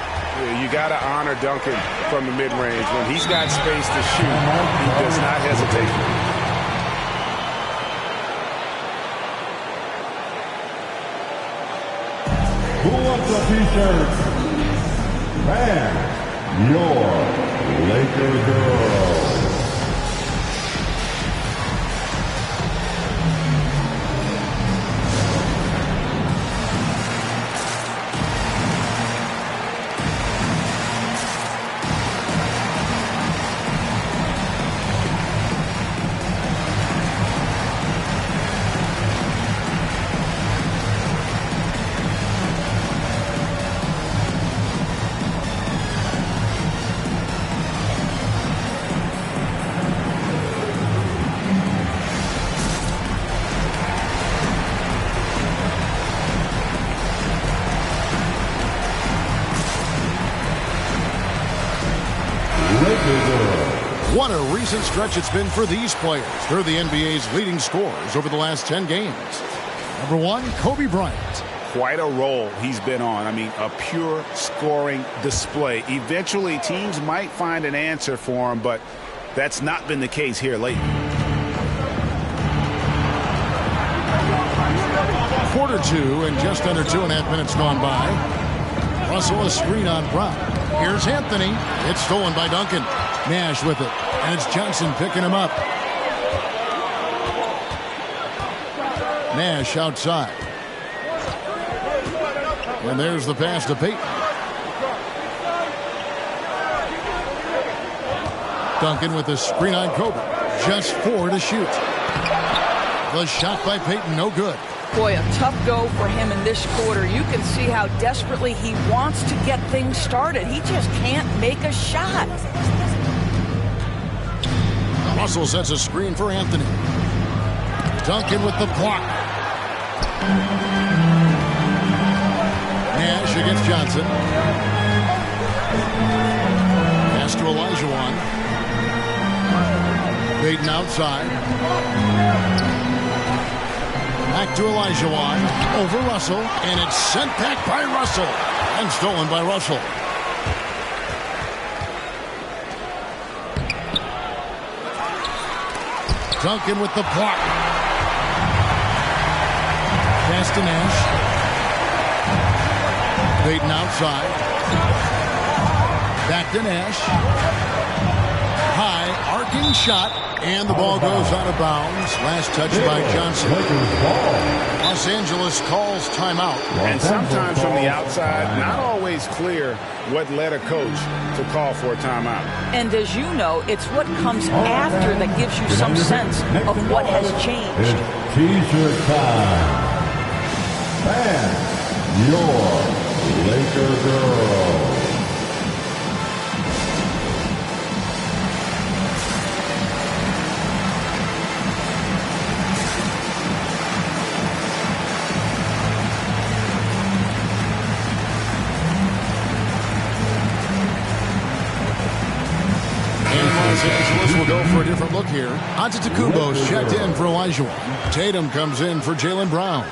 You got to honor Duncan from the mid-range. When he's got space to shoot, he does not hesitate. Who wants a t-shirt? Man, your Laker girl. What a recent stretch it's been for these players. They're the NBA's leading scorers over the last 10 games. Number 1, Kobe Bryant. Quite a role he's been on. I mean, a pure scoring display. Eventually, teams might find an answer for him, but that's not been the case here lately. Quarter 2 and just under 2.5 minutes gone by. Russell a screen on Brown. Here's Anthony. It's stolen by Duncan. Nash with it. And it's Johnson picking him up. Nash outside. And there's the pass to Payton. Duncan with a screen on Kobe. Just 4 to shoot. The shot by Payton, no good. Boy, a tough go for him in this quarter. You can see how desperately he wants to get things started. He just can't make a shot. Russell sets a screen for Anthony. Duncan with the block. Nash against Johnson. Pass to Olajuwon. Payton outside. Back to Olajuwon. Over Russell. And it's sent back by Russell. And stolen by Russell. Duncan with the block. Pass to Nash. Payton outside. Back to Nash. High, arcing shot. And the ball goes out of bounds. Last touch by Johnson. Los Angeles calls timeout. And sometimes from the outside, not always clear what led a coach to call for a timeout. And as you know, it's what comes after that gives you some sense of what has changed. T-shirt time. Man, your Laker girl. Los Angeles will go for a different look here. Antetokounmpo's checked in for Olajuwon. Tatum comes in for Jaylen Brown.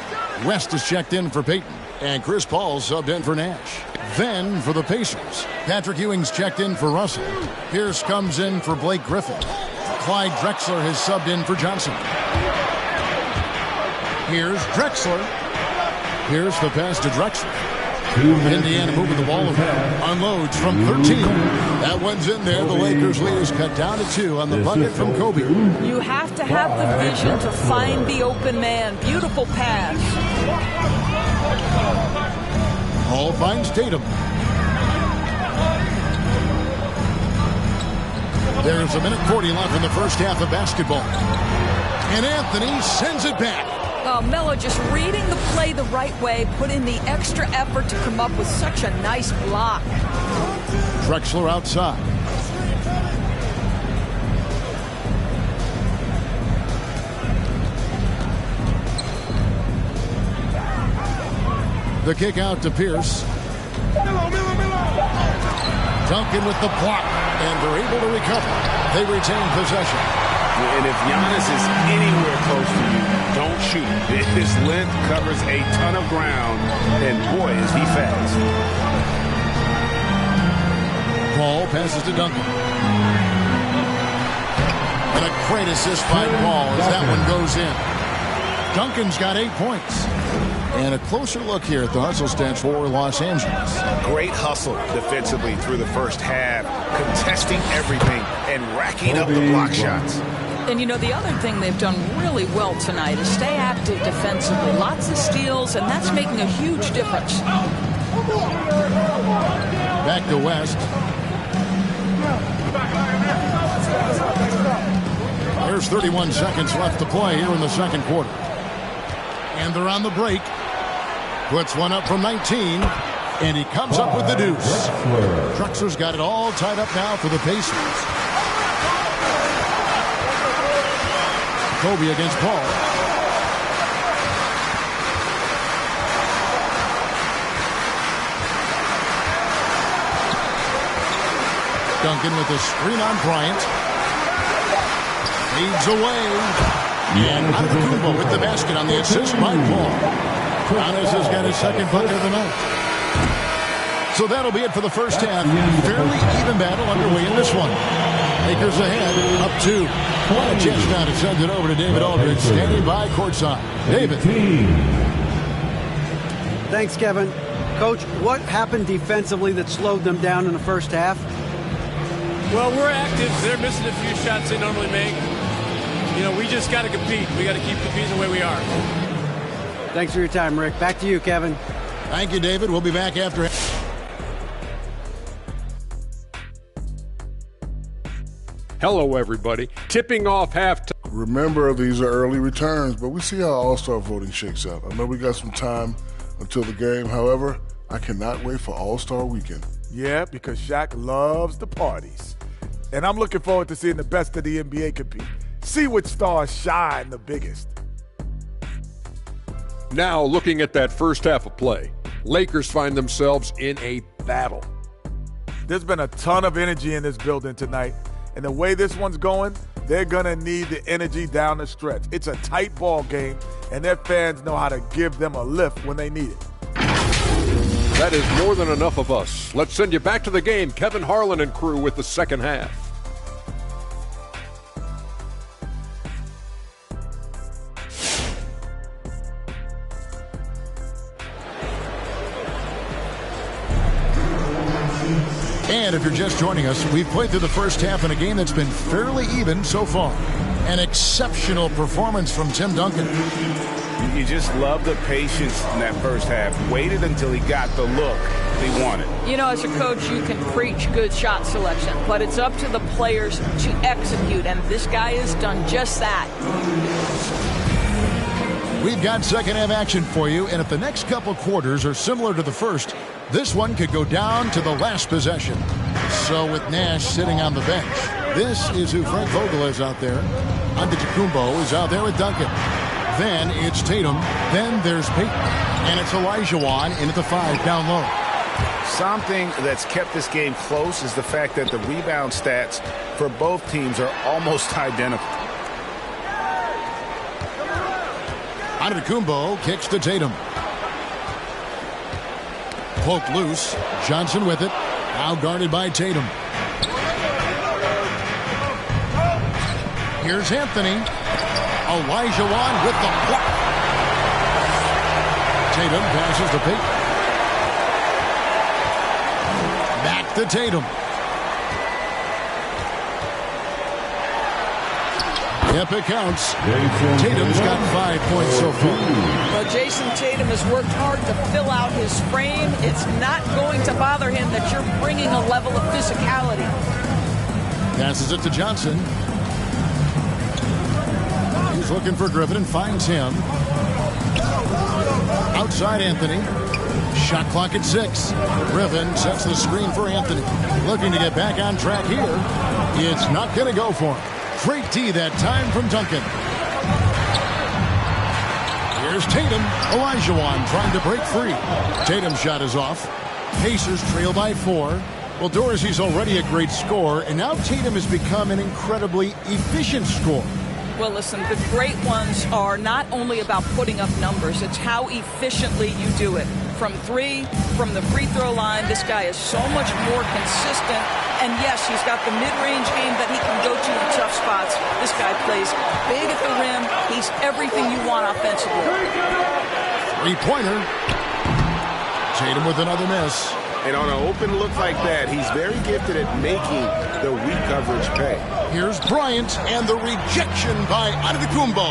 West is checked in for Payton. And Chris Paul subbed in for Nash. Then for the Pacers, Patrick Ewing's checked in for Russell. Pierce comes in for Blake Griffin. Clyde Drexler has subbed in for Johnson. Here's Drexler. Here's the pass to Drexler. Indiana moving the ball unloads from 13. That one's in there. The Lakers lead is cut down to 2 on the bucket from Kobe. You have to have the vision to find the open man. Beautiful pass. Hall finds Tatum. There's 1:40 left in the first half of basketball. And Anthony sends it back. Melo just reading the play the right way, put in the extra effort to come up with such a nice block. Drexler outside. The kick out to Pierce. Duncan with the block, and they're able to recover. They retain possession. And if Giannis is anywhere close to you, don't shoot. His length covers a ton of ground, and boy, is he fast. Paul passes to Duncan. And a great assist by Paul as that one goes in. Duncan's got 8 points. And a closer look here at the hustle stats for Los Angeles. Great hustle defensively through the first half, contesting everything and racking up the block shots. And, you know, the other thing they've done really well tonight is stay active defensively. Lots of steals, and that's making a huge difference. Back to West. There's 31 seconds left to play here in the second quarter. And they're on the break. Puts one up from 19. And he comes up with the deuce. Truxer's got it all tied up now for the Pacers. Kobe against Paul. Duncan with a screen on Bryant. Leads away. And Antetokounmpo with the basket on the assist by Paul. Giannis has got his second bucket of the night. So that'll be it for the first half. Fairly even battle underway in this one. Lakers ahead, up 2. A chance now to send it over to David Aldridge, standing by courtside. David. Thanks, Kevin. Coach, what happened defensively that slowed them down in the first half? Well, we're active. They're missing a few shots they normally make. You know, we just got to compete. We got to keep competing the way we are. Thanks for your time, Rick. Back to you, Kevin. Thank you, David. We'll be back after. Hello, everybody. Tipping off halftime. Remember, these are early returns, but we see how All-Star voting shakes out. I know we got some time until the game. However, I cannot wait for All-Star weekend. Yeah, because Shaq loves the parties. And I'm looking forward to seeing the best of the NBA compete. See which stars shine the biggest. Now, looking at that first half of play, Lakers find themselves in a battle. There's been a ton of energy in this building tonight. And the way this one's going, they're going to need the energy down the stretch. It's a tight ball game, and their fans know how to give them a lift when they need it. That is more than enough of us. Let's send you back to the game. Kevin Harlan and crew with the second half. And if you're just joining us, we've played through the first half in a game that's been fairly even so far. An exceptional performance from Tim Duncan. You just love the patience in that first half. Waited until he got the look he wanted. You know, as a coach, you can preach good shot selection, but it's up to the players to execute, and this guy has done just that. We've got second half action for you, and if the next couple quarters are similar to the first, this one could go down to the last possession. So with Nash sitting on the bench, this is who Frank Vogel is out there. Antetokounmpo is out there with Duncan. Then it's Tatum. Then there's Peyton. And it's Olajuwon in at the 5 down low. Something that's kept this game close is the fact that the rebound stats for both teams are almost identical. Antetokounmpo kicks to Tatum. Poked loose. Johnson with it. Now guarded by Tatum. Here's Anthony. Olajuwon with the block. Tatum passes to Peyton. Back to Tatum. Yep, it counts. Tatum's got 5 points so far. Well, Jason Tatum has worked hard to fill out his frame. It's not going to bother him that you're bringing a level of physicality. Passes it to Johnson. He's looking for Griffin and finds him. Outside Anthony. Shot clock at 6. Griffin sets the screen for Anthony. Looking to get back on track here. It's not going to go for him. Great D that time from Duncan. Here's Tatum. Olajuwon trying to break free. Tatum's shot is off. Pacers trail by 4. Well, Dorsey's already a great scorer, and now Tatum has become an incredibly efficient scorer. Well, listen, the great ones are not only about putting up numbers, it's how efficiently you do it. From three, from the free throw line, this guy is so much more consistent. And yes, he's got the mid-range game that he can go to in tough spots. This guy plays big at the rim. He's everything you want offensively. Three-pointer. Tatum with another miss. And on an open look like that, he's very gifted at making the weak coverage pay. Here's Bryant and the rejection by Antetokounmpo.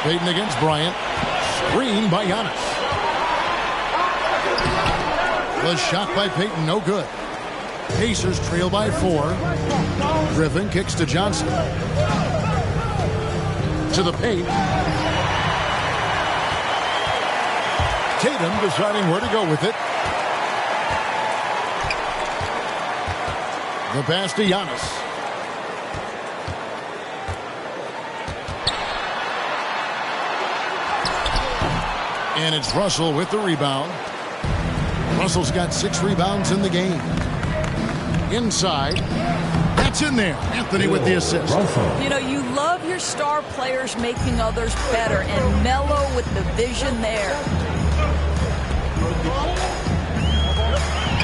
Payton against Bryant. Screen by Giannis. The shot by Payton, no good. Pacers trail by 4. Griffin kicks to Johnson. To the paint. Tatum deciding where to go with it. The pass to Giannis. And it's Russell with the rebound. Russell's got 6 rebounds in the game. Inside. That's in there. Anthony with the assist. You know, you love your star players making others better, and Melo with the vision there.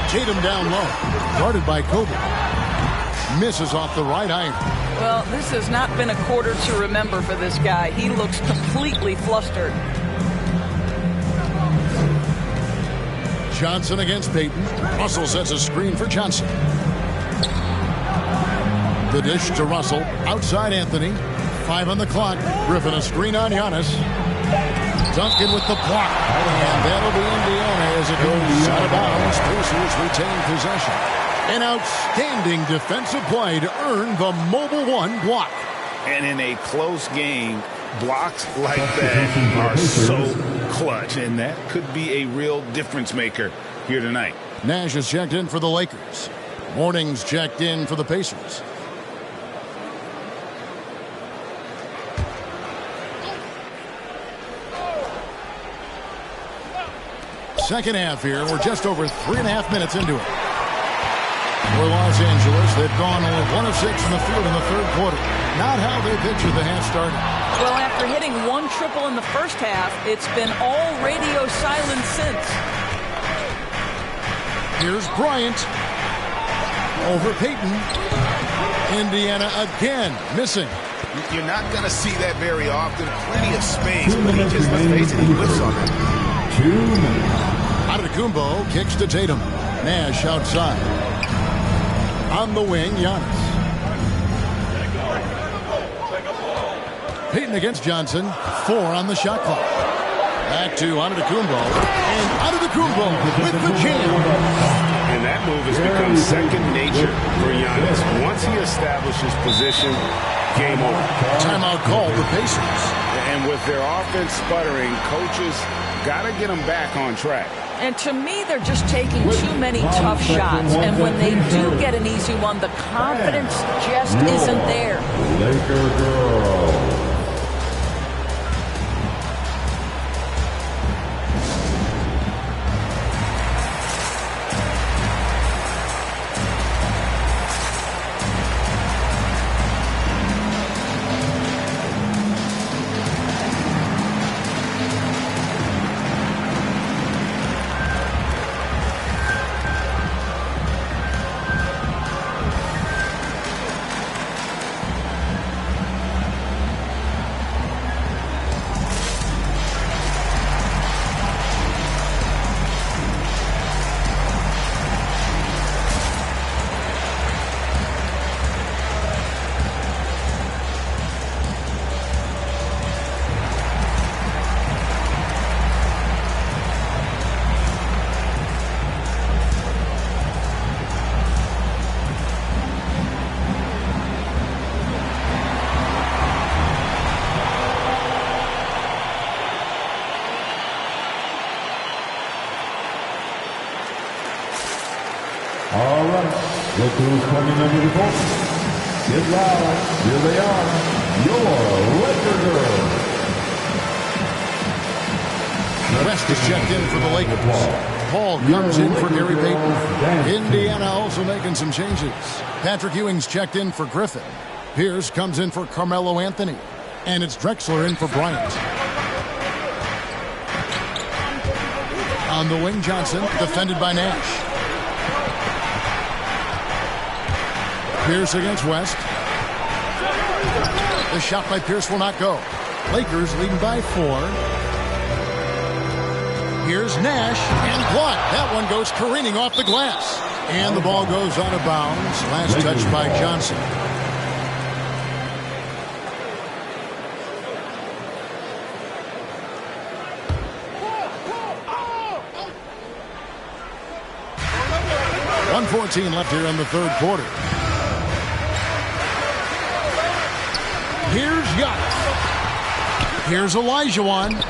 Tatum down low. Guarded by Kobe. Misses off the right iron. Well, this has not been a quarter to remember for this guy. He looks completely flustered. Johnson against Payton. Russell sets a screen for Johnson. The dish to Russell. Outside Anthony. 5 on the clock. Griffin a screen on Giannis. Duncan with the block. And that'll be Indiana as it goes out of bounds. Pacers retain possession. An outstanding defensive play to earn the Mobile One block. And in a close game, blocks like that are so clutch, and that could be a real difference maker here tonight. Nash is checked in for the Lakers. Morning's checked in for the Pacers. Second half here. We're just over 3.5 minutes into it. For Los Angeles, they've gone only 1 of 6 in the field in the third quarter. Not how they pictured the half started. Well, after hitting 1 triple in the first half, it's been all radio silence since. Here's Bryant. Over Payton. Indiana again missing. You're not going to see that very often. Plenty of space, but he just, let's face it, he whiffs on it. 2 minutes. Antetokounmpo kicks to Tatum. Nash outside. On the wing, Giannis. Payton against Johnson. 4 on the shot clock. Back to Antetokounmpo. And Antetokounmpo with the jam. And that move has become second nature for Giannis. Once he establishes position, game over. Timeout called the Pacers. And with their offense sputtering, coaches got to get them back on track. And to me, they're just taking too many tough shots. And when they do get an easy one, the confidence just isn't there. Laker girl. All right, look who's coming under the court. Get loud, here they are. your Laker girl. West is checked in for the Lakers. Paul comes in for Gary Payton. Indiana also making some changes. Patrick Ewing's checked in for Griffin. Pierce comes in for Carmelo Anthony. And it's Drexler in for Bryant. On the wing, Johnson, defended by Nash. Pierce against West. The shot by Pierce will not go. Lakers leading by 4. Here's Nash, and blocked. That one goes careening off the glass. And the ball goes out of bounds. Last touch by Johnson. .114 left here in the third quarter. Here's Giannis. Here's Olajuwon.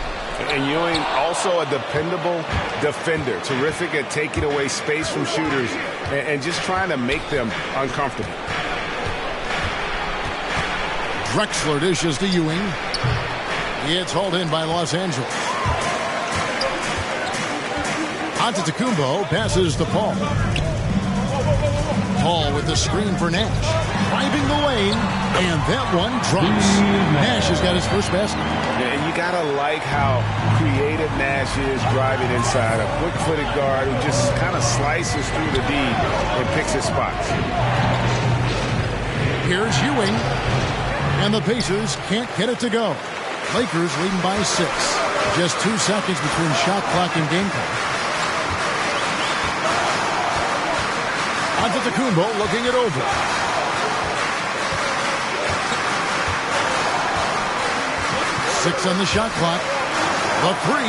And Ewing, also a dependable defender. Terrific at taking away space from shooters and just trying to make them uncomfortable. Drexler dishes to Ewing. It's hauled in by Los Angeles. Antetokounmpo passes to Paul. Paul with the screen for Nash. Driving the lane, and that one drops. Nash has got his first basket. Yeah, and you got to like how creative Nash is driving inside. A quick-footed guard who just kind of slices through the D and picks his spots. Here's Ewing, and the Pacers can't get it to go. Lakers leading by 6. Just 2 seconds between shot clock and game clock. Antetokounmpo looking it over. Six on the shot clock. The 3.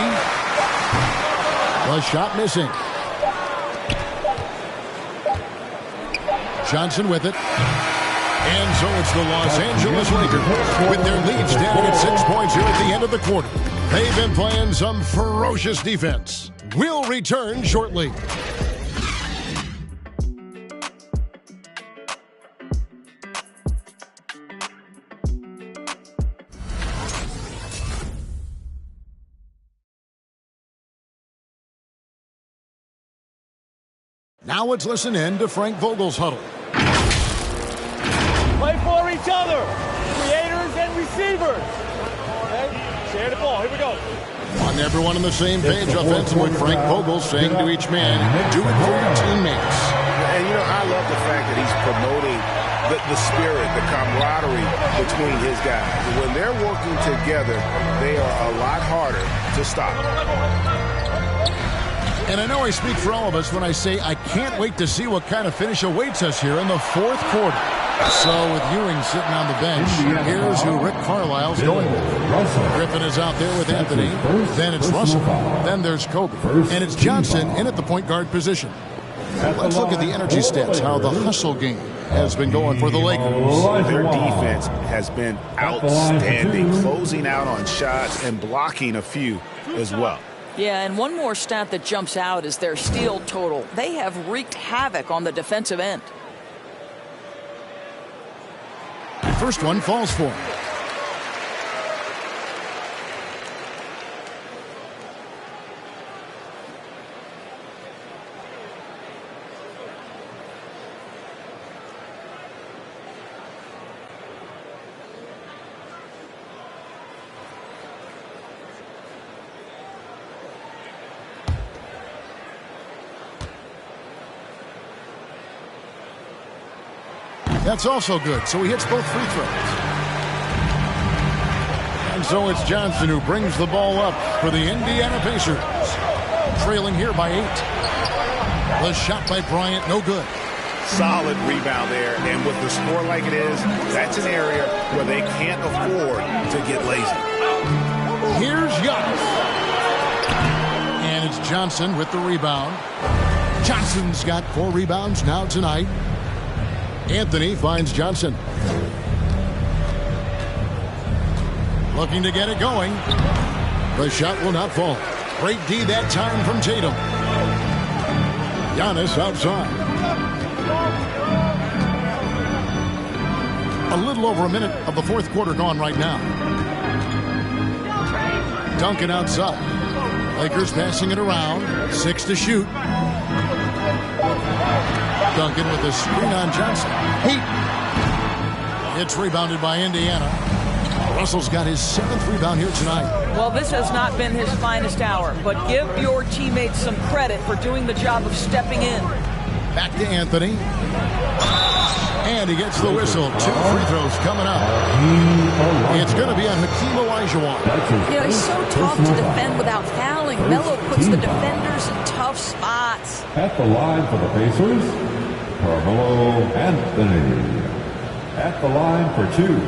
The shot missing. Johnson with it. And so it's the Los Angeles Lakers with their lead standing at 6 points here at the end of the quarter. They've been playing some ferocious defense. We'll return shortly. Now let's listen in to Frank Vogel's huddle. Play for each other, creators and receivers. Okay, share the ball. Here we go. On everyone on the same page offensively, Frank Vogel saying to each man, do it for your teammates. And, you know, I love the fact that he's promoting the spirit, the camaraderie between his guys. When they're working together, they are a lot harder to stop. And I know I speak for all of us when I say I can't wait to see what kind of finish awaits us here in the fourth quarter. So with Ewing sitting on the bench, here's who Rick Carlisle's going with. Griffin is out there with Anthony. Then it's Russell. Then there's Kobe. And it's Johnson in at the point guard position. Let's look at the energy stats, how the hustle game has been going for the Lakers. Their defense has been outstanding, closing out on shots and blocking a few as well. Yeah, and one more stat that jumps out is their steal total. They have wreaked havoc on the defensive end. First one falls for him. That's also good, so he hits both free throws. And so it's Johnson who brings the ball up for the Indiana Pacers. Trailing here by 8. The shot by Bryant, no good. Solid rebound there, and with the score like it is, that's an area where they can't afford to get lazy. Here's Giannis. And it's Johnson with the rebound. Johnson's got 4 rebounds now tonight. Anthony finds Johnson. Looking to get it going. The shot will not fall. Great D that time from Tatum. Giannis outside. A little over a minute of the fourth quarter gone right now. Duncan outside. Lakers passing it around. 6 to shoot. Duncan with a screen on Johnson. Heat. It's rebounded by Indiana. Russell's got his 7th rebound here tonight. Well, this has not been his finest hour, but give your teammates some credit for doing the job of stepping in. Back to Anthony. And he gets the whistle. 2 free throws coming up. It's going to be on Hakeem Olajuwon. You know, he's so tough to defend without fouling. Melo puts the defenders in tough spots. At the line for the Pacers, Carmelo Anthony. At the line for 2.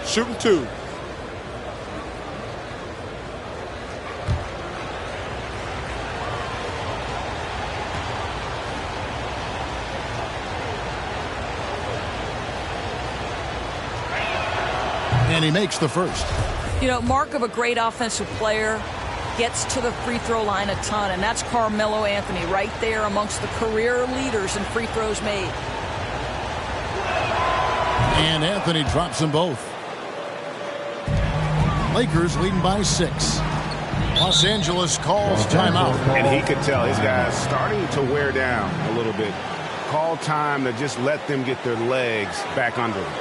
Shooting 2. And he makes the first. You know, mark of a great offensive player, gets to the free throw line a ton, and that's Carmelo Anthony right there amongst the career leaders in free throws made. And Anthony drops them both. Lakers leading by 6. Los Angeles calls timeout. And he could tell his guys starting to wear down a little bit. Call time to just let them get their legs back under them.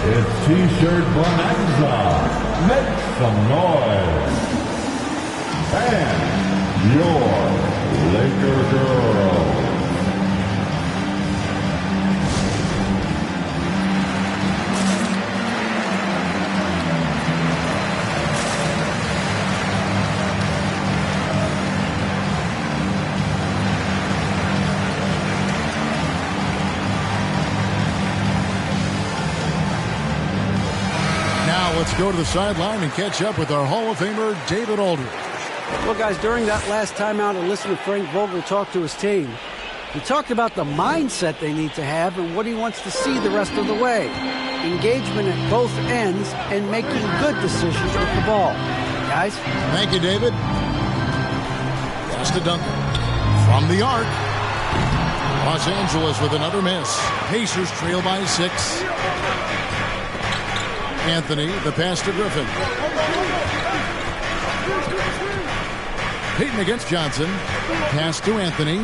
It's T-shirt bonanza. Make some noise. And your Laker girls. Let's go to the sideline and catch up with our Hall of Famer, David Aldridge. Well, guys, during that last timeout, I listened to Frank Vogel talk to his team. He talked about the mindset they need to have and what he wants to see the rest of the way. Engagement at both ends and making good decisions with the ball. Guys? Thank you, David. Pass to Duncan. From the arc. Los Angeles with another miss. Pacers trail by 6. Anthony, the pass to Griffin. Payton against Johnson. Pass to Anthony.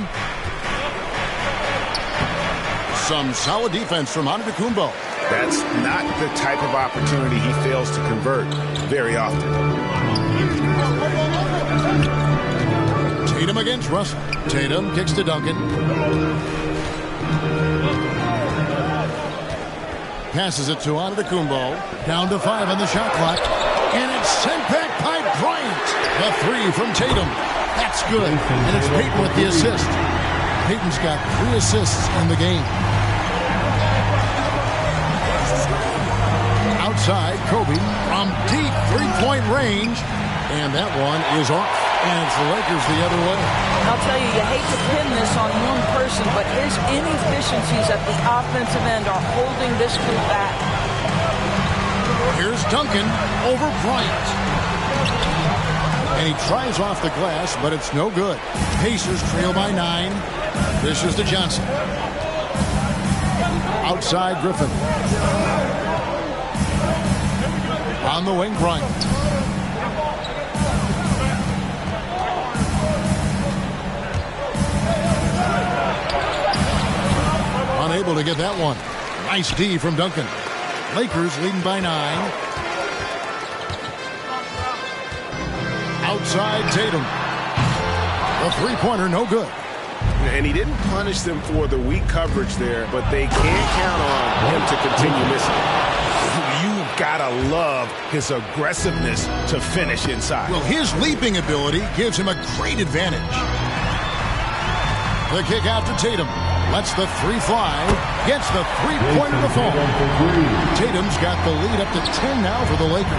Some solid defense from Antetokounmpo. That's not the type of opportunity he fails to convert very often. Tatum against Russell. Tatum kicks to Duncan. Passes it to Antetokounmpo. Down to 5 on the shot clock. And it's sent back by Bryant. The 3 from Tatum. That's good. And it's Payton with the assist. Payton's got 3 assists in the game. Outside, Kobe from deep three-point range. And that one is off. And it's the Lakers the other way. I'll tell you, you hate to pin this on one person, but his inefficiencies at the offensive end are holding this group back. Here's Duncan over Bryant. And he tries off the glass, but it's no good. Pacers trail by 9. This is to Johnson. Outside, Griffin. On the wing, Bryant. Unable to get that one. Nice D from Duncan. Lakers leading by 9. Outside Tatum. The three-pointer no good. And he didn't punish them for the weak coverage there, but they can't count on him to continue missing. You've got to love his aggressiveness to finish inside. Well, his leaping ability gives him a great advantage. The kick out to Tatum. Lets the 3 fly. Gets the three-pointer to fall. Tatum's got the lead up to 10 now for the Lakers.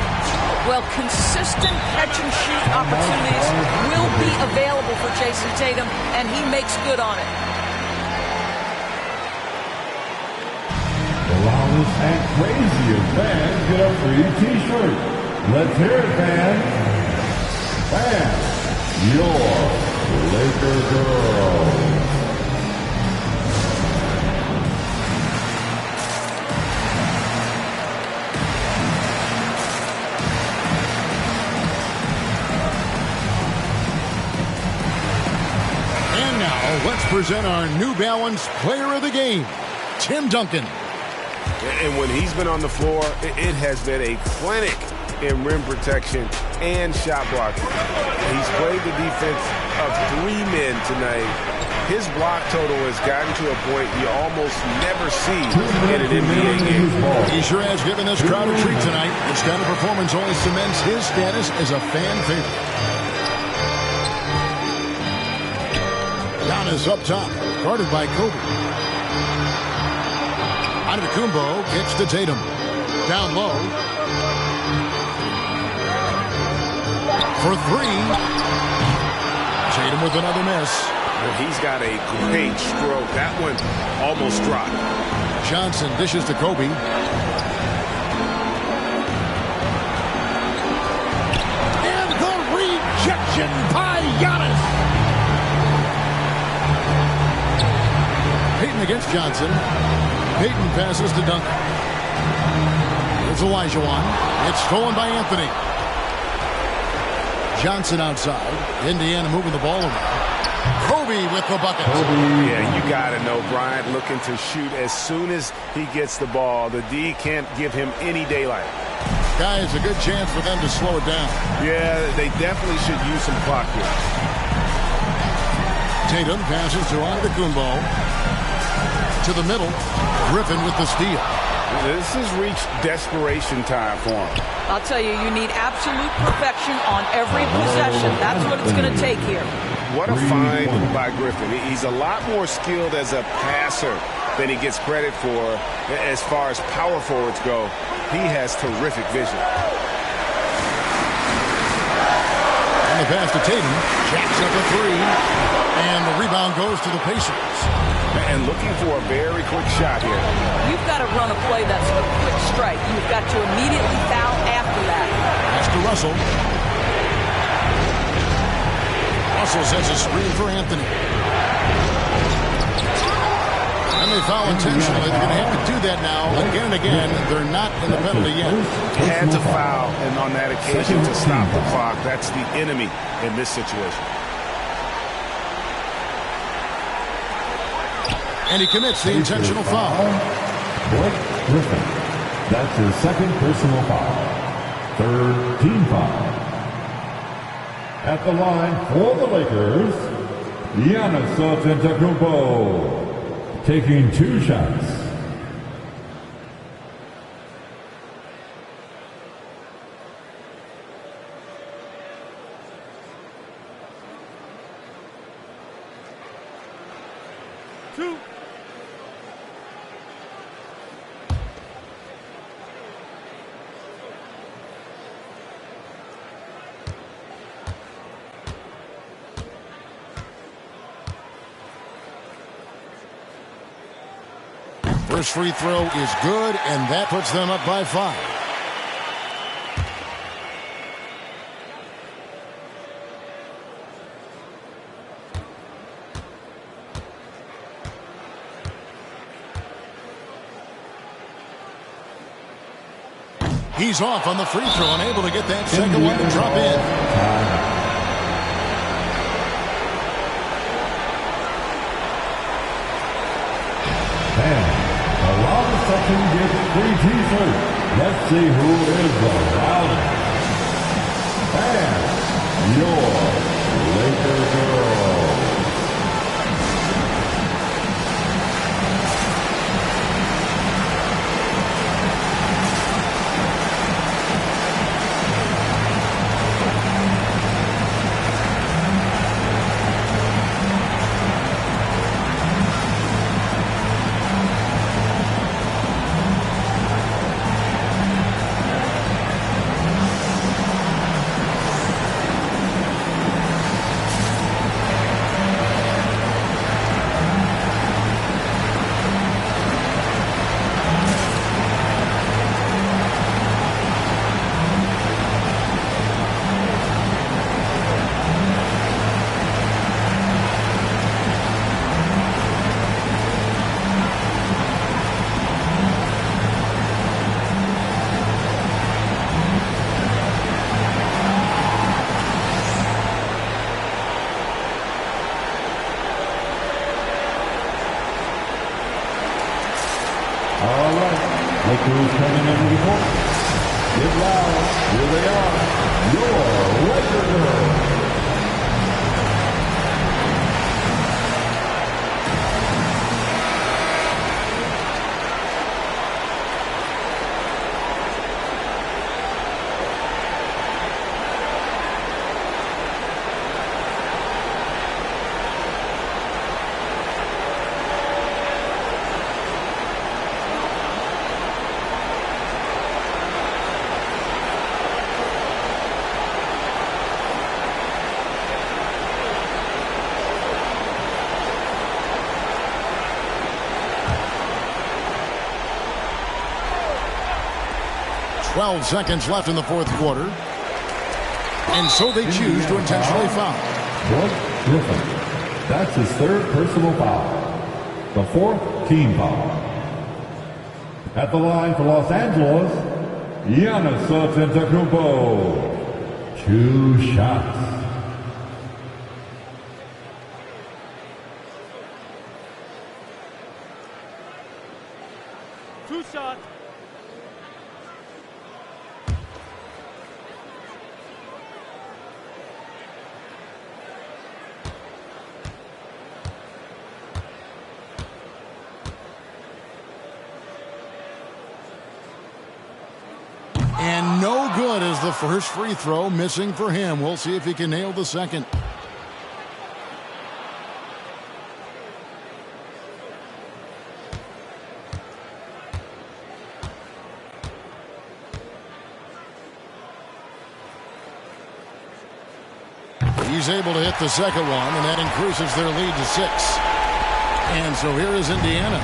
Well, consistent catch-and-shoot opportunities will be available for Jason Tatum, and he makes good on it. The loudest and craziest fans get a free T-shirt. Let's hear it, fans. Fans, your Laker girls. Let's present our New Balance Player of the Game, Tim Duncan. And when he's been on the floor, it has been a clinic in rim protection and shot blocking. He's played the defense of 3 men tonight. His block total has gotten to a point you almost never see in an NBA game. He sure has given this crowd a treat tonight. This kind of performance only cements his status as a fan favorite. Giannis up top, guarded by Kobe. Antetokounmpo kicks to Tatum. Down low. For 3. Tatum with another miss. Well, he's got a great stroke. That one almost dropped. Johnson dishes to Kobe. And the rejection by Giannis. Payton against Johnson. Payton passes to Duncan. Here's Olajuwon. It's stolen by Anthony. Johnson outside. Indiana moving the ball around. Kobe with the bucket. Yeah, you got to know Bryant looking to shoot as soon as he gets the ball. The D can't give him any daylight. Guys, a good chance for them to slow it down. Yeah, they definitely should use some clock here. Tatum passes to Antetokounmpo. To the middle. Griffin with the steal. This has reached desperation time for him. I'll tell you, you need absolute perfection on every possession. That's what it's going to take here. What a find by Griffin. He's a lot more skilled as a passer than he gets credit for as far as power forwards go. He has terrific vision. And the pass to Tatum. Jacks up a 3. And the rebound goes to the Pacers. And looking for a very quick shot here. You've got to run a play that's a quick strike. You've got to immediately foul after that. That's to Russell. Russell sets a screen for Anthony. And they foul intentionally. They're going to have to do that now again and again. They're not in the penalty yet. Had to foul, and on that occasion to stop the clock. That's the enemy in this situation. And he commits the intentional foul. Blake Griffin. That's his second personal foul. Third team foul. At the line for the Lakers, Giannis Antetokounmpo, taking 2 shots. First free throw is good, and that puts them up by 5. He's off on the free throw, unable to get that second one to drop in. Section gets free t-shirts. Let's see who is the loudest. And your Laker girls. 12 seconds left in the fourth quarter. And so they choose to intentionally foul. Blake Griffin. That's his third personal foul. The fourth team foul. At the line for Los Angeles, Giannis Antetokounmpo. 2 shots. Two shots. And no good as the first free throw missing for him. We'll see if he can nail the second. He's able to hit the second one, and that increases their lead to 6. And so here is Indiana.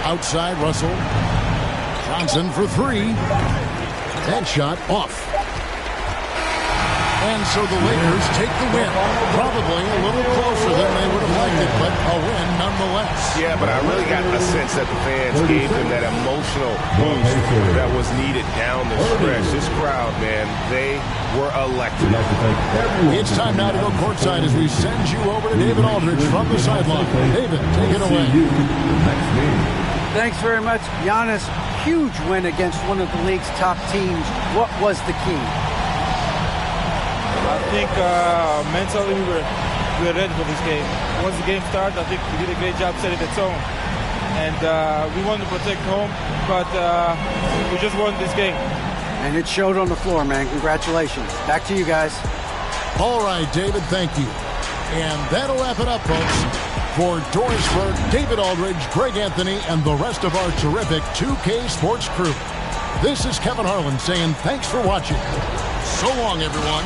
Outside Russell. Johnson for 3. That shot off. And so the Lakers take the win. Probably a little closer than they would have liked it, but a win nonetheless. Yeah, but I really got the sense that the fans gave them that emotional boost that was needed down the stretch. This crowd, man, they were electric. It's time now to go courtside as we send you over to David Aldridge from the sideline. David, take it away. Thanks very much, Giannis. Huge win against one of the league's top teams. What was the key? I think mentally we were ready for this game. Once the game started, I think we did a great job setting the tone. And we wanted to protect home, but we just won this game. And it showed on the floor, man. Congratulations. Back to you guys. All right, David, thank you. And that'll wrap it up, folks. For Doris Burke, David Aldridge, Greg Anthony, and the rest of our terrific 2K Sports crew. This is Kevin Harlan saying thanks for watching. So long, everyone.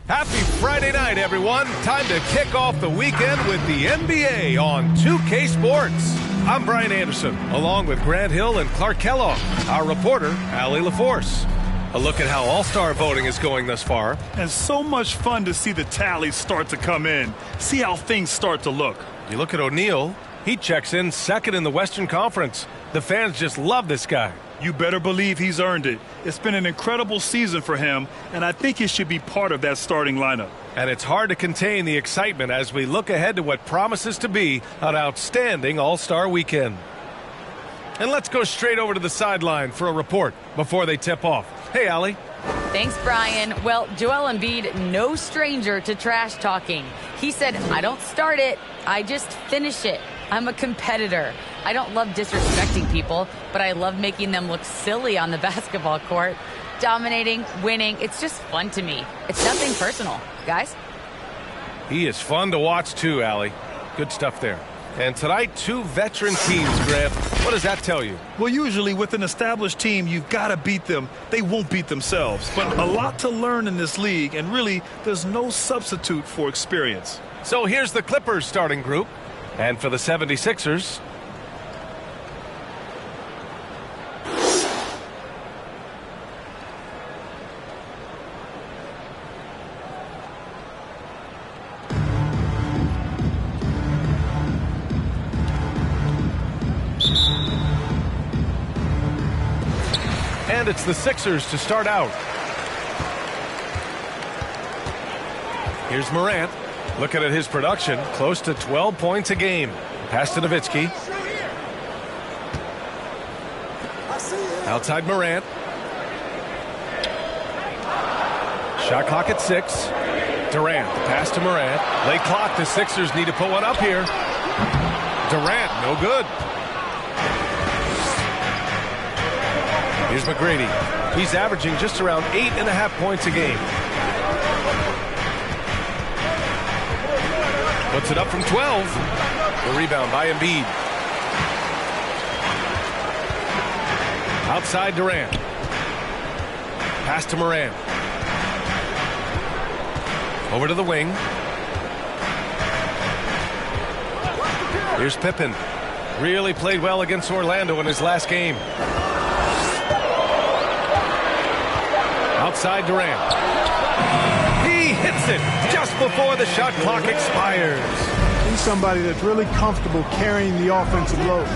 Happy Friday night, everyone. Time to kick off the weekend with the NBA on 2K Sports. I'm Brian Anderson, along with Grant Hill and Clark Kellogg. Our reporter, Allie LaForce. A look at how All-Star voting is going thus far. And so much fun to see the tallies start to come in. See how things start to look. You look at O'Neal. He checks in second in the Western Conference. The fans just love this guy. You better believe he's earned it. It's been an incredible season for him, and I think he should be part of that starting lineup. And it's hard to contain the excitement as we look ahead to what promises to be an outstanding All-Star weekend. And let's go straight over to the sideline for a report before they tip off. Hey, Allie. Thanks, Brian. Well, Joel Embiid, no stranger to trash talking. He said, I don't start it, I just finish it. I'm a competitor. I don't love disrespecting people, but I love making them look silly on the basketball court. Dominating, winning, it's just fun to me. It's nothing personal, guys. He is fun to watch too, Allie. Good stuff there. And tonight, two veteran teams, Grant. What does that tell you? Well, usually with an established team, you've got to beat them. They won't beat themselves. But a lot to learn in this league, and really, there's no substitute for experience. So here's the Clippers starting group. And for the 76ers, and it's the Sixers to start out. Here's Morant. Looking at his production, close to 12 points a game. Pass to Nowitzki. Outside Morant. Shot clock at 6. Durant, the pass to Morant. Late clock, the Sixers need to put one up here. Durant, no good. Here's McGrady. He's averaging just around 8.5 points a game. Puts it up from 12. The rebound by Embiid. Outside Durant. Pass to Morant. Over to the wing. Here's Pippen. Really played well against Orlando in his last game. Outside Durant. He hits it just before the shot clock expires. He's somebody that's really comfortable carrying the offensive load.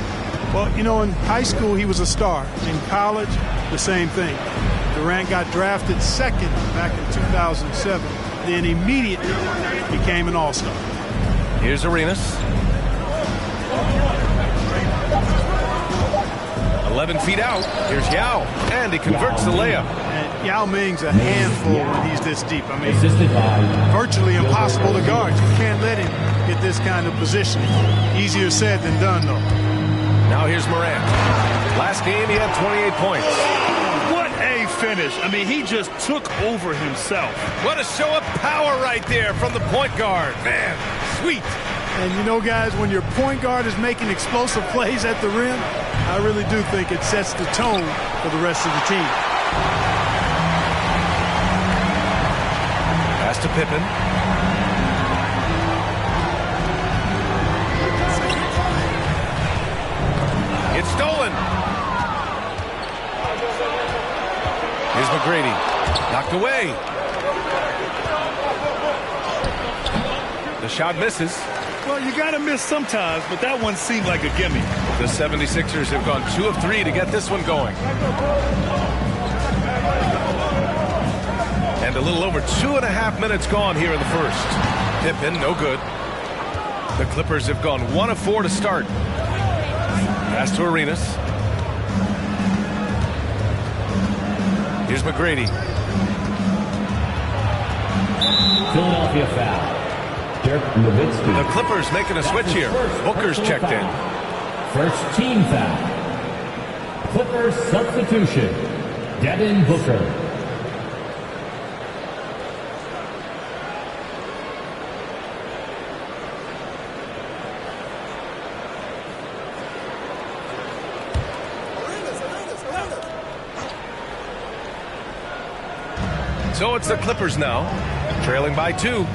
Well, you know, in high school, he was a star. In college, the same thing. Durant got drafted second back in 2007, then immediately became an all-star. Here's Arenas. 11 feet out. Here's Yao, and he converts the layup. And Yao Ming's a handful when he's this deep. I mean, virtually impossible to guard. You can't let him get this kind of positioning. Easier said than done, though. Now here's Morant. Last game, he had 28 points. What A finish. I mean, he just took over himself. What a show of power right there from the point guard. Man, sweet. And you know, guys, when your point guard is making explosive plays at the rim, I really do think it sets the tone for the rest of the team. Pass to Pippen. It's stolen. Here's McGrady. Knocked away. The shot misses. Well, you got to miss sometimes, but that one seemed like a gimme. The 76ers have gone 2 of 3 to get this one going. And a little over 2.5 minutes gone here in the first. Pippen, no good. The Clippers have gone 1 of 4 to start. Pass to Arenas. Here's McGrady. Philadelphia foul. Dirk Nowitzki. The Clippers making a switch here. Booker's checked in. First team foul. Clippers substitution. Devin Booker. So it's the Clippers now, trailing by 2.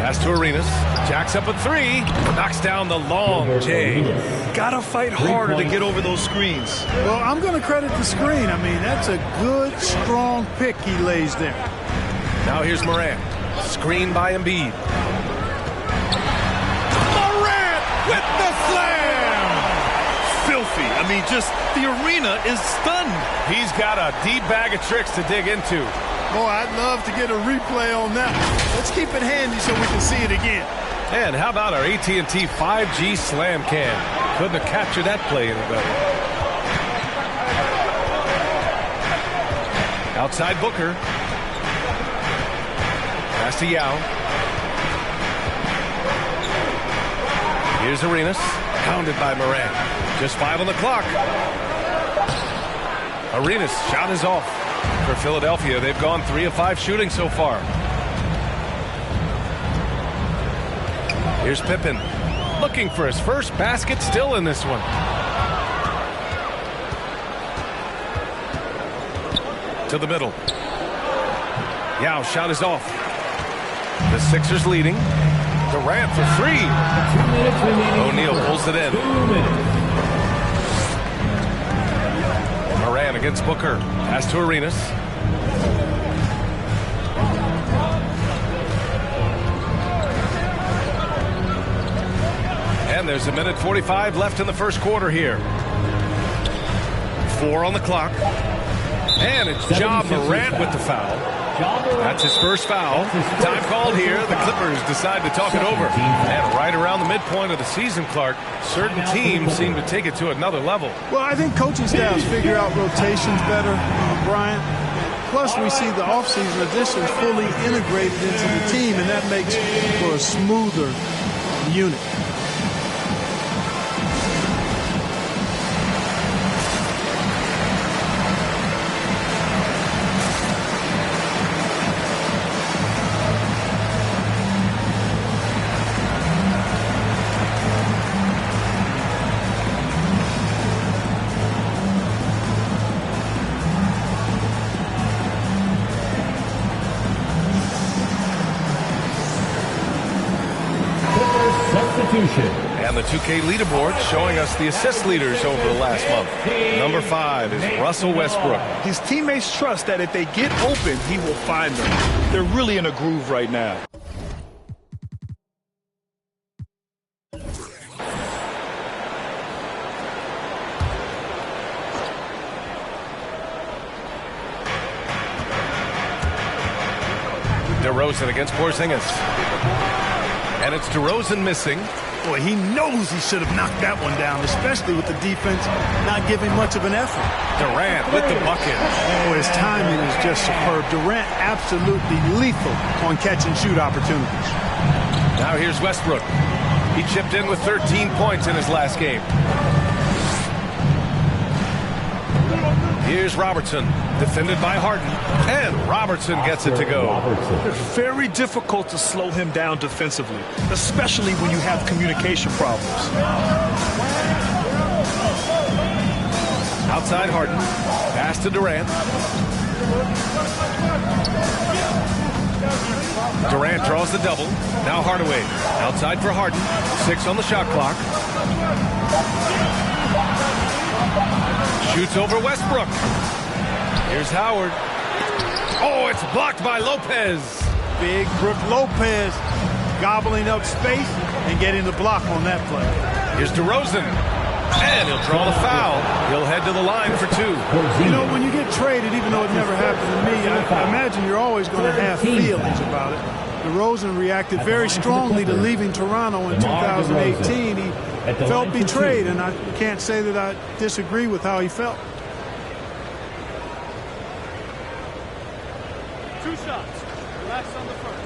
Pass to Arenas. Jacks up a 3. Knocks down the long J. Gotta fight harder to get over those screens. Well, I'm going to credit the screen. I mean, that's a good, strong pick he lays there. Now here's Morant. Screen by Embiid. Morant with the slam! Filthy. I mean, just the arena is stunned. He's got a deep bag of tricks to dig into. Boy, I'd love to get a replay on that. Let's keep it handy so we can see it again. And how about our AT&T 5G slam cam? Couldn't have captured that play any better. Outside Booker. Pass to Yao. Here's Arenas. Pounded by Morant. Just 5 on the clock. Arenas' shot is off. For Philadelphia, they've gone 3 of 5 shooting so far. Here's Pippen. Looking for his first basket still in this one. To the middle. Yao, shot is off. The Sixers leading. Durant for 3. O'Neal pulls it in. Morant against Booker. Pass to Arenas. And there's 1:45 left in the first quarter here. 4 on the clock. And it's Ja Morant with the foul. That's his first foul. Time called here. The Clippers decide to talk it over. And right around the midpoint of the season, Clark, certain teams seem to take it to another level. Well, I think coaching staffs figure out rotations better, Brian. Plus, we see the offseason additions fully integrated into the team, and that makes for a smoother unit. And the 2K leaderboard showing us the assist leaders over the last month. Number 5 is Russell Westbrook. His teammates trust that if they get open, he will find them. They're really in a groove right now. DeRozan against Porzingis. And it's DeRozan missing. Boy, he knows he should have knocked that one down, especially with the defense not giving much of an effort. Durant with the bucket. Oh, his timing is just superb. Durant absolutely lethal on catch and shoot opportunities. Now here's Westbrook. He chipped in with 13 points in his last game. Here's Robertson, defended by Harden, and Robertson gets it to go. It's very difficult to slow him down defensively, especially when you have communication problems. Outside Harden, pass to Durant. Durant draws the double. Now Hardaway, outside for Harden. 6 on the shot clock. Shoots over Westbrook. Here's Howard. Oh, it's blocked by Lopez. Big Brook Lopez gobbling up space and getting the block on that play. Here's DeRozan. And he'll draw the foul. He'll head to the line for 2. You know, when you get traded, even though it never happened to me, I imagine you're always going to have feelings about it. DeRozan reacted very strongly to leaving Toronto in 2018. He felt betrayed, and I can't say that I disagree with how he felt. 2 shots. Relax on the first.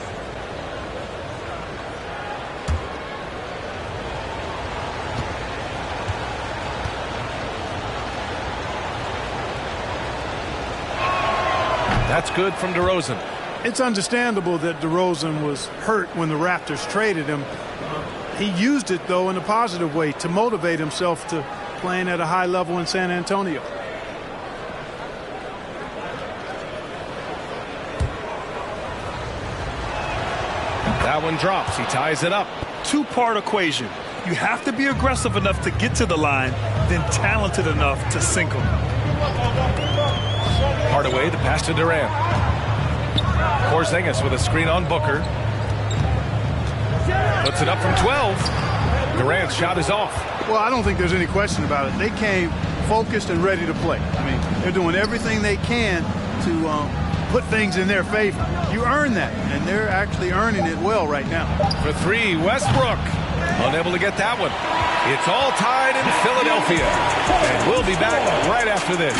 That's good from DeRozan. It's understandable that DeRozan was hurt when the Raptors traded him. He used it, though, in a positive way to motivate himself to playing at a high level in San Antonio. That one drops. He ties it up. 2-part equation. You have to be aggressive enough to get to the line, then talented enough to sink them. Hardaway, the pass to Durant. Porzingis with a screen on Booker. Puts it up from 12. Durant's shot is off. Well, I don't think there's any question about it. They came focused and ready to play. I mean, they're doing everything they can to put things in their favor. You earn that, and they're actually earning it well right now. For 3, Westbrook. Unable to get that one. It's all tied in Philadelphia. And we'll be back right after this.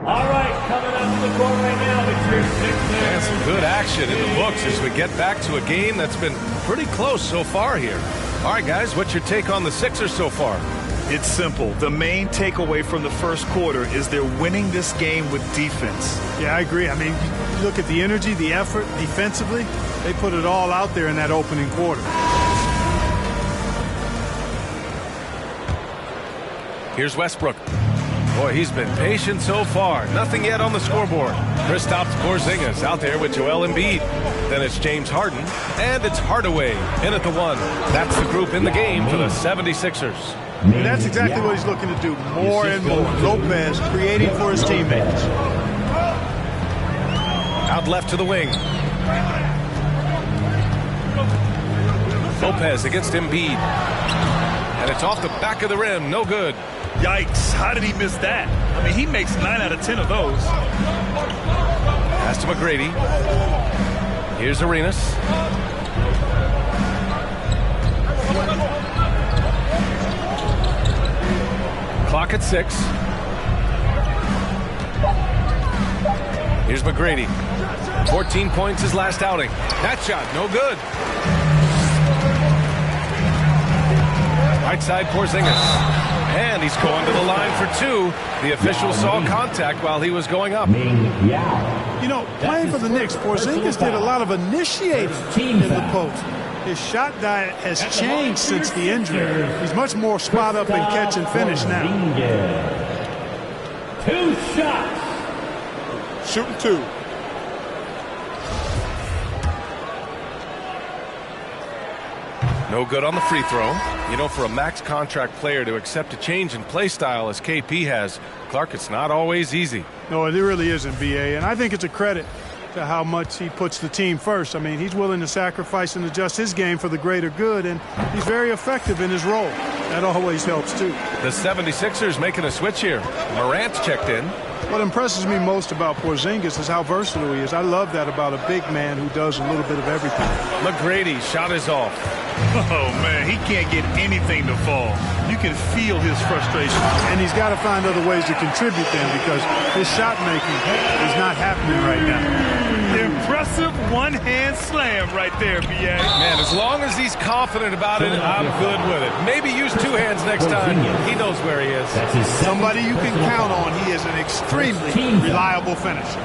All right, coming up to the court right now, it's your Sixers. And some good action in the books as we get back to a game that's been pretty close so far here. All right, guys, what's your take on the Sixers so far? It's simple. The main takeaway from the first quarter is they're winning this game with defense. Yeah, I agree. I mean, you look at the energy, the effort defensively. They put it all out there in that opening quarter. Here's Westbrook. Boy, he's been patient so far. Nothing yet on the scoreboard. Kristaps Porzingis out there with Joel Embiid. Then it's James Harden. And it's Hardaway in at the 1. That's the group in the game for the 76ers. And that's exactly what he's looking to do. More and more. Lopez creating for his teammates. Out left to the wing. Lopez against Embiid. And it's off the back of the rim. No good. Yikes. How did he miss that? I mean, he makes 9 out of 10 of those. Pass to McGrady. Here's Arenas. Clock at 6. Here's McGrady. 14 points his last outing. That shot, no good. Right side, Porzingis. And he's going to the line for 2. The official saw contact while he was going up. You know, playing for the Knicks, Porzingis did a lot of initiating in the post. His shot diet has changed since the injury. He's much more spot up and catch and finish now. 2 shots. Shooting 2. No good on the free throw. You know, for a max contract player to accept a change in play style as KP has, Clark, it's not always easy. No, it really isn't, B.A., and I think it's a credit to how much he puts the team first. I mean, he's willing to sacrifice and adjust his game for the greater good, and he's very effective in his role. That always helps, too. The 76ers making a switch here. Morant's checked in. What impresses me most about Porzingis is how versatile he is. I love that about a big man who does a little bit of everything. McGrady, shot is off. Oh, man, he can't get anything to fall. You can feel his frustration. And he's got to find other ways to contribute then because his shot making is not happening right now. Impressive one-hand slam right there, B.A. Man, as long as he's confident about it, I'm good with it. Maybe use two hands next time. He knows where he is. Somebody you can count on. He is an extremely reliable finisher.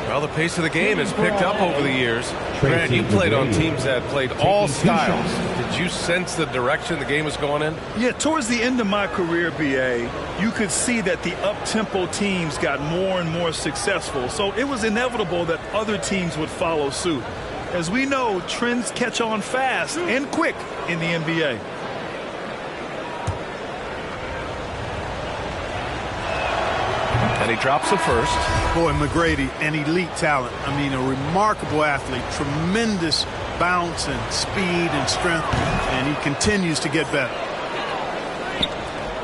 Well, the pace of the game has picked up over the years. Grant, you played on teams that played all styles. Did you sense the direction the game was going in? Yeah, towards the end of my career, B.A., you could see that the up-tempo teams got more and more successful. So it was inevitable that other teams would follow suit. As we know, trends catch on fast and quick in the NBA. And he drops the first. Boy, McGrady, an elite talent. I mean, a remarkable athlete. Tremendous bounce and speed and strength. And he continues to get better.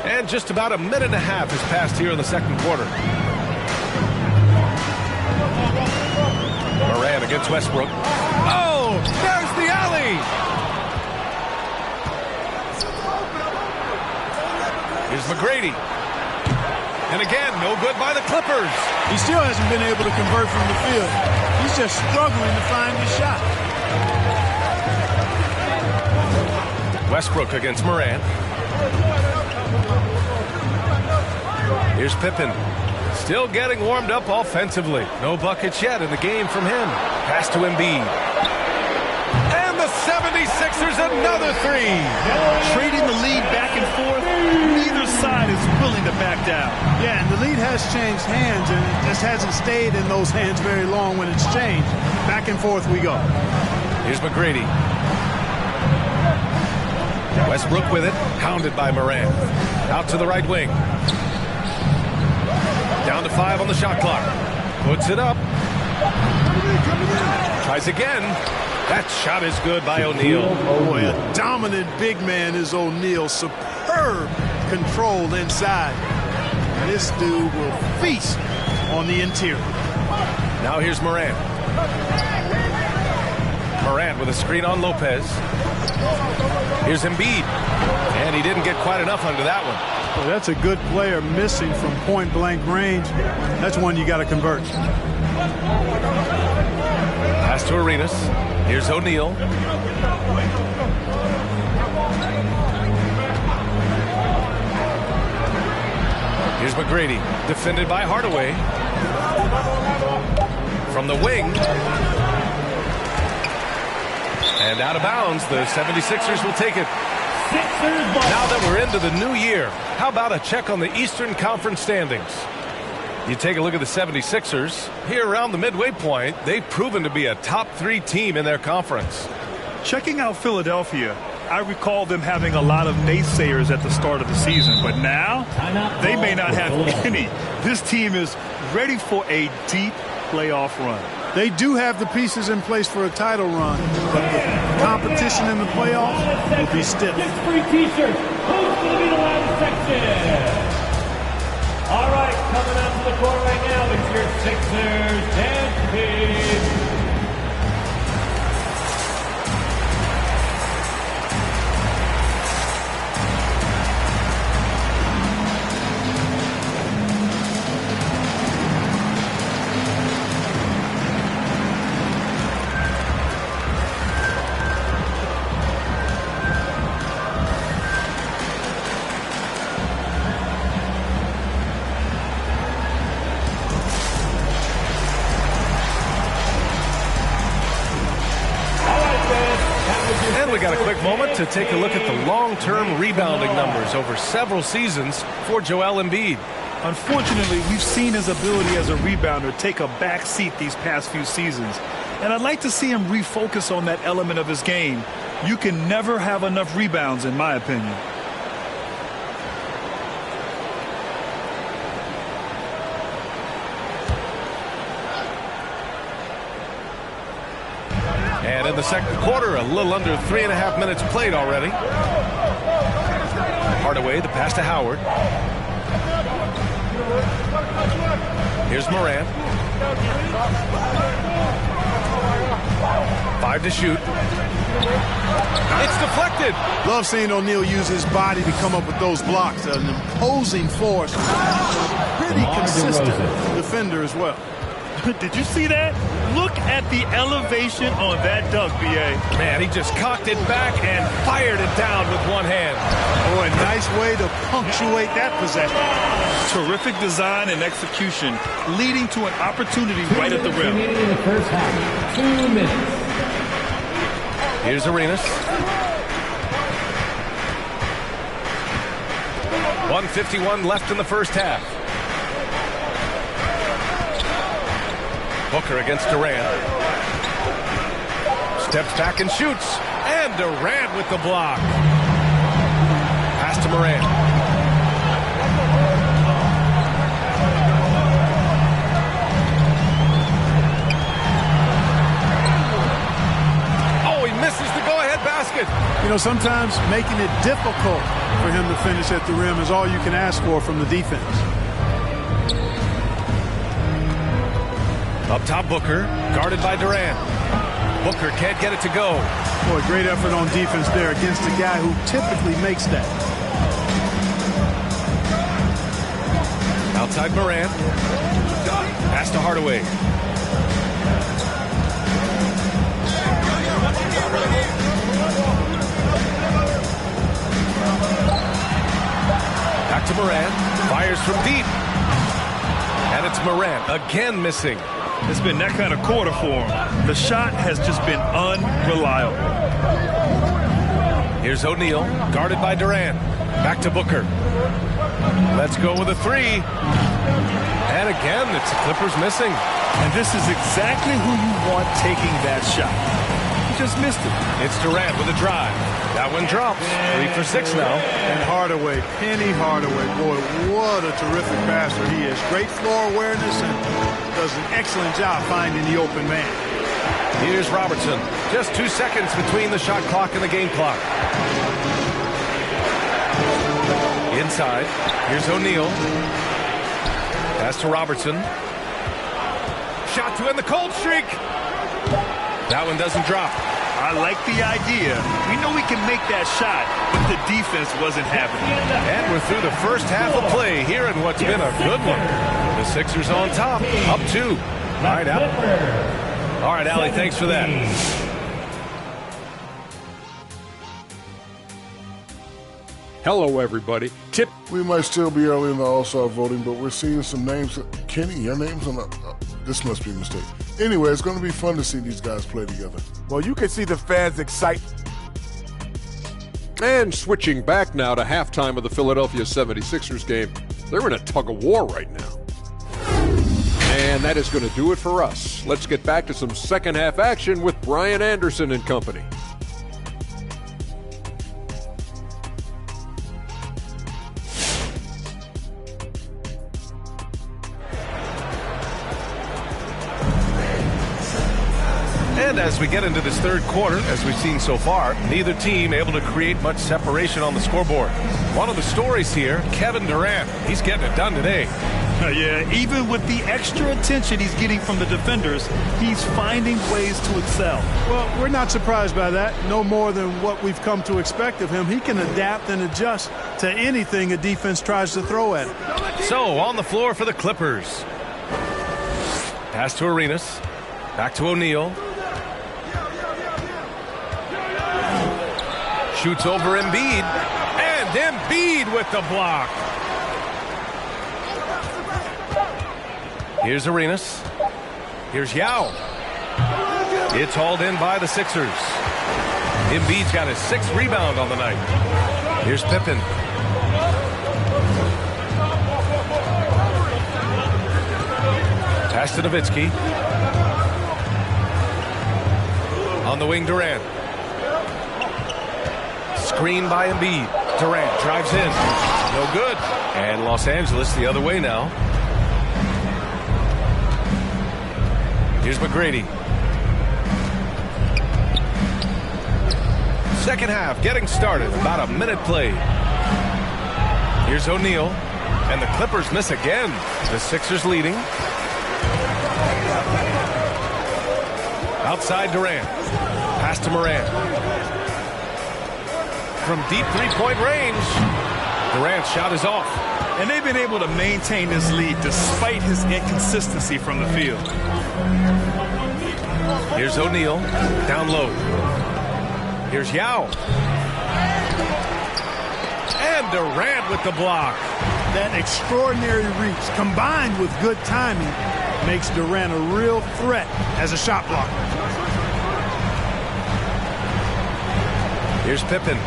And just about a minute and a half has passed here in the second quarter. Moran against Westbrook. Oh, there's the alley. Here's McGrady. And again, no good by the Clippers. He still hasn't been able to convert from the field. He's just struggling to find his shot. Westbrook against Moran. Here's Pippen. Still getting warmed up offensively. No buckets yet in the game from him. Pass to Embiid. And the 76ers another three. Trading the lead back and forth. Neither side is willing to back down. Yeah, and the lead has changed hands, and it just hasn't stayed in those hands very long when it's changed. Back and forth we go. Here's McGrady. Westbrook with it, hounded by Moran. Out to the right wing. Down to 5 on the shot clock. Puts it up. Tries again. That shot is good by O'Neal. Oh, boy, a dominant big man is O'Neal. Superb control inside. This dude will feast on the interior. Now here's Moran. Moran with a screen on Lopez. Here's Embiid. And he didn't get quite enough under that one. Well, that's a good player missing from point-blank range. That's one you got to convert. Pass to Arenas. Here's O'Neal. Here's McGrady, defended by Hardaway. From the wing. And out of bounds, the 76ers will take it. Now that we're into the new year, how about a check on the Eastern Conference standings? You take a look at the 76ers. Here around the midway point, they've proven to be a top 3 team in their conference. Checking out Philadelphia, I recall them having a lot of naysayers at the start of the season, but now they may not have any. This team is ready for a deep playoff run. They do have the pieces in place for a title run, but the competition in the playoffs will be stiff. Free T-shirts. Who's going to be the last section? All right, coming out to the court right now is your Sixers dance team. And we got a quick moment to take a look at the long-term rebounding numbers over several seasons for Joel Embiid. Unfortunately, we've seen his ability as a rebounder take a back seat these past few seasons. And I'd like to see him refocus on that element of his game. You can never have enough rebounds, in my opinion. And in the second quarter, a little under 3.5 minutes played already. Hardaway, the pass to Howard. Here's Moran. 5 to shoot. It's deflected. Love seeing O'Neal use his body to come up with those blocks. An imposing force. Pretty consistent defender as well. Did you see that? Look at the elevation on that dunk, B.A. Man, he just cocked it back and fired it down with one hand. Oh, a nice way to punctuate that possession. Terrific design and execution, leading to an opportunity right at the rim. In the first half, 2 minutes. Here's Arenas. 1:51 left in the first half. Booker against Durant. Steps back and shoots. And Durant with the block. Pass to Morant. Oh, he misses the go-ahead basket. You know, sometimes making it difficult for him to finish at the rim is all you can ask for from the defense. Up top, Booker, guarded by Durant. Booker can't get it to go. Boy, great effort on defense there against a guy who typically makes that. Outside Morant. Pass to Hardaway. Back to Morant. Fires from deep. And it's Morant again missing. It's been that kind of quarter for him. The shot has just been unreliable. Here's O'Neal, guarded by Durant. Back to Booker. Let's go with a 3. And again, it's the Clippers missing. And this is exactly who you want taking that shot. He just missed it. It's Durant with a drive. That one drops. 3 for 6 now. And Hardaway, Penny Hardaway, boy, what a terrific passer he is. Great floor awareness and does an excellent job finding the open man. Here's Robertson. Just 2 seconds between the shot clock and the game clock. Inside. Here's O'Neal. Pass to Robertson. Shot to end the cold streak. That one doesn't drop. I like the idea. We know we can make that shot, but the defense wasn't having it. And we're through the first half of play here in what's been a good one. The Sixers on top, up 2. All right, Allie, thanks for that. Hello, everybody. Tip. We might still be early in the All-Star voting, but we're seeing some names. Kenny, your name's on the... this must be a mistake. Anyway, it's going to be fun to see these guys play together. Well, you can see the fans excited. And switching back now to halftime of the Philadelphia 76ers game. They're in a tug-of-war right now. And that is going to do it for us. Let's get back to some second-half action with Brian Anderson and company. And as we get into this third quarter, as we've seen so far, neither team able to create much separation on the scoreboard. One of the stories here, Kevin Durant. He's getting it done today. Yeah, even with the extra attention he's getting from the defenders, he's finding ways to excel. Well, we're not surprised by that. No more than what we've come to expect of him. He can adapt and adjust to anything a defense tries to throw at him. So, on the floor for the Clippers. Pass to Arenas. Back to O'Neal. Shoots over Embiid. And Embiid with the block. Here's Arenas. Here's Yao. It's hauled in by the Sixers. Embiid's got his 6th rebound on the night. Here's Pippen. Pass to Nowitzki. On the wing, Durant. Screen by Embiid. Durant drives in. No good. And Los Angeles the other way now. Here's McGrady. Second half getting started. About a minute played. Here's O'Neal. And the Clippers miss again. The Sixers leading. Outside Durant. Pass to Morant. From deep three-point range, Durant's shot is off. And they've been able to maintain this lead despite his inconsistency from the field. Here's O'Neal, down low. Here's Yao. And Durant with the block. That extraordinary reach, combined with good timing, makes Durant a real threat as a shot blocker. Here's Pippen.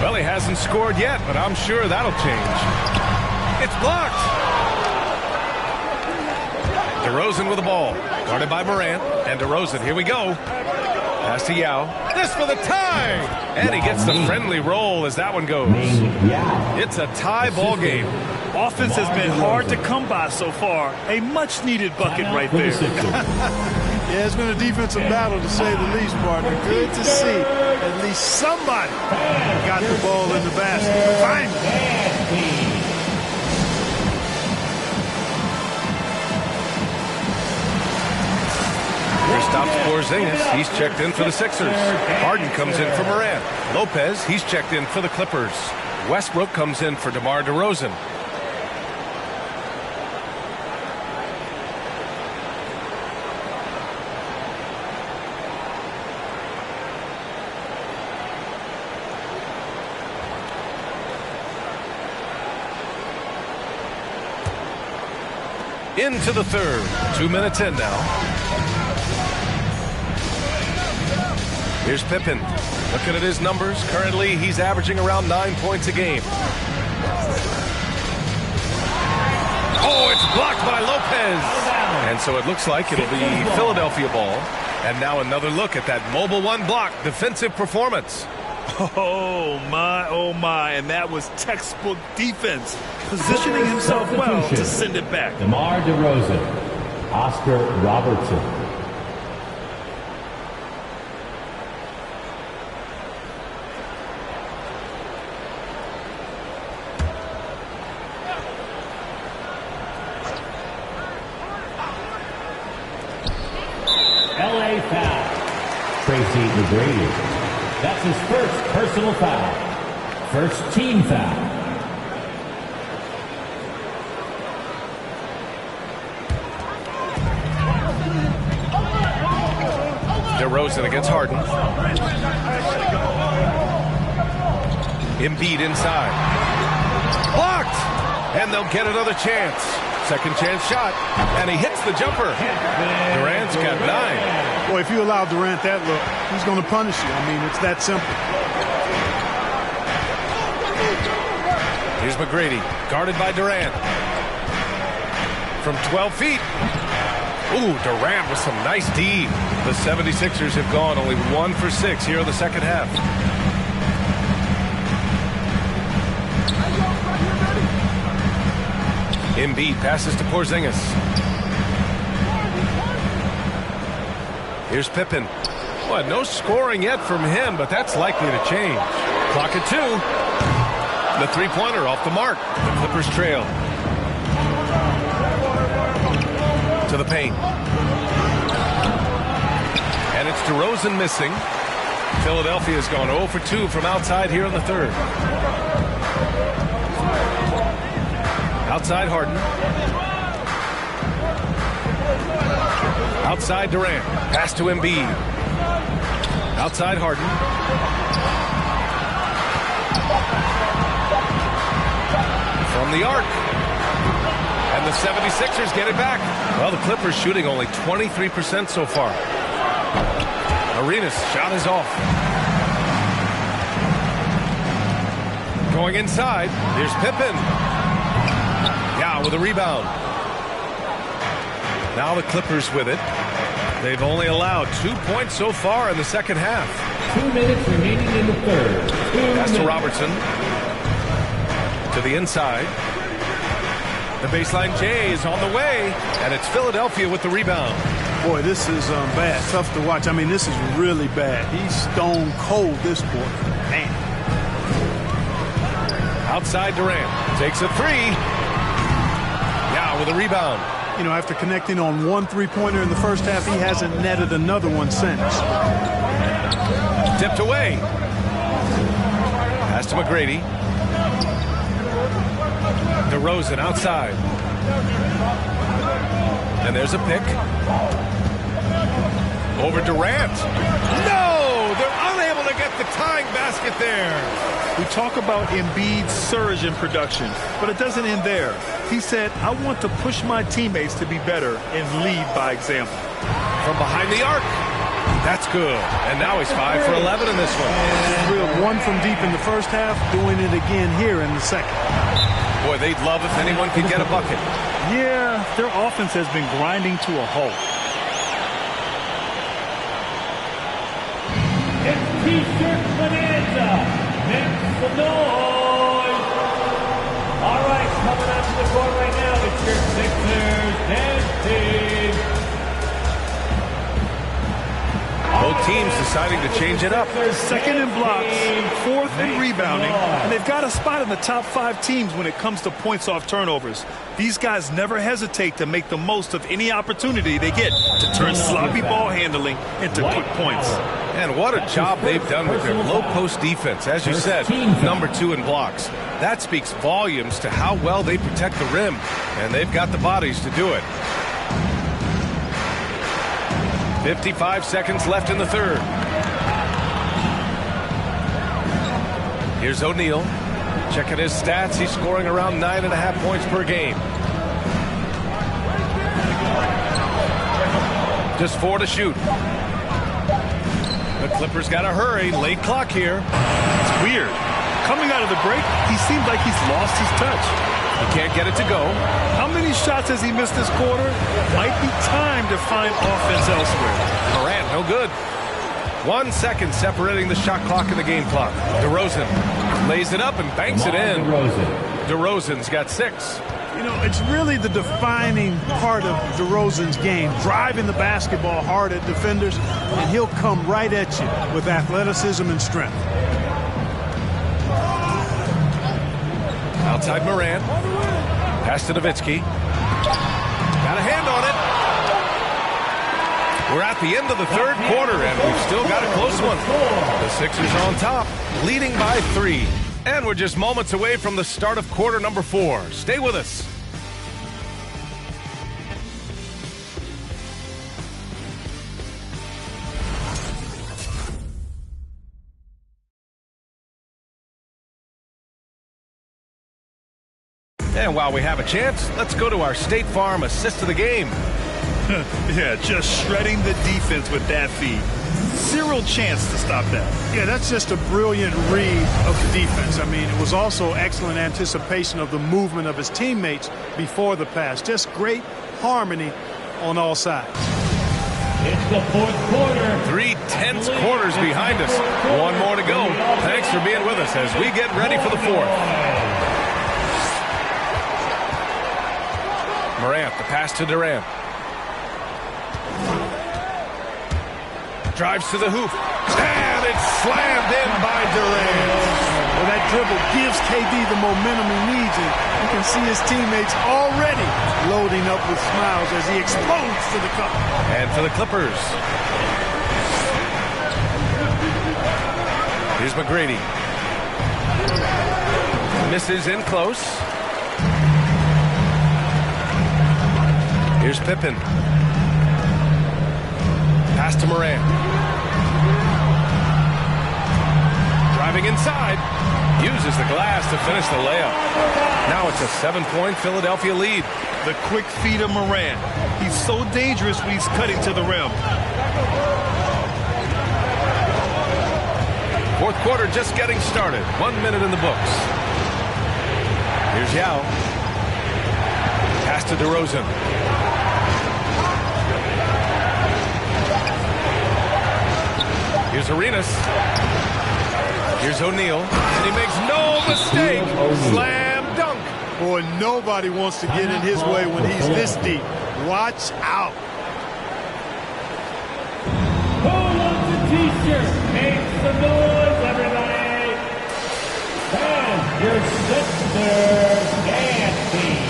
Well, he hasn't scored yet, but I'm sure that'll change. It's blocked. DeRozan with the ball. Guarded by Morant. And DeRozan, here we go. Pass to Yao. This for the tie. And he gets the friendly roll as that one goes. It's a tie ball game. Offense has been hard to come by so far. A much-needed bucket right there. Yeah, it's been a defensive battle, to say the least, partner. Good to see at least somebody got the ball in the basket. Finally. Stops Porzingis. He's checked in for the Sixers. Harden comes in for Morant. Lopez, he's checked in for the Clippers. Westbrook comes in for DeMar DeRozan. Into the third. 2 minutes in now. Here's Pippen. Looking at his numbers. Currently, he's averaging around 9 points a game. Oh, it's blocked by Lopez. And so it looks like it'll be Philadelphia ball. And now another look at that mobile one block defensive performance. Oh, my. And that was textbook defense. Positioning himself well to send it back. DeMar DeRozan. Oscar Robertson. LA foul. Tracy McGrady. That's his first personal foul. First team foul. DeRozan against Harden. Embiid inside. Blocked! And they'll get another chance. Second chance shot. And he hits the jumper. Durant's got 9. Boy, if you allow Durant that look, he's going to punish you. I mean, it's that simple. Here's McGrady, guarded by Durant. From 12 feet. Ooh, Durant with some nice D. The 76ers have gone only 1 for 6 here in the second half. Embiid passes to Porzingis. Here's Pippen. Well, no scoring yet from him, but that's likely to change. Clock at 2. The three-pointer off the mark. The Clippers trail. To the paint. And it's DeRozan missing. Philadelphia's gone 0 for 2 from outside here in the third. Outside Harden. Outside Durant. Pass to Embiid. Outside Harden. From the arc. And the 76ers get it back. Well, the Clippers shooting only 23% so far. Arenas shot is off. Going inside. Here's Pippen. Yeah, with a rebound. Now the Clippers with it. They've only allowed 2 points so far in the second half. 2 minutes remaining in the third. Pass to Robertson. To the inside. The baseline J is on the way. And it's Philadelphia with the rebound. Boy, this is bad. Tough to watch. I mean, this is really bad. He's stone cold this quarter. Man. Outside Durant. Takes a 3. Yeah, with a rebound. You know, after connecting on one three-pointer in the first half, he hasn't netted another one since. Tipped away. Pass to McGrady. DeRozan outside. And there's a pick. Over Durant. No! They're unable to get the tying basket there. We talk about Embiid's surge in production, but it doesn't end there. He said, I want to push my teammates to be better and lead by example. From behind the arc. That's good. And now he's 5 for 11 in this one. Real one from deep in the first half, doing it again here in the second. Boy, they'd love if anyone could get a bucket. Yeah, their offense has been grinding to a halt. It's T-shirt bonanza. Make some noise. All right, coming out to the court right now, it's your Sixers dance team. Both teams deciding to change it up. Second in blocks, fourth in rebounding, and they've got a spot in the top 5 teams when it comes to points off turnovers. These guys never hesitate to make the most of any opportunity they get to turn sloppy ball handling into quick points. And what a job they've done with their low-post defense. As you said, number 2 in blocks. That speaks volumes to how well they protect the rim, and they've got the bodies to do it. 55 seconds left in the third. Here's O'Neal. Checking his stats. He's scoring around 9.5 points per game. Just 4 to shoot. The Clippers got to hurry. Late clock here. It's weird. Coming out of the break, he seems like he's lost his touch. He can't get it to go. How many shots has he missed this quarter? Might be time to find offense elsewhere. Morant, no good. 1 second separating the shot clock and the game clock. DeRozan lays it up and banks it in. DeRozan's got 6. You know, it's really the defining part of DeRozan's game, driving the basketball hard at defenders, and he'll come right at you with athleticism and strength. Outside Morant. Pass to Nowitzki. Got a hand on it. We're at the end of the third quarter, and we've still got a close one. The Sixers on top, leading by 3. And we're just moments away from the start of quarter number 4. Stay with us. And while we have a chance, let's go to our State Farm assist of the game. Yeah, just shredding the defense with that feed. Zero chance to stop that. Yeah, that's just a brilliant read of the defense. I mean, it was also excellent anticipation of the movement of his teammates before the pass. Just great harmony on all sides. It's the fourth quarter. 3 tense quarters behind us. 1 more to go. Thanks for being with us as we get ready for the fourth. Morant, the pass to Durant. Drives to the hoop. And it's slammed in by Durant. Well, that dribble gives KD the momentum he needs, and you can see his teammates already loading up with smiles as he explodes to the cup. And for the Clippers. Here's McGrady. Misses in close. Here's Pippen. Pass to Morant. Driving inside. Uses the glass to finish the layup. Now it's a 7-point Philadelphia lead. The quick feed of Morant. He's so dangerous when he's cutting to the rim. Fourth quarter just getting started. 1 minute in the books. Here's Yao. Pass to DeRozan. Here's Arenas. Here's O'Neal. And he makes no mistake. Slam dunk. Boy, nobody wants to get in his way when he's this deep. Watch out. Who wants a t-shirt? Make some noise, everybody. And your Sixers dance team.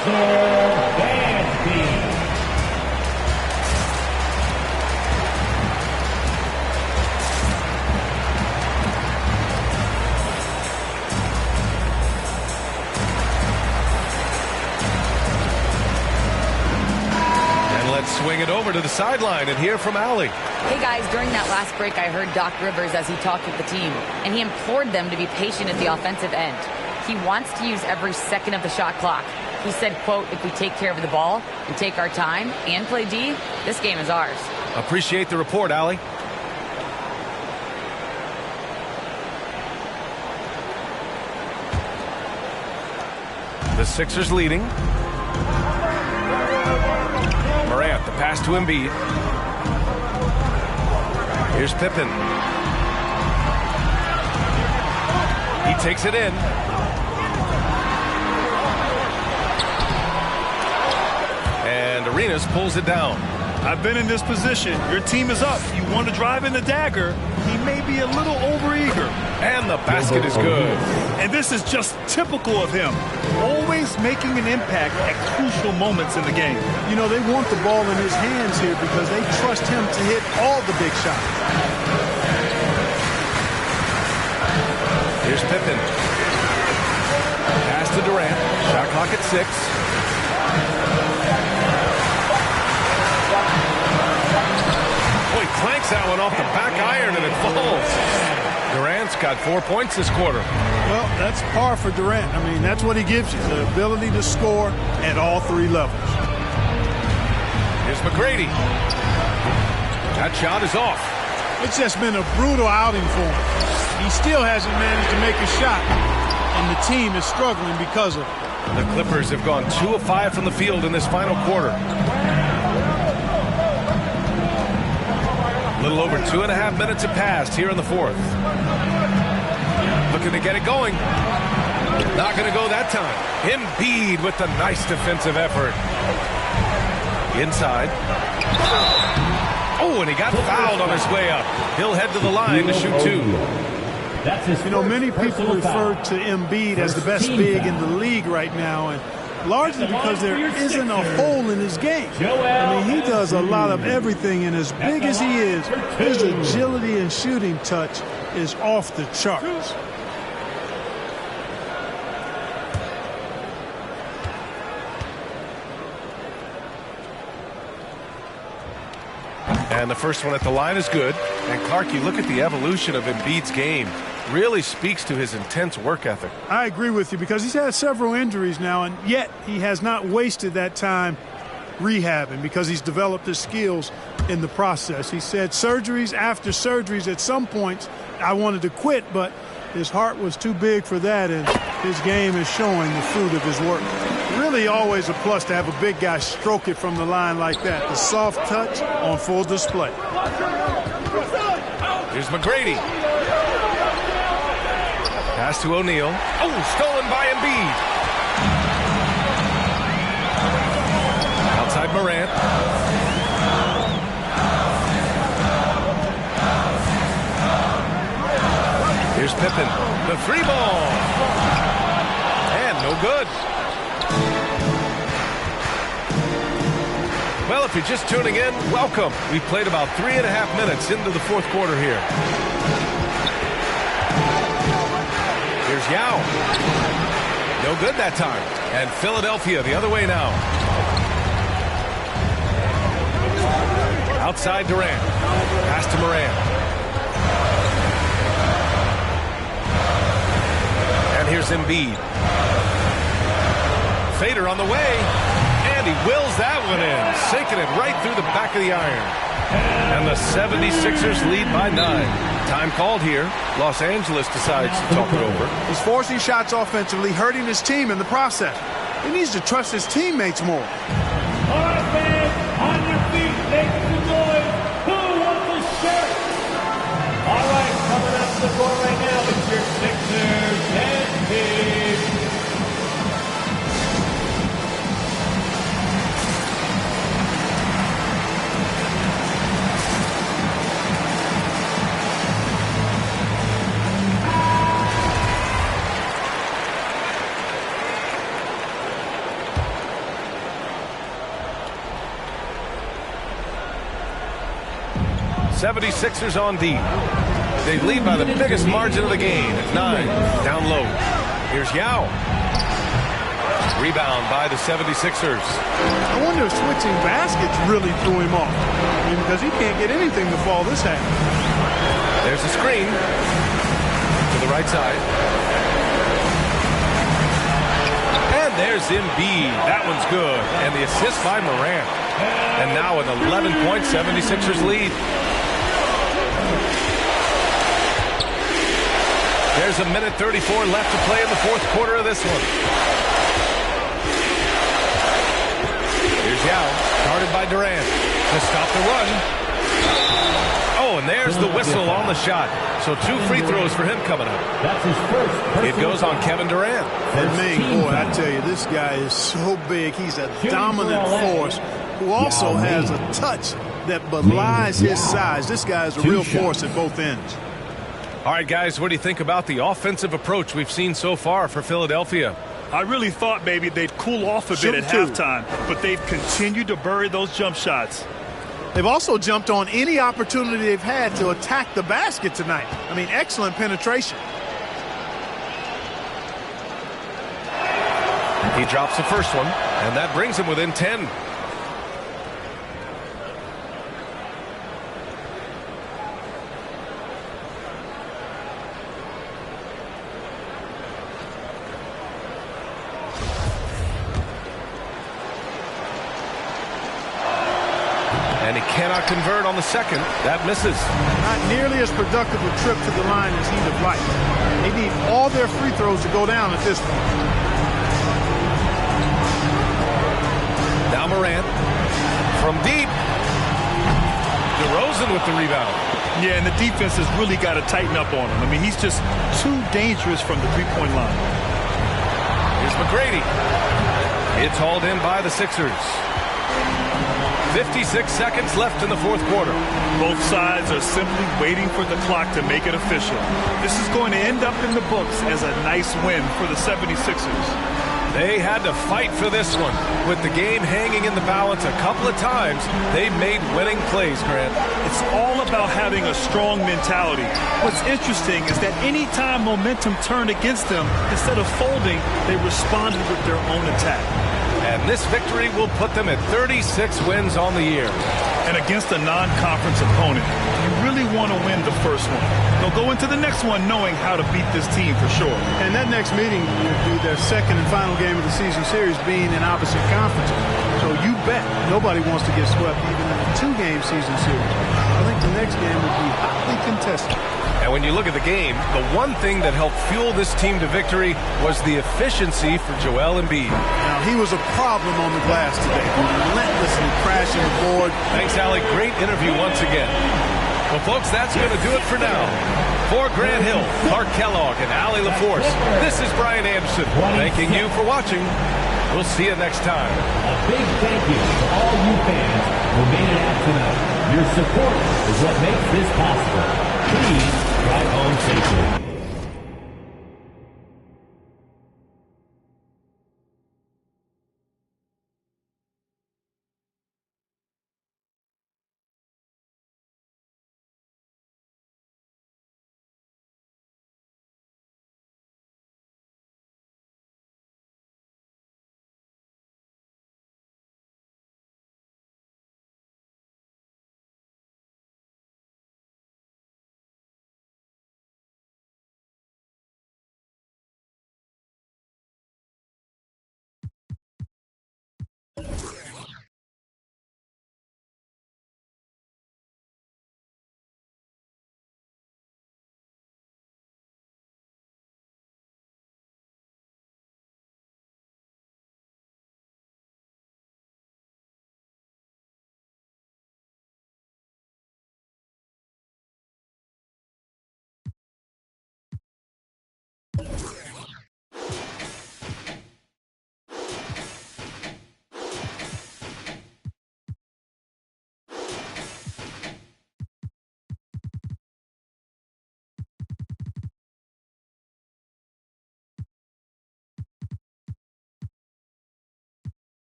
Sixers, Dansby. Swing it over to the sideline and hear from Allie. Hey guys, during that last break I heard Doc Rivers as he talked with the team, and he implored them to be patient at the offensive end. He wants to use every second of the shot clock. He said, quote, if we take care of the ball and take our time and play D, this game is ours. Appreciate the report, Allie. The Sixers leading. Morant, the pass to Embiid. Here's Pippen. He takes it in. And Arenas pulls it down. I've been in this position. Your team is up. You want to drive in the dagger. He may be a little overeager. And the basket is good. And this is just typical of him. Always making an impact at crucial moments in the game. You know, they want the ball in his hands here because they trust him to hit all the big shots. Here's Pippen. Pass to Durant. Shot clock at 6. Clanks that one off the back iron and it falls. Durant's got 4 points this quarter. Well, that's par for Durant. I mean, that's what he gives you, the ability to score at all 3 levels. Here's McGrady. That shot is off. It's just been a brutal outing for him. He still hasn't managed to make a shot, and the team is struggling because of it. The Clippers have gone 2 of 5 from the field in this final quarter. A little over 2.5 minutes have passed here in the 4th. Looking to get it going. Not going to go that time. Embiid with the nice defensive effort. Inside. Oh, and he got fouled on his way up. He'll head to the line to shoot 2. You know, many people refer to Embiid as the best big in the league right now, and largely because there isn't a hole in his game. I mean, he does a lot of everything, and as big as he is, his agility and shooting touch is off the charts. And the first one at the line is good. And Clark, you look at the evolution of Embiid's game. Really speaks to his intense work ethic. I agree with you because he's had several injuries now, and yet he has not wasted that time rehabbing because he's developed his skills in the process. He said surgeries after surgeries, at some points I wanted to quit, but his heart was too big for that, and his game is showing the fruit of his work. Really always a plus to have a big guy stroke it from the line like that. The soft touch on full display. Here's McGrady. Pass to O'Neal. Oh, stolen by Embiid. Outside Morant. Here's Pippen. The 3-ball. And no good. Well, if you're just tuning in, welcome. We've played about 3.5 minutes into the 4th quarter here. Here's Yao. No good that time. And Philadelphia the other way now. Outside Durant. Pass to Morant. And here's Embiid. Fader on the way. And he wills that one in. Sinking it right through the back of the iron. And the 76ers lead by 9. Time called here. Los Angeles decides to talk it over. He's forcing shots offensively, hurting his team in the process. He needs to trust his teammates more. All right, fans, on your feet, make some noise. Who wants a shirt? All right, coming up to the court right now, it's your Sixers and team. 76ers on D. They lead by the biggest margin of the game at 9. Down low. Here's Yao. Rebound by the 76ers. I wonder if switching baskets really threw him off. I mean, because he can't get anything to fall this half. There's a screen to the right side. And there's Embiid. That one's good. And the assist by Morant. And now an 11-point 76ers lead. There's a minute 34 left to play in the fourth quarter of this one. Here's Yao, guarded by Durant. To stop the run. Oh, and there's the whistle on the shot. So 2 free throws for him coming up. That's his first. It goes on Kevin Durant. And man, boy, I tell you, this guy is so big. He's a dominant force who also has a touch that belies his size. This guy is a real force at both ends. All right, guys, what do you think about the offensive approach we've seen so far for Philadelphia? I really thought maybe they'd cool off a bit at halftime, but they've continued to bury those jump shots. They've also jumped on any opportunity they've had to attack the basket tonight. I mean, excellent penetration. He drops the first one, and that brings him within 10. And he cannot convert on the second. That misses. Not nearly as productive a trip to the line as he'd have liked. They need all their free throws to go down at this point. Now Morant from deep. DeRozan with the rebound. Yeah, and the defense has really got to tighten up on him. I mean, he's just too dangerous from the three-point line. Here's McGrady. It's hauled in by the Sixers. 56 seconds left in the fourth quarter. Both sides are simply waiting for the clock to make it official. This is going to end up in the books as a nice win for the 76ers. They had to fight for this one. With the game hanging in the balance a couple of times, they made winning plays, Grant. It's all about having a strong mentality. What's interesting is that any time momentum turned against them, instead of folding, they responded with their own attack. And this victory will put them at 36 wins on the year. And against a non-conference opponent, you really want to win the first one. They'll go into the next one knowing how to beat this team for sure. And that next meeting will be their second and final game of the season series, being in opposite conferences. So you bet nobody wants to get swept even in a 2-game season series. I think the next game will be hotly contested. And when you look at the game, the one thing that helped fuel this team to victory was the efficiency for Joel Embiid. Now, he was a problem on the glass today, relentlessly crashing the board. Thanks, Alec. Great interview once again. Well, folks, that's going to do it for now. For Grant Hill, Clark Kellogg, and Allie LaForce, this is Brian Anderson, thanking you for watching. We'll see you next time. A big thank you to all you fans who made it out tonight. Your support is what makes this possible. Please drive home safely.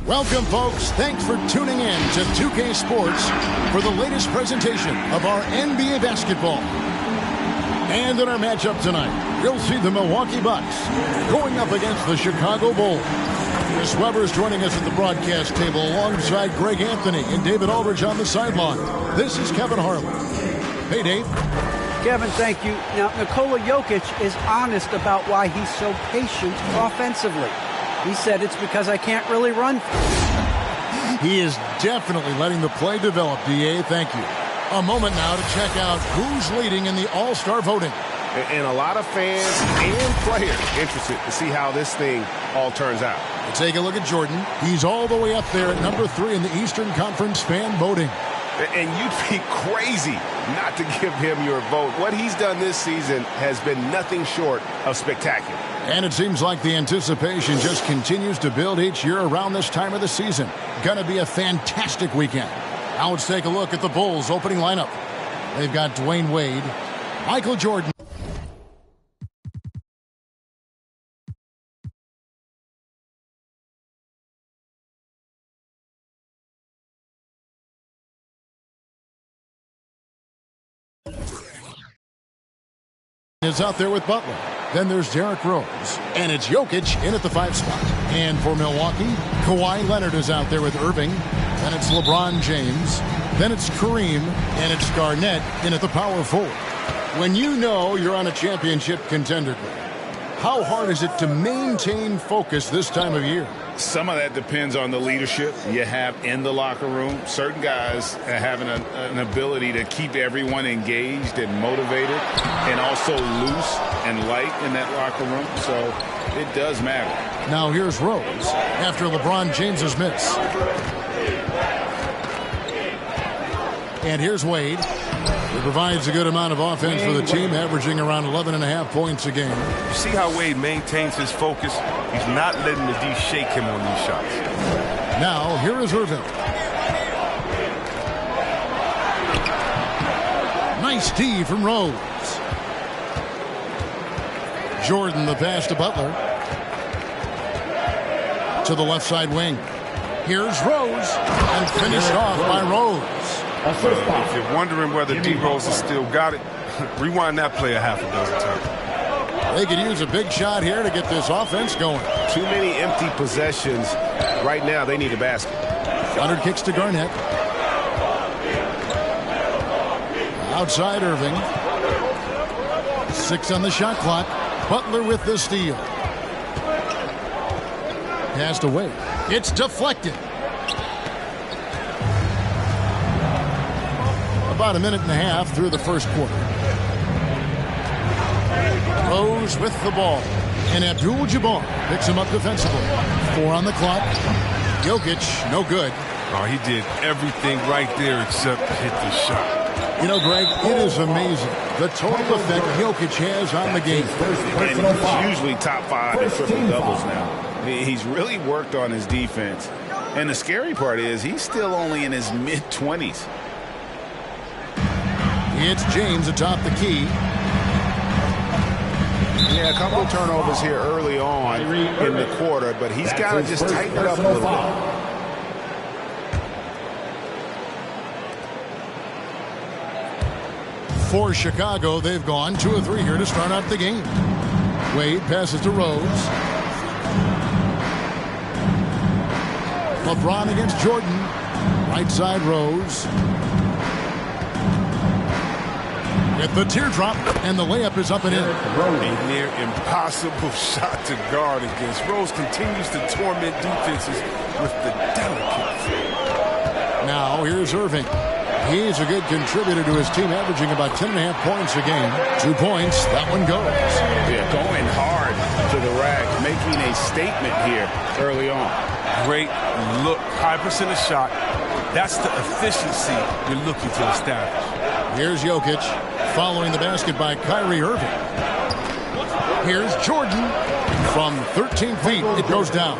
Welcome, folks. Thanks for tuning in to 2K Sports for the latest presentation of our NBA basketball. And in our matchup tonight, you'll see the Milwaukee Bucks going up against the Chicago Bulls. Chris Webber is joining us at the broadcast table alongside Greg Anthony and David Aldridge on the sideline. This is Kevin Harlan. Hey, Dave. Kevin, thank you. Now, Nikola Jokic is honest about why he's so patient offensively. He said it's because I can't really run. He is definitely letting the play develop, DA. Thank you. A moment now to check out who's leading in the All-Star voting. And a lot of fans and players interested to see how this thing all turns out. Let's take a look at Jordan. He's all the way up there at number 3 in the Eastern Conference fan voting. And you'd be crazy not to give him your vote. What he's done this season has been nothing short of spectacular. And it seems like the anticipation just continues to build each year around this time of the season. Gonna be a fantastic weekend. Now let's take a look at the Bulls' opening lineup. They've got Dwayne Wade, Michael Jordan. Is out there with Butler. Then there's Derrick Rose. And it's Jokic in at the 5 spot. And for Milwaukee, Kawhi Leonard is out there with Irving. Then it's LeBron James. Then it's Kareem. And it's Garnett in at the power forward. When you know you're on a championship contender, how hard is it to maintain focus this time of year? Some of that depends on the leadership you have in the locker room. Certain guys have an ability to keep everyone engaged and motivated and also loose and light in that locker room. So it does matter. Now here's Rose after LeBron James's miss. And here's Wade. He provides a good amount of offense for the team, averaging around 11.5 points a game. You see how Wade maintains his focus? He's not letting the D shake him on these shots. Now, here is Irving. Nice D from Rose. Jordan, the pass to Butler. To the left side wing. Here's Rose. And finished off by Rose. If you're wondering whether D Rose has still got it, rewind that play a half a dozen times. They could use a big shot here to get this offense going. Too many empty possessions. Right now, they need a basket. Leonard kicks to Garnett. Outside Irving. 6 on the shot clock. Butler with the steal. Passed away. It's deflected. About a minute and a half through the first quarter. Rose with the ball. And Abdul-Jabbar picks him up defensively. 4 on the clock. Jokic, no good. Oh, he did everything right there except hit the shot. You know, Greg, it is amazing the total effect Jokic has on the game. And he's usually top 5 in triple-doubles now. He's really worked on his defense. And the scary part is he's still only in his mid-20s. It's James atop the key. Yeah, a couple of turnovers here early on in the quarter, but he's got to just tighten it up a little bit. For Chicago, they've gone 2 of 3 here to start out the game. Wade passes to Rose. LeBron against Jordan. Right side Rose. With the teardrop, and the layup is up and in. A near impossible shot to guard against. Rose continues to torment defenses with the delicacy. Now here's Irving. He's a good contributor to his team, averaging about 10.5 points a game. 2 points, that one goes. Yeah, going hard to the rack, making a statement here early on. Great look, high percentage shot. That's the efficiency you're looking to establish. Here's Jokic, following the basket by Kyrie Irving. Here's Jordan. From 13 feet, it goes down.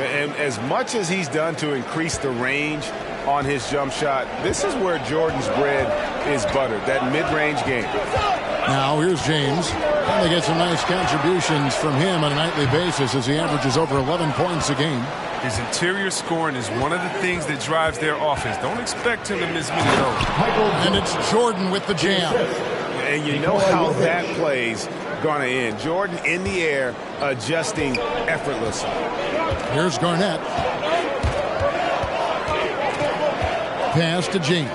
And as much as he's done to increase the range on his jump shot, this is where Jordan's bread is buttered, that mid-range game. Now here's James. And they get some nice contributions from him on a nightly basis as he averages over 11 points a game. His interior scoring is one of the things that drives their offense. Don't expect him to miss many of those. And it's Jordan with the jam. And you know how that play's going to end. Jordan in the air, adjusting effortlessly. Here's Garnett. Pass to James.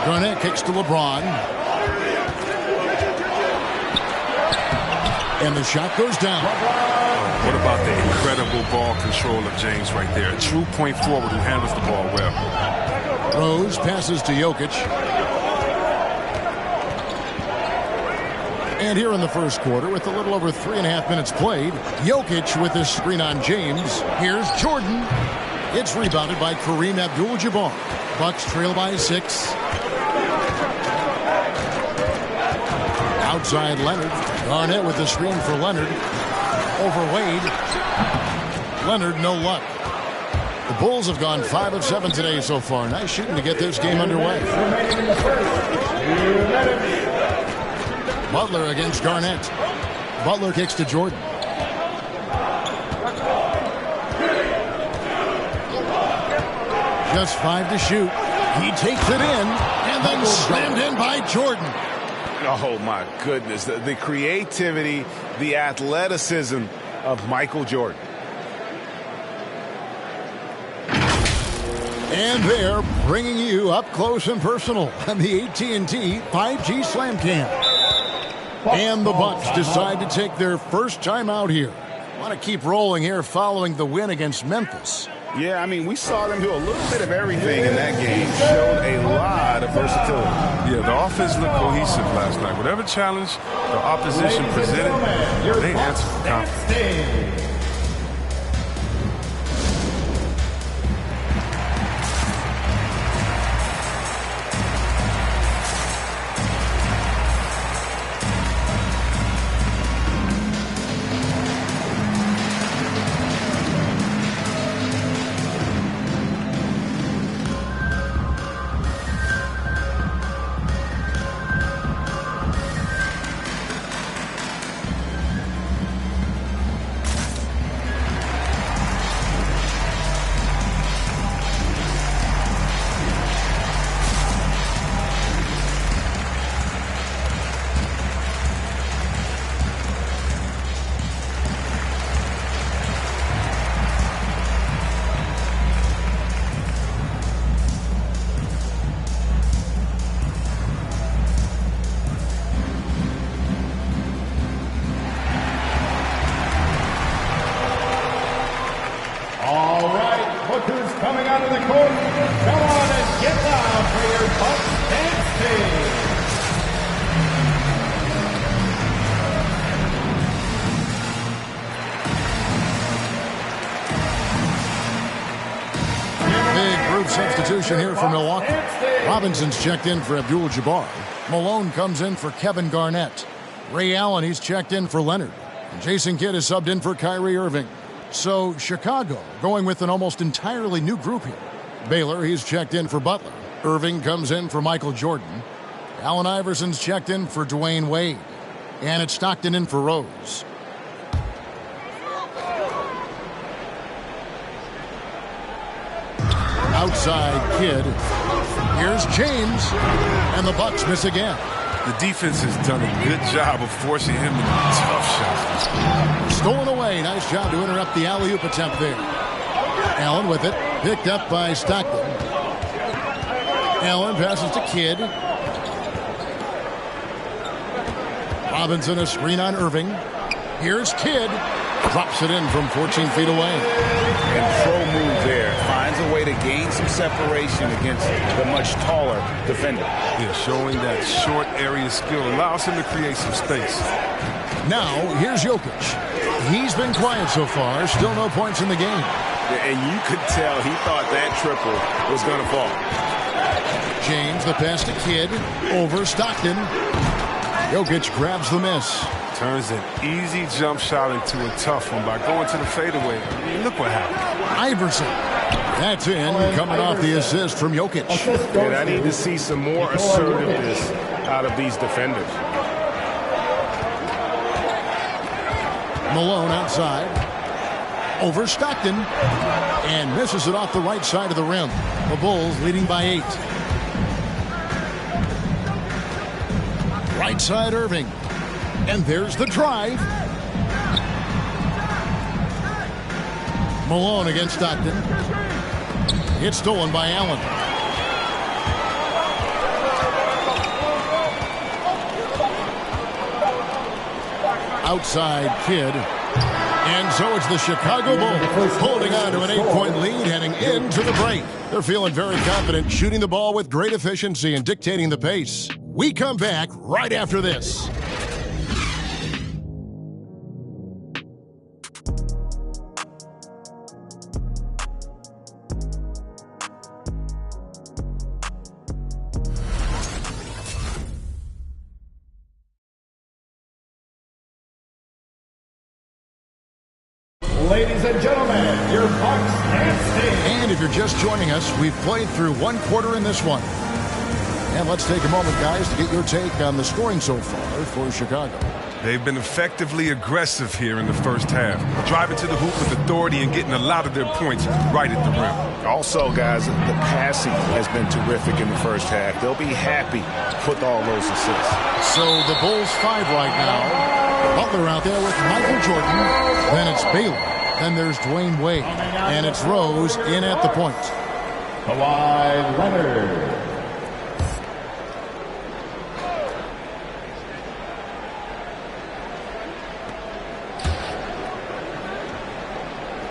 Garnett kicks to LeBron. And the shot goes down. What about the incredible ball control of James right there? A true point forward who handles the ball well. Rose passes to Jokic. And here in the first quarter, with a little over 3.5 minutes played, Jokic with his screen on James. Here's Jordan. It's rebounded by Kareem Abdul-Jabbar. Bucks trail by 6. Outside Leonard. Garnett with the screen for Leonard. Over Wade. Leonard, no luck. The Bulls have gone 5 of 7 today so far. Nice shooting to get this game underway. Butler against Garnett. Butler kicks to Jordan. Just 5 to shoot. He takes it in and then slammed in by Jordan. Oh, my goodness. The creativity, the athleticism of Michael Jordan. And they're bringing you up close and personal on the AT&T 5G Slam Cam. And the Bucks decide to take their first time out here. Want to keep rolling here following the win against Memphis. Yeah, I mean, we saw them do a little bit of everything in that game. Showed a lot of versatility. Yeah, the offense looked cohesive last night. Whatever challenge the opposition presented, they answered confidently. coming out of the court. Come on and get loud for your Bucks dance team. Big group substitution here for Milwaukee. Robinson's checked in for Abdul-Jabbar. Malone comes in for Kevin Garnett. Ray Allen, he's checked in for Leonard. And Jason Kidd is subbed in for Kyrie Irving. So Chicago going with an almost entirely new group here. Baylor, he's checked in for Butler. Irving comes in for Michael Jordan. Allen Iverson's checked in for Dwayne Wade. And it's Stockton in for Rose. Outside Kidd. Here's James. And the Bucks miss again. The defense has done a good job of forcing him into tough shots. Stolen away. Nice job to interrupt the alley-oop attempt there. Allen with it. Picked up by Stockton. Allen passes to Kidd. Robinson a screen on Irving. Here's Kidd. Drops it in from 14 feet away. And pro move there. Finds a way to gain some separation against the much taller defender. Yeah, showing that short area skill allows him to create some space. Now, here's Jokic. He's been quiet so far. Still no points in the game. And you could tell he thought that triple was going to fall. James, the pass to Kidd. Over Stockton. Jokic grabs the miss. Turns an easy jump shot into a tough one by going to the fadeaway. I mean, look what happened. Iverson. That's in, coming off the assist from Jokic. And I need to see some more assertiveness out of these defenders. Malone outside. over Stockton. And misses it off the right side of the rim. The Bulls leading by 8. Right side Irving. And there's the drive. Malone against Stockton. It's stolen by Allen. Outside Kidd. And so it's the Chicago Bulls holding on to an 8-point lead heading into the break. They're feeling very confident, shooting the ball with great efficiency and dictating the pace. We come back right after this. Ladies and gentlemen, your Bucks and State. And if you're just joining us, we've played through one quarter in this one. And let's take a moment, guys, to get your take on the scoring so far for Chicago. They've been effectively aggressive here in the first half, driving to the hoop with authority and getting a lot of their points right at the rim. Also, guys, the passing has been terrific in the first half. They'll be happy with all those assists. So the Bulls 5 right now. Butler out there with Michael Jordan. Then it's Baylor. Then there's Dwayne Wade. And it's Rose in at the point. Kawhi Leonard.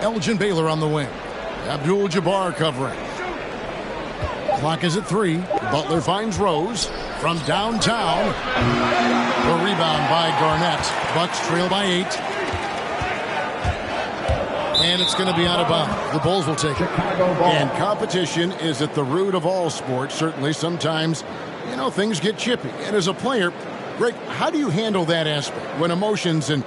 Elgin Baylor on the wing. Abdul-Jabbar covering. Clock is at 3. Butler finds Rose from downtown. The rebound by Garnett. Bucks trail by 8. And it's going to be out of bounds. The Bulls will take it. And competition is at the root of all sports. Certainly sometimes, things get chippy. And as a player, Greg, how do you handle that aspect when emotions and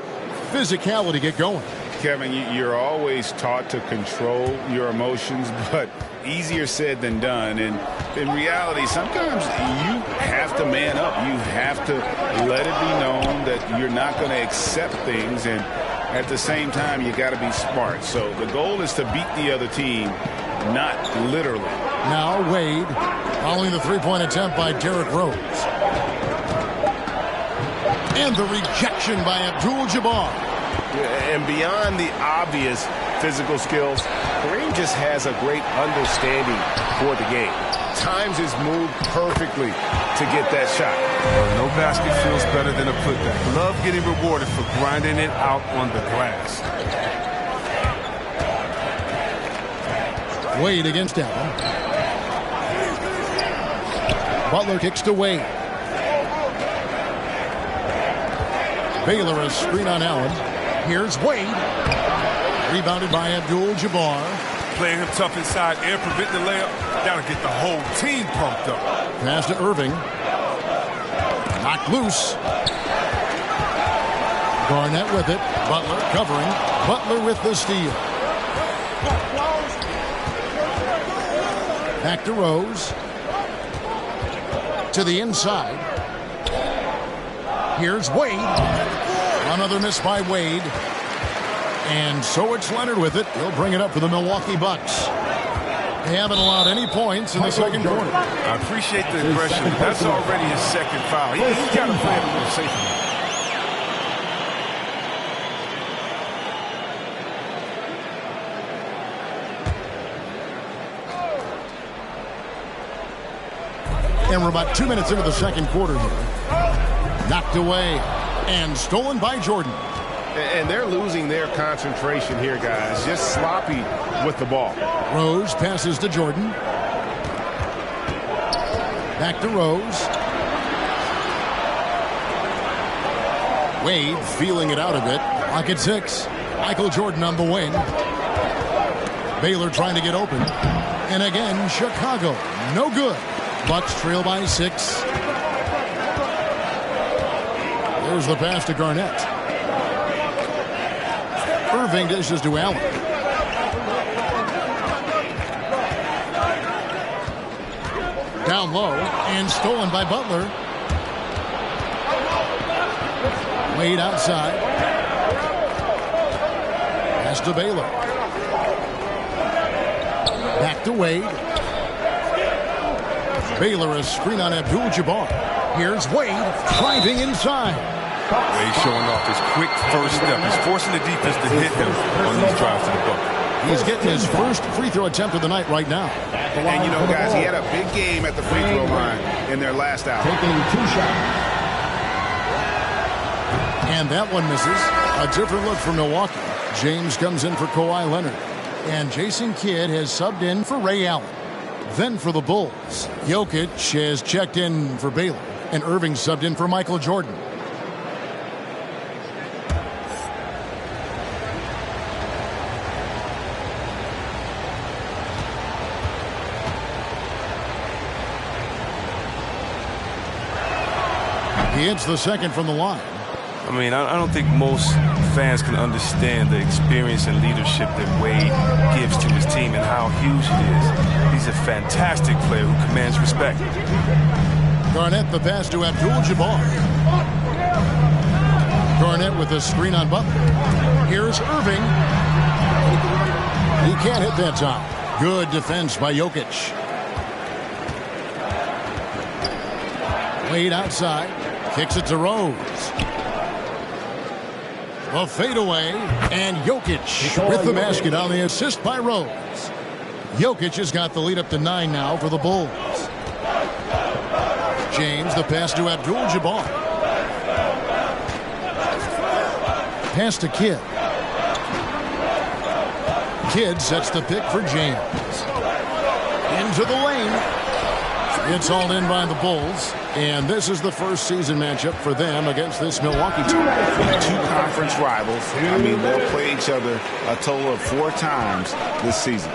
physicality get going? Kevin, you're always taught to control your emotions, but easier said than done. And in reality, sometimes you have to man up. You have to let it be known that you're not going to accept things. And at the same time, you got to be smart. So the goal is to beat the other team, not literally. Now Wade following the three-point attempt by Derrick Rose. And the rejection by Abdul-Jabbar. And beyond the obvious physical skills, Kareem just has a great understanding for the game. Times his move perfectly to get that shot. No basket feels better than a putback. Love getting rewarded for grinding it out on the glass. Wade against Allen. Butler kicks to Wade. Baylor a screen on Allen. Here's Wade. Rebounded by Abdul-Jabbar. Playing him tough inside and prevent the layup. That'll get the whole team pumped up. Pass to Irving. Knocked loose. Garnett with it. Butler covering. Butler with the steal. Back to Rose. To the inside. Here's Wade. Another miss by Wade. And so it's Leonard with it. He'll bring it up for the Milwaukee Bucks. They haven't allowed any points in the second quarter. I appreciate the aggression. That's already his second foul. He's got to play it a little safer. And we're about 2 minutes into the second quarter here. Knocked away and stolen by Jordan. And they're losing their concentration here, guys. Just sloppy with the ball. Rose passes to Jordan. Back to Rose. Wade feeling it out a bit. Clock at 6. Michael Jordan on the wing. Baylor trying to get open. And again, Chicago. No good. Bucks trail by 6. There's the pass to Garnett. Irving dishes to Allen. Down low and stolen by Butler. Wade outside. Pass pass to Baylor. Back to Wade. Baylor a screen on Abdul-Jabbar. Here's Wade driving inside. Wade showing off his quick first step. He's forcing the defense to hit him on these drives to the bucket. He's getting his first free throw attempt of the night right now. And, you know, guys, he had a big game at the free throw line in their last hour. Taking 2 shots. And that one misses. A different look for Milwaukee. James comes in for Kawhi Leonard. And Jason Kidd has subbed in for Ray Allen. Then for the Bulls, Jokic has checked in for Baylor. And Irving subbed in for Michael Jordan. He hits the second from the line. I mean, I don't think most fans can understand the experience and leadership that Wade gives to his team and how huge it is. He's a fantastic player who commands respect. Garnett the pass to Abdul-Jabbar. Garnett with a screen on Butler. Here's Irving. He can't hit that time. Good defense by Jokic. Wade outside. Kicks it to Rose. A fadeaway, and Jokic with the basket on the assist by Rose. Jokic has got the lead up to 9 now for the Bulls. James, the pass to Abdul-Jabbar. Pass to Kidd. Kidd sets the pick for James. Into the lane. It's hauled in by the Bulls, and this is the first season matchup for them against this Milwaukee team. Two conference rivals. I mean, they'll play each other a total of 4 times this season.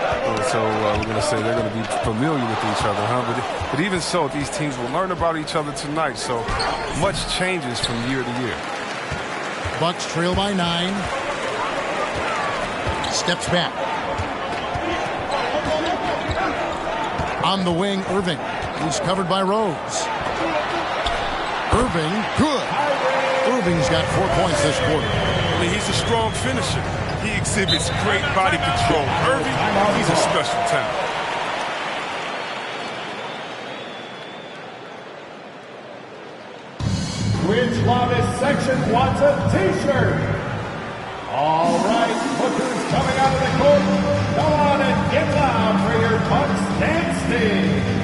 So we're going to say they're going to be familiar with each other, huh? But even so, these teams will learn about each other tonight, so much changes from year to year. Bucks trail by 9. Steps back. On the wing, Irving. He's covered by Rose. Irving, good. Irving's got 4 points this quarter. I mean, he's a strong finisher. He exhibits great body control. Irving, he's a special talent. Which Lovis section wants a t-shirt? All right, look who's coming out of the court. Come on and get loud for your Bucks dance team.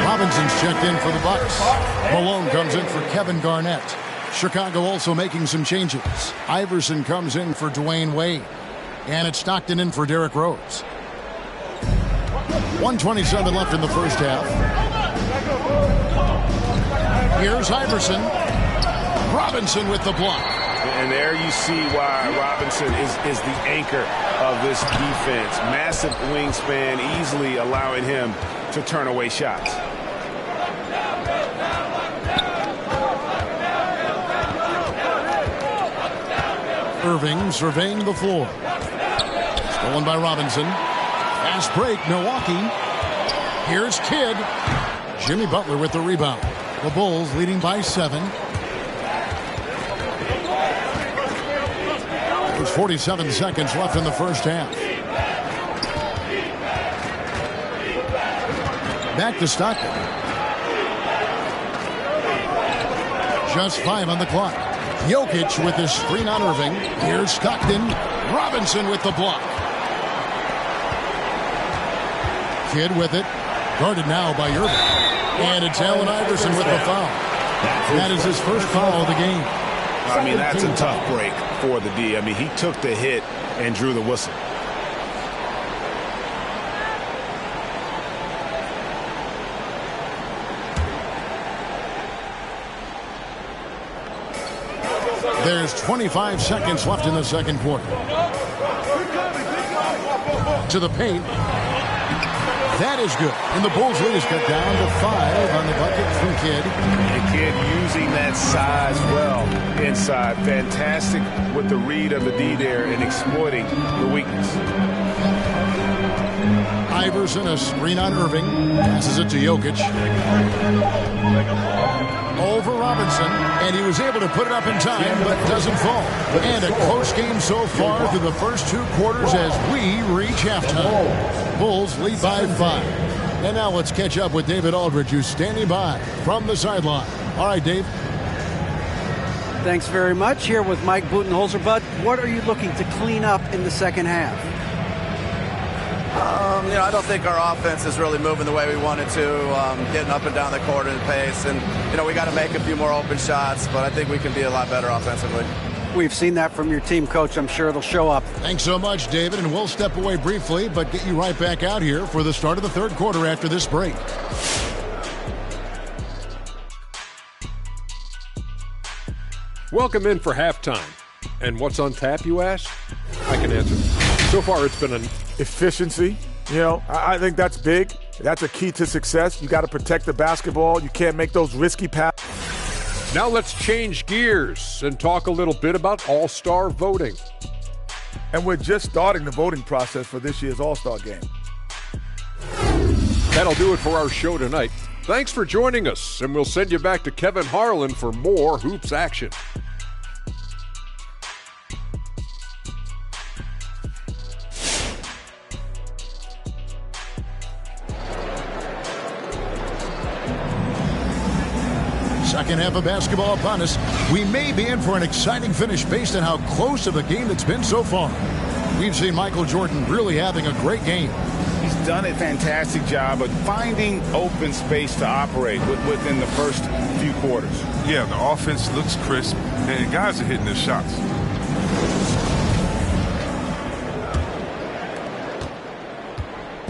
Robinson's checked in for the Bucks. Malone comes in for Kevin Garnett. Chicago also making some changes. Iverson comes in for Dwayne Wade. And it's Stockton in for Derrick Rose. 1:27 left in the first half. Here's Iverson. Robinson with the block. And there you see why Robinson is the anchor of this defense. Massive wingspan, easily allowing him to turn away shots. Irving surveying the floor. Stolen by Robinson. Fast break, Milwaukee. Here's Kidd. Jimmy Butler with the rebound. The Bulls leading by 7. It's 47 seconds left in the first half. Back to Stockton. Just 5 on the clock. Jokic with his screen on Irving. Here's Stockton. Robinson with the block. Kidd with it. Guarded now by Irving. And it's Allen Iverson with the foul. That is his first foul of the game. I mean, that's a tough break for the D. I mean, he took the hit and drew the whistle. There's 25 seconds left in the second quarter. To the paint. That is good. And the Bulls lead is cut down to 5 on the bucket from Kidd. And Kidd using that size well inside. Fantastic with the read of the D there and exploiting the weakness. Iverson, a screen on Irving. Passes it to Jokic. Over Robinson. And he was able to put it up in time, but doesn't fall. And a close game so far through the first 2 quarters as we reach halftime. Bulls lead by 5. And now let's catch up with David Aldridge, who's standing by from the sideline. All right, Dave. Thanks very much. Here with Mike Budenholzer. Bud, what are you looking to clean up in the second half? I don't think our offense is really moving the way we wanted to, getting up and down the court at a pace. And, we got to make a few more open shots, but I think we can be a lot better offensively. We've seen that from your team, Coach. I'm sure it'll show up. Thanks so much, David. And we'll step away briefly, but get you right back out here for the start of the third quarter after this break. Welcome in for halftime. And what's on tap, you ask? I can answer. So far, it's been an efficiency. I think that's big. That's a key to success. You got to protect the basketball. You can't make those risky passes. Now let's change gears and talk a little bit about All-Star voting. And we're just starting the voting process for this year's All-Star game. That'll do it for our show tonight. Thanks for joining us, and we'll send you back to Kevin Harlan for more hoops action. Second half of basketball upon us. We may be in for an exciting finish based on how close of a game it's been so far. We've seen Michael Jordan really having a great game. He's done a fantastic job of finding open space to operate within the first few quarters. Yeah, the offense looks crisp, and guys are hitting their shots.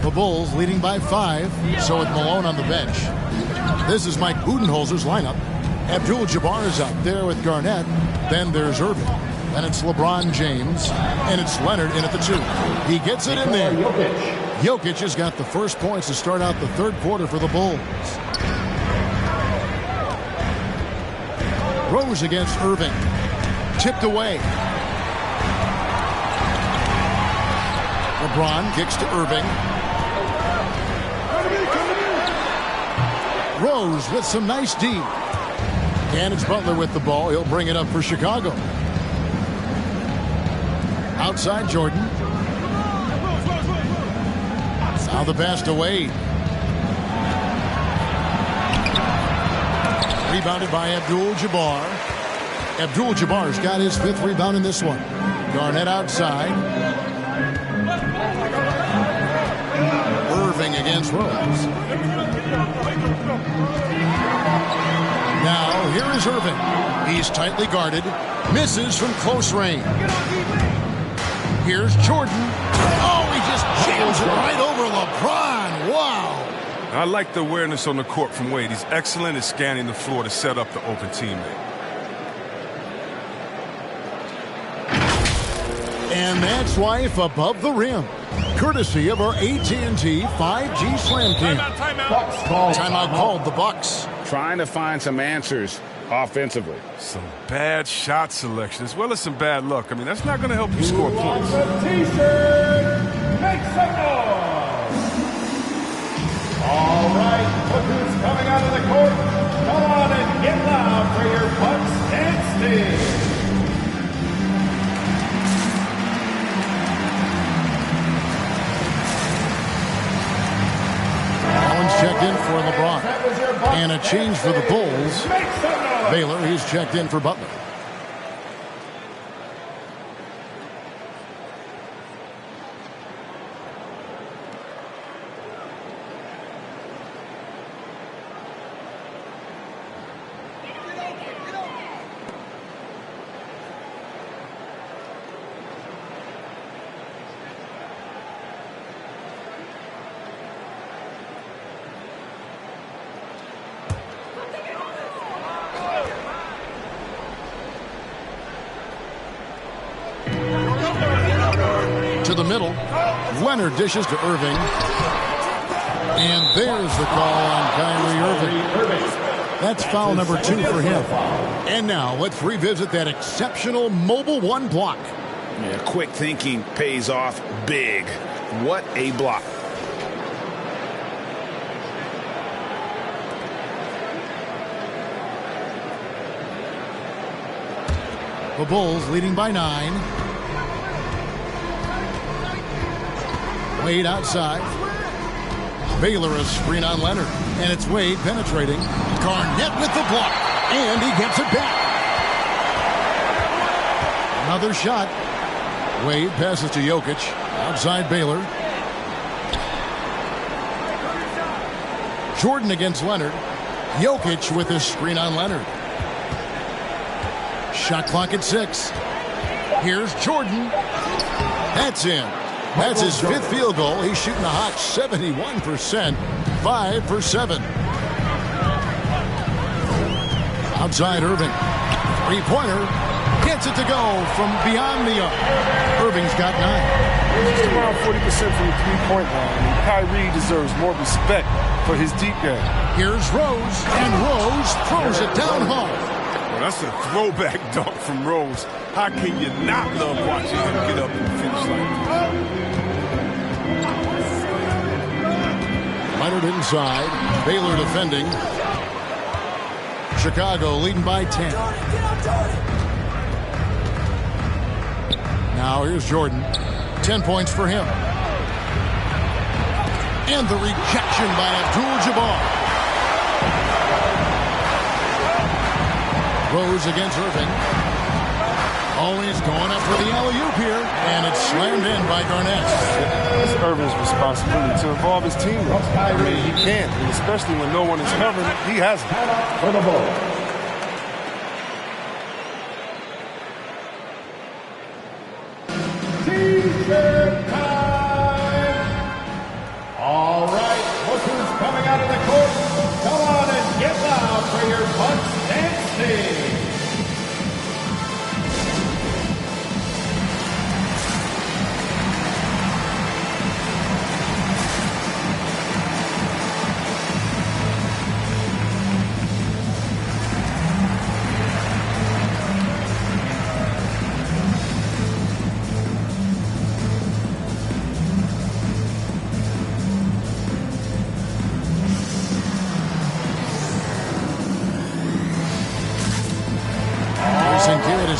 The Bulls leading by 5, so with Malone on the bench. This is Mike Budenholzer's lineup. Abdul-Jabbar is out there with Garnett. Then there's Irving. Then it's LeBron James. And it's Leonard in at the 2. He gets it in there. Jokic has got the first points to start out the third quarter for the Bulls. Rose against Irving. Tipped away. LeBron kicks to Irving. Rose with some nice D. And it's Butler with the ball. He'll bring it up for Chicago. Outside Jordan. Now the pass to Wade. Rebounded by Abdul-Jabbar. Abdul-Jabbar's got his 5th rebound in this one. Garnett outside. Irving against Rose. Now, here is Irving. He's tightly guarded. Misses from close range. Here's Jordan. Oh, he just jams it right over LeBron. Wow. I like the awareness on the court from Wade. He's excellent at scanning the floor to set up the open teammate. And that's Wife above the rim. Courtesy of our AT&T 5G Slam Team. Timeout called the Bucks. Trying to find some answers offensively. Some bad shot selection as well as some bad luck. I mean, that's not going to help you score points. T-shirt, make some noise. All right, look who's coming out of the court. Come on and get loud for your Bucks and Steve. checked in for LeBron. And a change for the Bulls. Baylor, he's checked in for Butler. To the middle. Leonard dishes to Irving. And there's the call on Kyrie Irving. That's foul number 2 for him. And now let's revisit that exceptional Mobile One block. Yeah, quick thinking pays off big. What a block. The Bulls leading by 9. Wade outside. Baylor a screen on Leonard. And it's Wade penetrating. Garnett with the block. And he gets it back. Another shot. Wade passes to Jokic. Outside Baylor. Jordan against Leonard. Jokic with his screen on Leonard. Shot clock at 6. Here's Jordan. That's in. That's his 5th field goal. He's shooting a hot 71%. 5 for 7. Outside Irving. 3-pointer. Gets it to go from beyond the arc. Irving's got 9. Just around 40% from the 3-point line. And Kyrie deserves more respect for his deep game. Here's Rose. And Rose throws it down hard. Well, that's a throwback dunk from Rose. How can you not love watching him get up and finish like this? Leonard inside. Baylor defending. Chicago leading by 10. Now here's Jordan. 10 points for him. And the rejection by Abdul-Jabbar. Rose against Irving. Always going up for the alley-oop here. And it's slammed in by Garnett. It's Irving's responsibility to involve his teammates. I mean, he can't, and especially when no one is covering, he has it. For the Bulls. T-shirt time! All right, look who's coming out of the court. Come on and get loud for your Bucks dancing.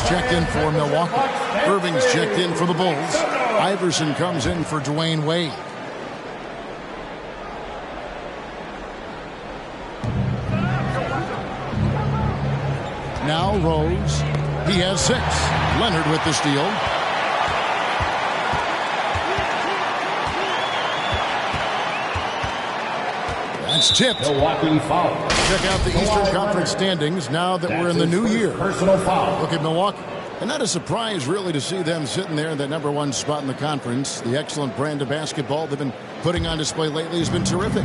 Checked in for Milwaukee. Irving's checked in for the Bulls. Iverson comes in for Dwayne Wade. Now Rose. He has 6. Leonard with the steal. That's tipped. Milwaukee foul. Check out the Eastern Conference standings now that we're in the new year. Personal foul. Look at Milwaukee. And not a surprise, really, to see them sitting there in that #1 spot in the conference. The excellent brand of basketball they've been putting on display lately has been terrific.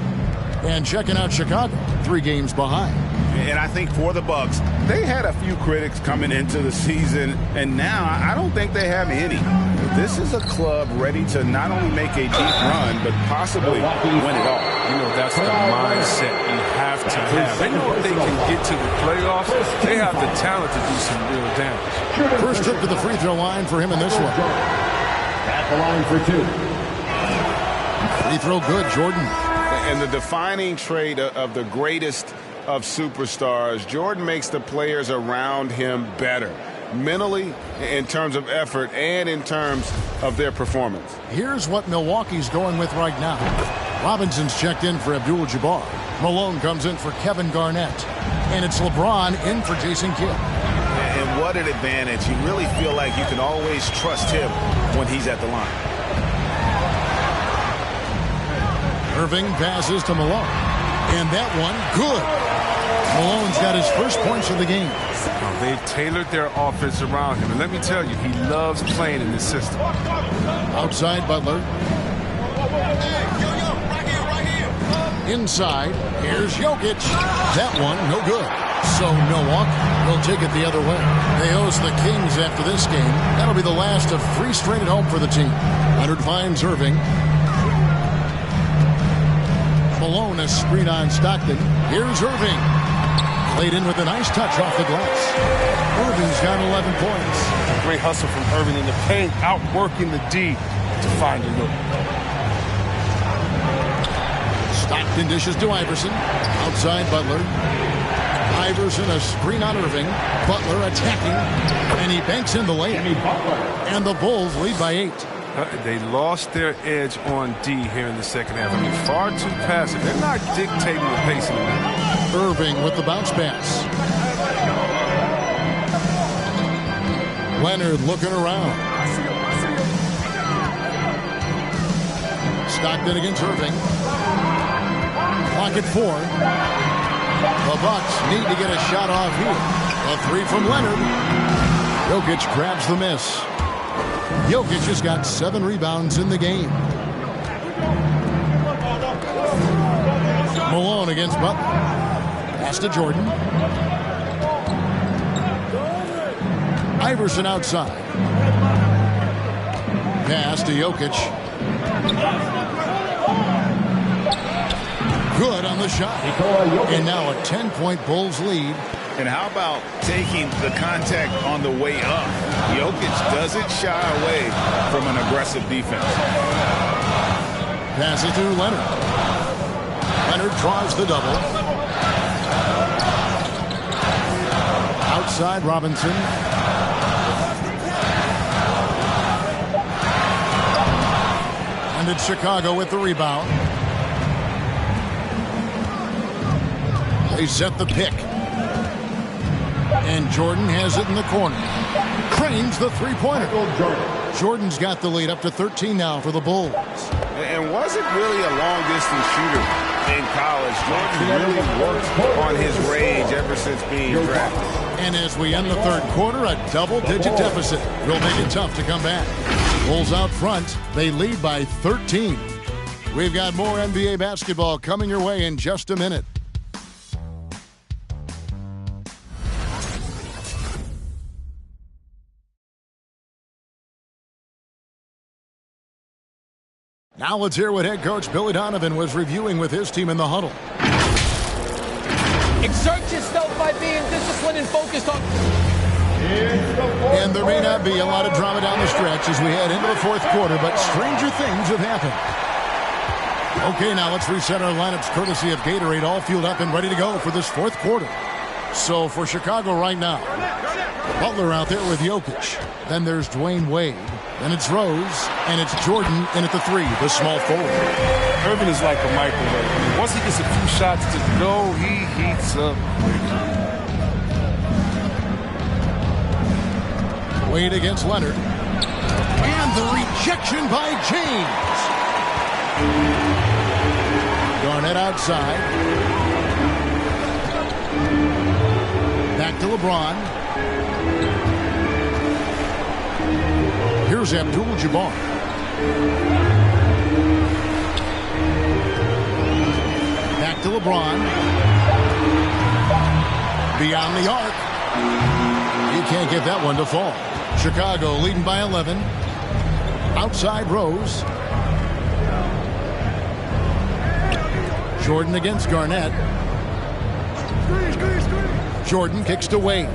And checking out Chicago, 3 games behind. And I think for the Bucks, they had a few critics coming into the season, and now I don't think they have any. This is a club ready to not only make a deep run, but possibly win it all. You know, that's the mindset you have to have. They know if they can get to the playoffs, they have the talent to do some real damage. First trip to the free throw line for him in this one. At the line for 2. Free throw good, Jordan. And the defining trait of the greatest of superstars, Jordan makes the players around him better. Mentally, in terms of effort, and in terms of their performance. Here's what Milwaukee's going with right now. Robinson's checked in for Abdul-Jabbar. Malone comes in for Kevin Garnett. And it's LeBron in for Jason Kidd. And what an advantage. You really feel like you can always trust him when he's at the line. Irving passes to Malone. And that one, good. Malone's got his first points of the game. They've tailored their offense around him. And let me tell you, he loves playing in this system. Outside Butler. Inside, here's Jokic. That one, no good. So Milwaukee will take it the other way. They host the Kings after this game. That'll be the last of 3 straight at home for the team. Leonard finds Irving. Malone a screen on Stockton. Here's Irving. Played in with a nice touch off the glass. Irving's got 11 points. Great hustle from Irving in the paint, outworking the D to find a look. Stockton dishes to Iverson. Outside Butler. Iverson a screen on Irving. Butler attacking. And he banks in the layup. And the Bulls lead by 8. They lost their edge on D here in the second half. I mean, far too passive. They're not dictating the pace anymore. Irving with the bounce pass. Leonard looking around. Stockton against Irving. Clock at 4. The Bucks need to get a shot off here. A 3 from Leonard. Jokic grabs the miss. Jokic has got 7 rebounds in the game. Malone against Butler. Pass to Jordan. Iverson outside. Pass to Jokic. Good on the shot. And now a 10-point Bulls lead. And how about taking the contact on the way up? Jokic doesn't shy away from an aggressive defense. Pass it to Leonard. Leonard draws the double. Outside Robinson. And it's Chicago with the rebound. They set the pick. And Jordan has it in the corner. Cranes the three-pointer. Jordan's got the lead up to 13 now for the Bulls. And wasn't really a long-distance shooter in college. Jordan really worked on his range ever since being drafted. And as we end the third quarter, a double-digit deficit will make it tough to come back. Bulls out front. They lead by 13. We've got more NBA basketball coming your way in just a minute. Now let's hear what head coach Billy Donovan was reviewing with his team in the huddle. Exert yourself by being disciplined and focused on... And there may not be a lot of drama down the stretch as we head into the fourth quarter, but stranger things have happened. Okay, now let's reset our lineups courtesy of Gatorade, all fueled up and ready to go for this fourth quarter. So for Chicago right now, Butler out there with Jokic. Then there's Dwayne Wade. Then it's Rose, and it's Jordan in at the 3, the small forward. Irving is like a microwave. Once he gets a few shots to go, he heats up. Wade against Leonard. And the rejection by James. Garnett outside. Back to LeBron. Here's Abdul-Jabbar. Back to LeBron. Beyond the arc. He can't get that one to fall. Chicago leading by 11. Outside Rose. Jordan against Garnett. Jordan kicks to Wade.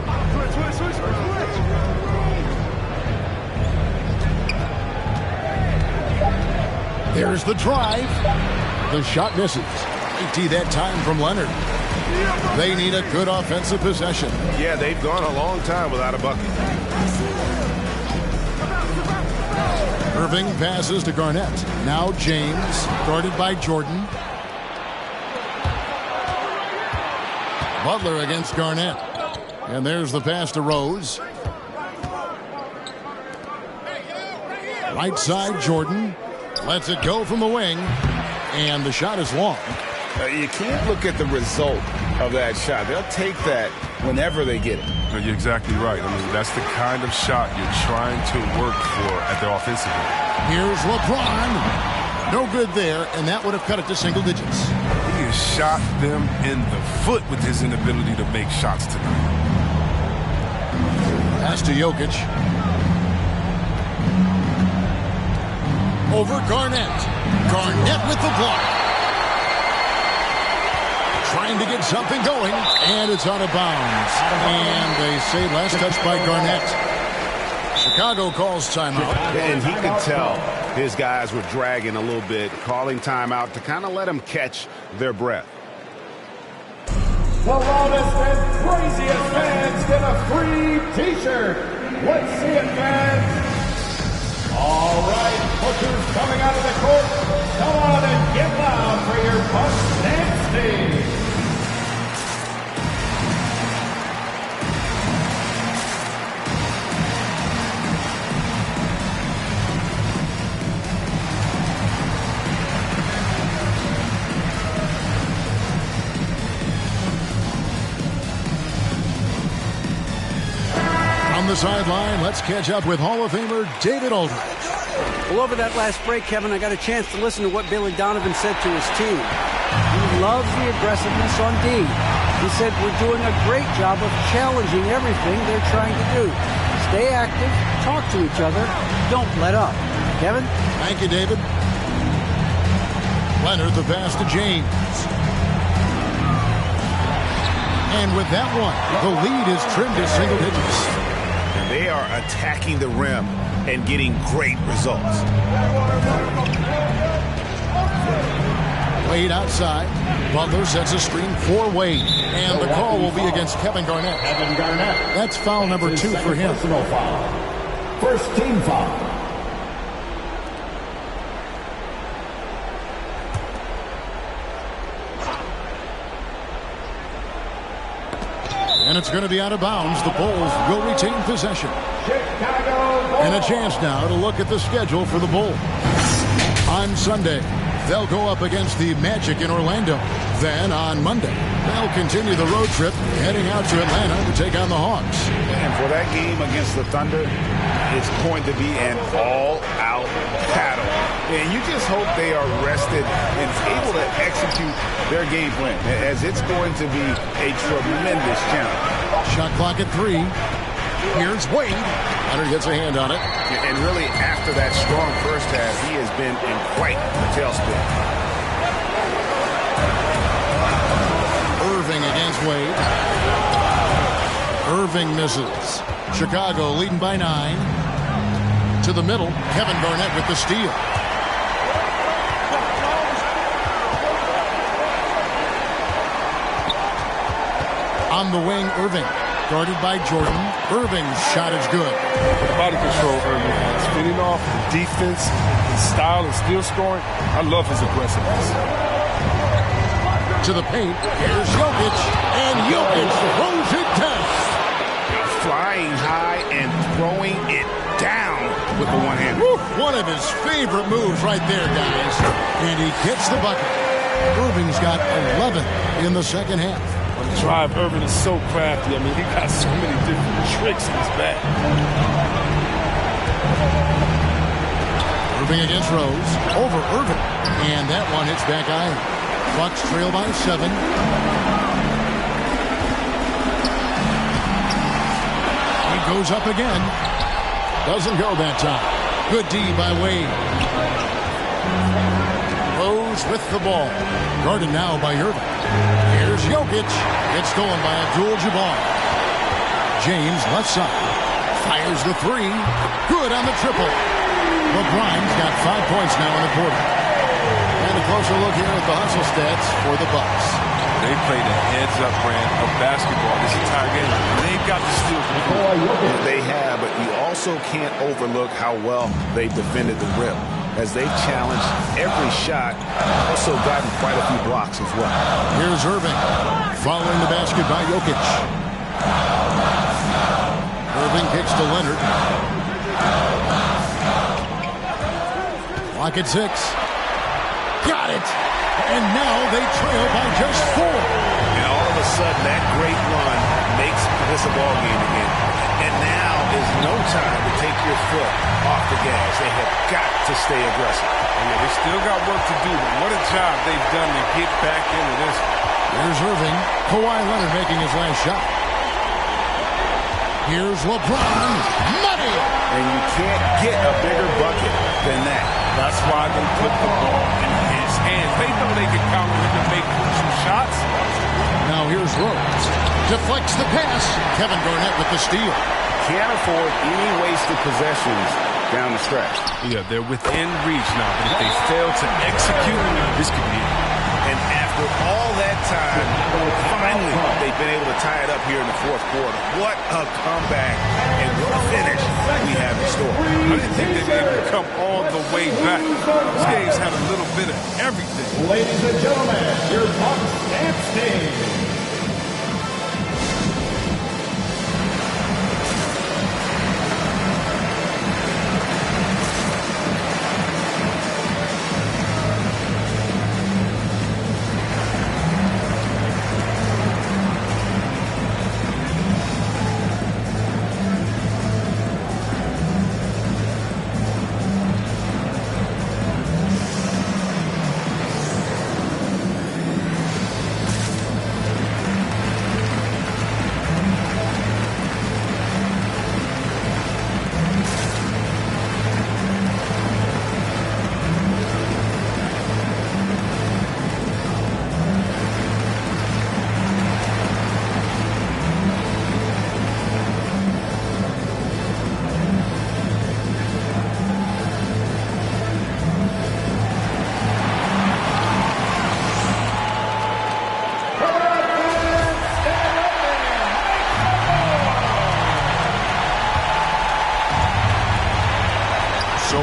There's the drive. The shot misses. 80 that time from Leonard. They need a good offensive possession. Yeah, they've gone a long time without a bucket. Irving passes to Garnett. Now James, guarded by Jordan. Butler against Garnett. And there's the pass to Rose. Right side, Jordan. Lets it go from the wing. And the shot is long. You can't look at the result of that shot. They'll take that whenever they get it. You're exactly right. I mean, that's the kind of shot you're trying to work for at the offensive end. Here's LeBron. No good there, and that would have cut it to single digits. He has shot them in the foot with his inability to make shots tonight. Pass to Jokic. Over Garnett. Garnett with the block. Trying to get something going, and it's out of bounds. And they say last touch by Garnett. Chicago calls timeout. And he could tell his guys were dragging a little bit, calling timeout to kind of let them catch their breath. The loudest and craziest fans get a free T-shirt. Let's see it, fans. All right, Booker's coming out of the court. Come on and get loud for your Bucks dancing. On the sideline, let's catch up with Hall of Famer David Aldridge. Well, over that last break, Kevin, I got a chance to listen to what Billy Donovan said to his team. He loves the aggressiveness on D. He said, we're doing a great job of challenging everything they're trying to do. Stay active, talk to each other, don't let up. Kevin? Thank you, David. Leonard, the pass to James. And with that one, the lead is trimmed to single digits. And they are attacking the rim and getting great results. Wade outside. Butler sets a screen for Wade. And the call will be against Kevin Garnett. Kevin Garnett. That's foul number 2 for him. Personal foul. First team foul. And it's going to be out of bounds. The Bulls will retain possession. And a chance now to look at the schedule for the Bulls. On Sunday, they'll go up against the Magic in Orlando. Then on Monday, they'll continue the road trip, heading out to Atlanta to take on the Hawks. And for that game against the Thunder, it's going to be an all-out battle. And you just hope they are rested and able to execute their game plan, as it's going to be a tremendous challenge. Shot clock at 3. Here's Wade. Leonard gets a hand on it. And really, after that strong first half, he has been in quite a tailspin. Irving against Wade. Irving misses. Chicago leading by 9. To the middle, Kevin Garnett with the steal. On the wing, Irving. Guarded by Jordan. Irving's shot is good. Body control, Irving. Spinning off the defense, his style, and still scoring. I love his aggressiveness. To the paint. Here's Jokic. And Jokic throws it down. Flying high and throwing it down with the one-hand. One of his favorite moves right there, guys. And he gets the bucket. Irving's got 11 in the second half. On the drive, Irving is so crafty. I mean, he got so many different tricks in his bag. Irving against Rose. Over Irving. And that one hits back iron. Bucks trail by 7. He goes up again. Doesn't go that time. Good D by Wade. Rose with the ball. Guarded now by Irving. Here's Jokic. It's stolen by Abdul-Jabbar. James left side. Fires the 3. Good on the triple. LeBron's got 5 points now in the quarter. And a closer look here at the hustle stats for the Bucks. They played a heads-up brand of basketball this entire game. They've got to steal the ball. They have, but you also can't overlook how well they defended the rim, as they've challenged every shot, also gotten quite a few blocks as well. Here's Irving, following the basket by Jokic. Irving kicks to Leonard. Clock at 6. Got it! And now they trail by just 4. And all of a sudden, that great run makes this a ball game again. And now is no time to take your foot off the gas. They have got to stay aggressive. Yeah, they still got work to do, but what a job they've done to get back into this. Here's Irving. Kawhi Leonard making his last shot. Here's LeBron. Money! And you can't get a bigger bucket than that. That's why they put the ball in his hands. They know they can count on him to make some shots. Now here's Rose. Deflects the pass. Kevin Garnett with the steal. Can't afford any wasted possessions down the stretch. Yeah, they're within reach now, but if they fail to execute, this could be it. And after all that time, finally they've been able to tie it up here in the fourth quarter. What a comeback and what a finish we have in store. I didn't think they'd be able to come all the way back. This game's had a little bit of everything. Ladies and gentlemen, your Bucks dance team.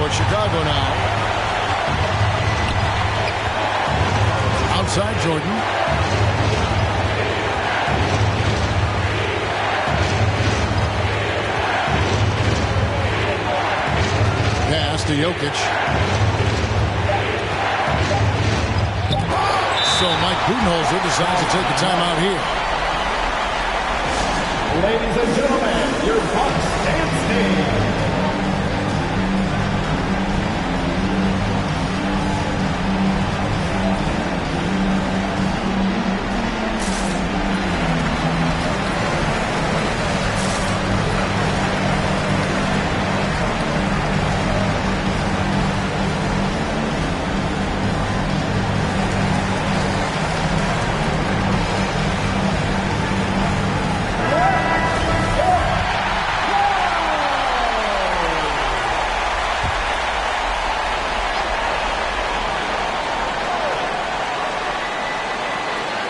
Chicago now. Outside Jordan. Pass to Jokic. So Mike Budenholzer decides to take the timeout here. Ladies and gentlemen, your Bucks dance team.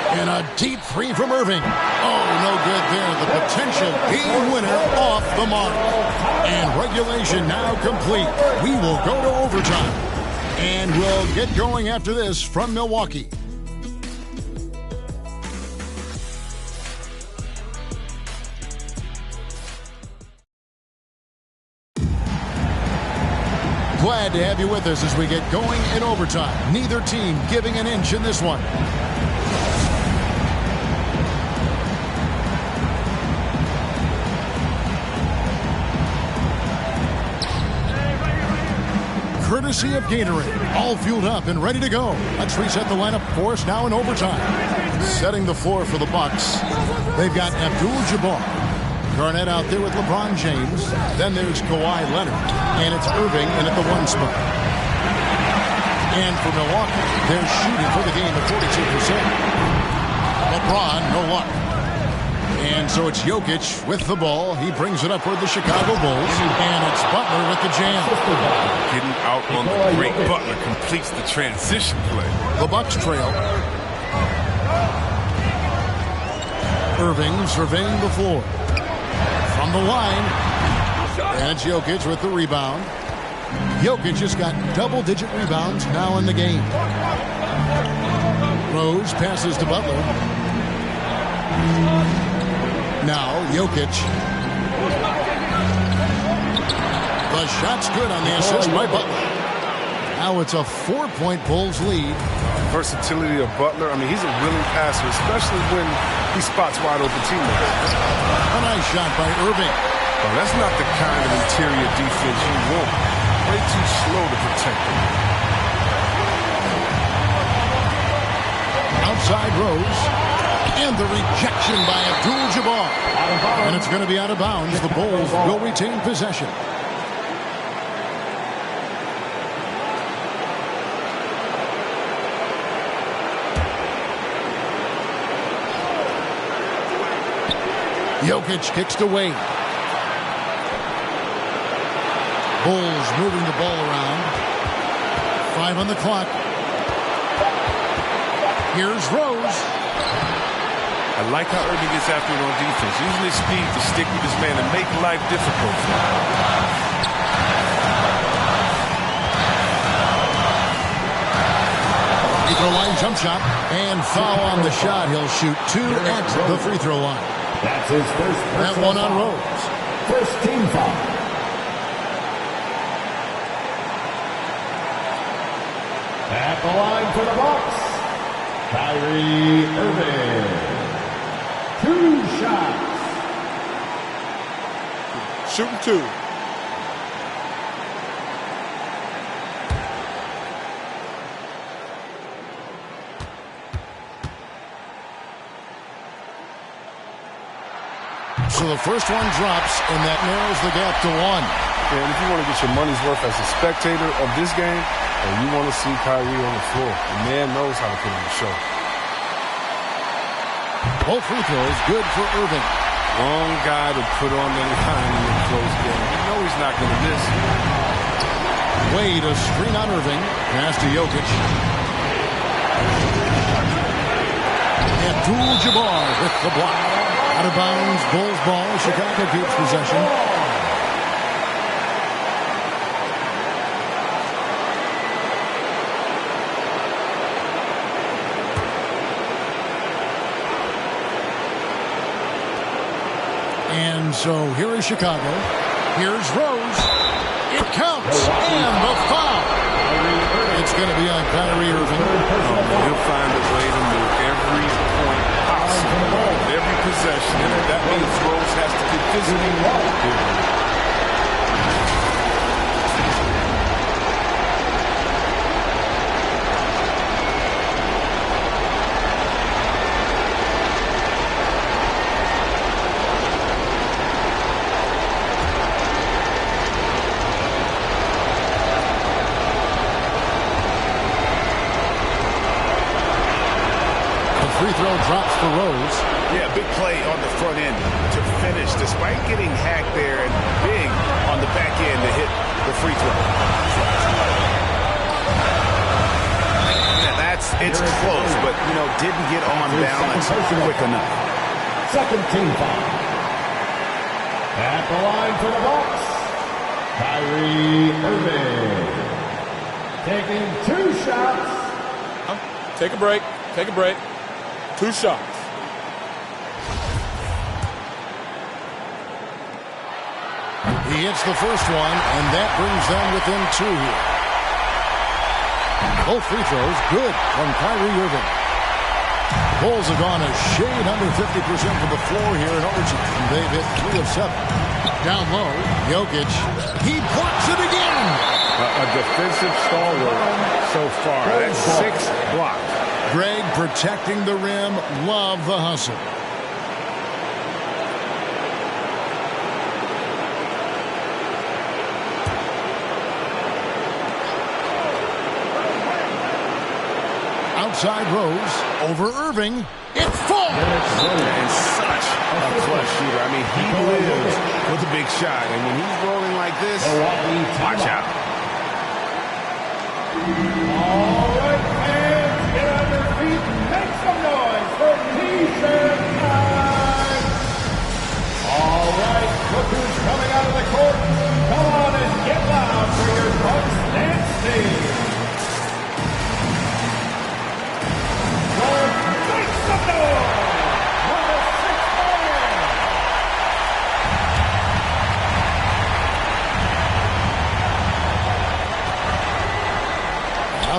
And a deep three from Irving. Oh, no good there. The potential game winner off the mark. And regulation now complete. We will go to overtime. And we'll get going after this from Milwaukee. Glad to have you with us as we get going in overtime. Neither team giving an inch in this one. Courtesy of Gatorade. All fueled up and ready to go. Let's reset the lineup for us now in overtime. Setting the floor for the Bucks. They've got Abdul-Jabbar. Garnett out there with LeBron James. Then there's Kawhi Leonard. And it's Irving in at the 1 spot. And for Milwaukee, they're shooting for the game at 42%. LeBron, no luck. And so it's Jokic with the ball. He brings it up for the Chicago Bulls. And it's Butler with the jam. Getting out on the break. Butler completes the transition play. The Bucks trail. Irving surveying the floor. From the line. And it's Jokic with the rebound. Jokic has got double-digit rebounds now in the game. Rose passes to Butler. Now Jokic. The shot's good on the assist by Butler. Now it's a 4-point Bulls lead. Versatility of Butler. I mean, he's a willing passer, especially when he spots wide open teammates. A nice shot by Irving. Oh, that's not the kind of interior defense you want. Way too slow to protect him. Outside Rose. And the rejection by Abdul-Jabbar. And it's going to be out of bounds. The Bulls will retain possession. Jokic kicks to Wade. Bulls moving the ball around. 5 on the clock. Here's Rose. I like how Irving gets after it on defense, using his speed to stick with his man and make life difficult for him. Free throw line jump shot and foul on the shot. He'll shoot 2 at the free throw line. That's his first. That one on Rose. First team foul. At the line for the Bucks, Kyrie Irving. 2 shots. Shooting 2. So the first one drops, and that narrows the gap to 1. And if you want to get your money's worth as a spectator of this game, and you want to see Kyrie on the floor, the man knows how to put on the show. Both free throws good for Irving. Wrong guy to put on the line in a close game. You know he's not going to miss. Wade, a screen on Irving. Pass to Jokic. Abdul-Jabbar with the block. Out of bounds, Bulls ball. Chicago keeps possession. And so here is Chicago. Here's Rose. It counts. And the foul. It's going to be on Kyrie Irving. He'll find a way to make every point possible, every possession. And that means Rose has to get physically wrong. Free throw drops for Rose. Yeah, big play on the front end to finish, despite getting hacked there, and big on the back end to hit the free throw. Yeah, it's close, but, didn't get on balance quick enough. Second team foul. At the line for the Bucks, Kyrie Irving. Taking 2 shots. Take a break. Take a break. 2 shots. He hits the first one, and that brings them within 2 here. Both free throws good from Kyrie Irving. Bulls have gone a shade under 50% from the floor here in overtime. They've hit 3 of 7. Down low, Jokic. He puts it again. A defensive stalwart so far. That's 6 blocks. Greg protecting the rim. Love the hustle. Outside Rose. Over Irving. It falls. And such a clutch shooter. I mean, he lives with a big shot. And when he's rolling like this, watch out. All right, fans, get on your feet and make some noise for T-shirt time.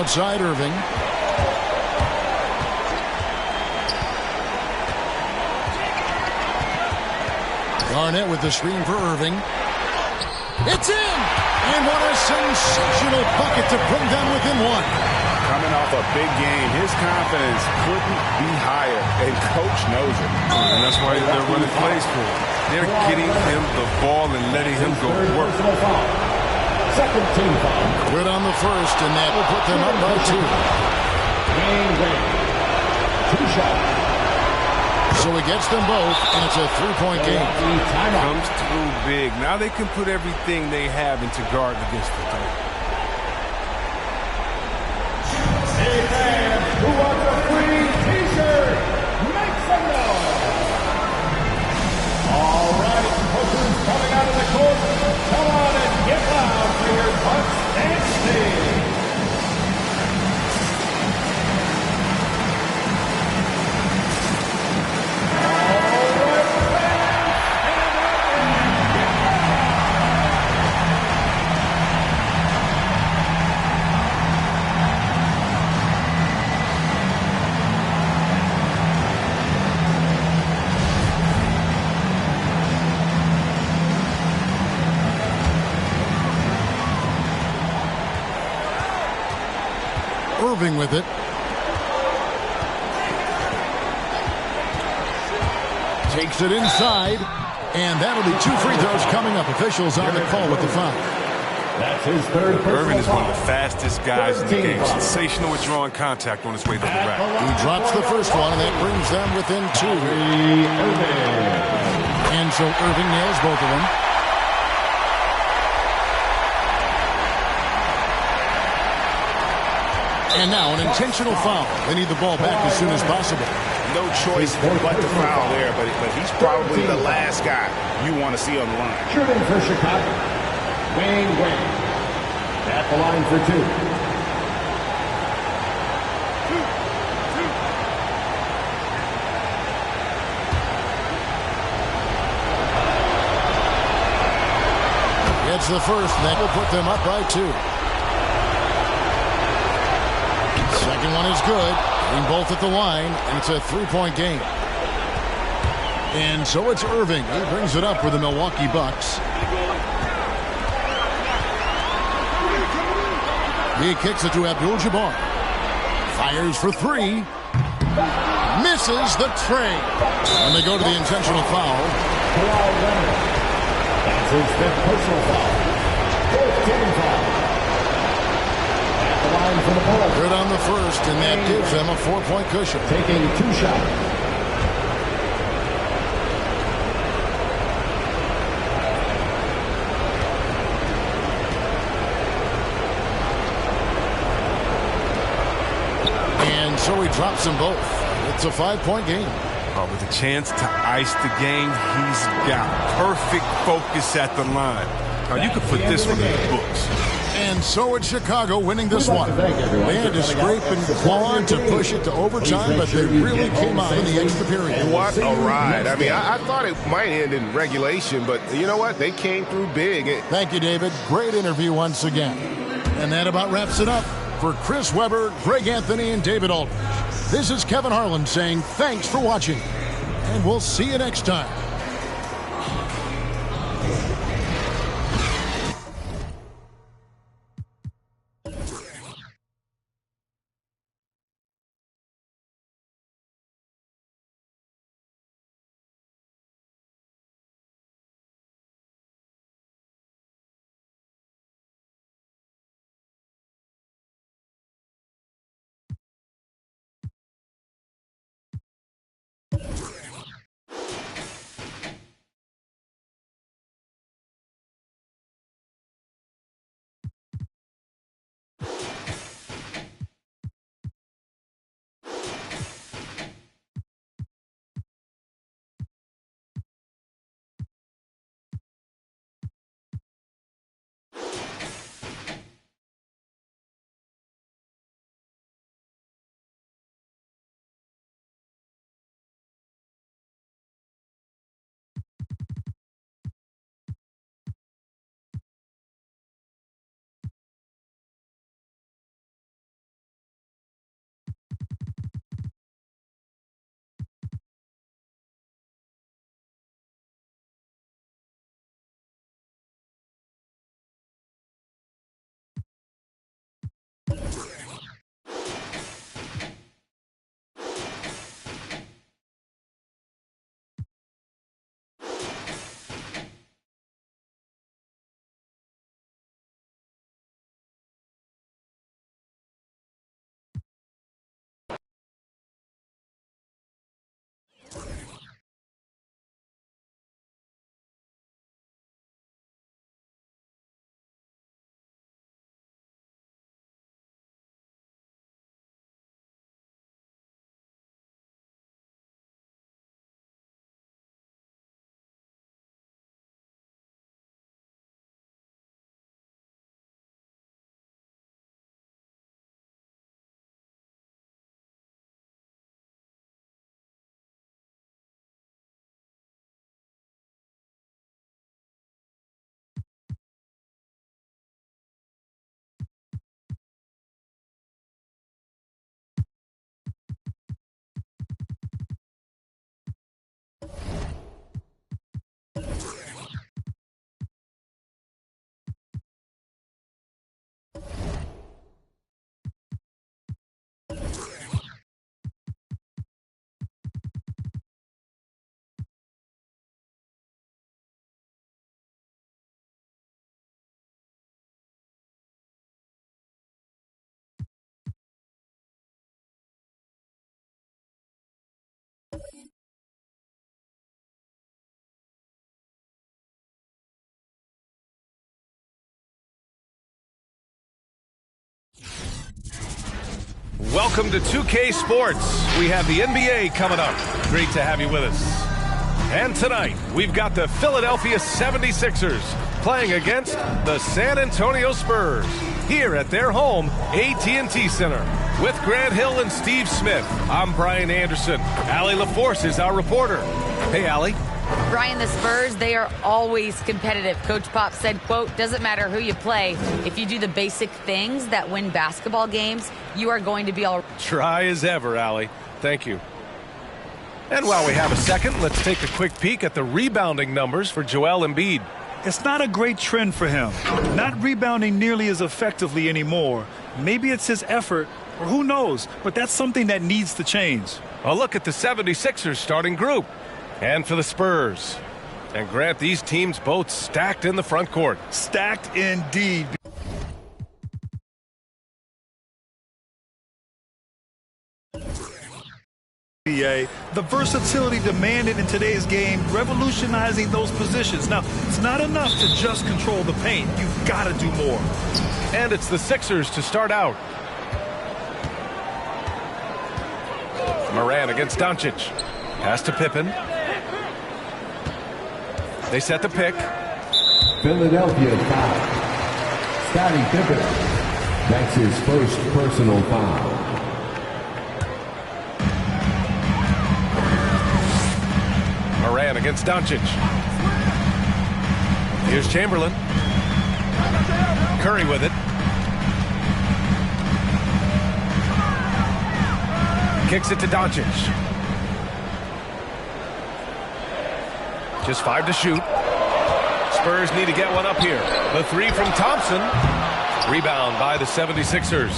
outside Irving. Garnett with the screen for Irving. It's in! And what a sensational bucket to bring them within one. Coming off a big game, his confidence couldn't be higher, and Coach knows it. And that's why they're running plays for him. They're getting him the ball and letting him go work. Second team foul. Good on the first, and that will put them up by 2. Two shots. So he gets them both, and it's a 3-point game. Comes through big. Now they can put everything they have into guard against the three. Hey fans, who wants a free t-shirt? Make some noise. All right, Hookers coming out of the court. Come on and get loud for your Bucks and Steve. Irving with it. Takes it inside, and that'll be 2 free throws coming up. Officials on the call with the foul. That's his third personal Irving is one of foul. the fastest guys in the game. Sensational at drawing contact on his way to the rack. He drops the first one, and that brings them within 2. And so Irving nails both of them. And now an intentional foul. They need the ball back as soon as possible. No choice but to foul there, but he's probably the last guy you want to see on the line. Shooting for Chicago, Wayne Wade. At the line for 2. Gets the first, and that will put them up by 2. Second one is good. Getting both at the line, and it's a 3-point game. And so it's Irving. He brings it up for the Milwaukee Bucks. He kicks it to Abdul-Jabbar. Fires for 3. Misses the tray. And they go to the intentional foul. That's his 5th personal foul. 4th team foul. At the line for the Bulls. Good on the first, and that gives them a 4-point cushion. Taking 2 shots. So he drops them both. It's a 5-point game. With a chance to ice the game, he's got perfect focus at the line. Now you could put this one in the books. And so it's Chicago winning this one. They had to scrape and claw to push it to overtime, but they really came out in the extra period. What a ride. I mean, I thought it might end in regulation, but you know what? They came through big. Thank you, David. Great interview once again. And that about wraps it up. For Chris Webber, Greg Anthony, and David Aldridge, this is Kevin Harlan saying thanks for watching, and we'll see you next time. Welcome to 2K Sports. We have the NBA coming up. Great to have you with us. And tonight, we've got the Philadelphia 76ers playing against the San Antonio Spurs here at their home, AT&T Center. With Grant Hill and Steve Smith, I'm Brian Anderson. Allie LaForce is our reporter. Hey, Allie. Brian, the Spurs, they are always competitive. Coach Pop said, quote, doesn't matter who you play. If you do the basic things that win basketball games, you are going to be all right. Try as ever, Allie. Thank you. And while we have a second, let's take a quick peek at the rebounding numbers for Joel Embiid. It's not a great trend for him. Not rebounding nearly as effectively anymore. Maybe it's his effort, or who knows, but that's something that needs to change. A look at the 76ers starting group. And for the Spurs. And Grant, these teams both stacked in the front court. Stacked indeed. The versatility demanded in today's game, revolutionizing those positions. Now, it's not enough to just control the paint. You've got to do more. And it's the Sixers to start out. Moran against Doncic. Pass to Pippen. They set the pick. Philadelphia foul. Scottie Pippen. That's his first personal foul. Moran against Doncic. Here's Chamberlain. Curry with it. Kicks it to Doncic. Just 5 to shoot. Spurs need to get one up here. The 3 from Thompson. Rebound by the 76ers.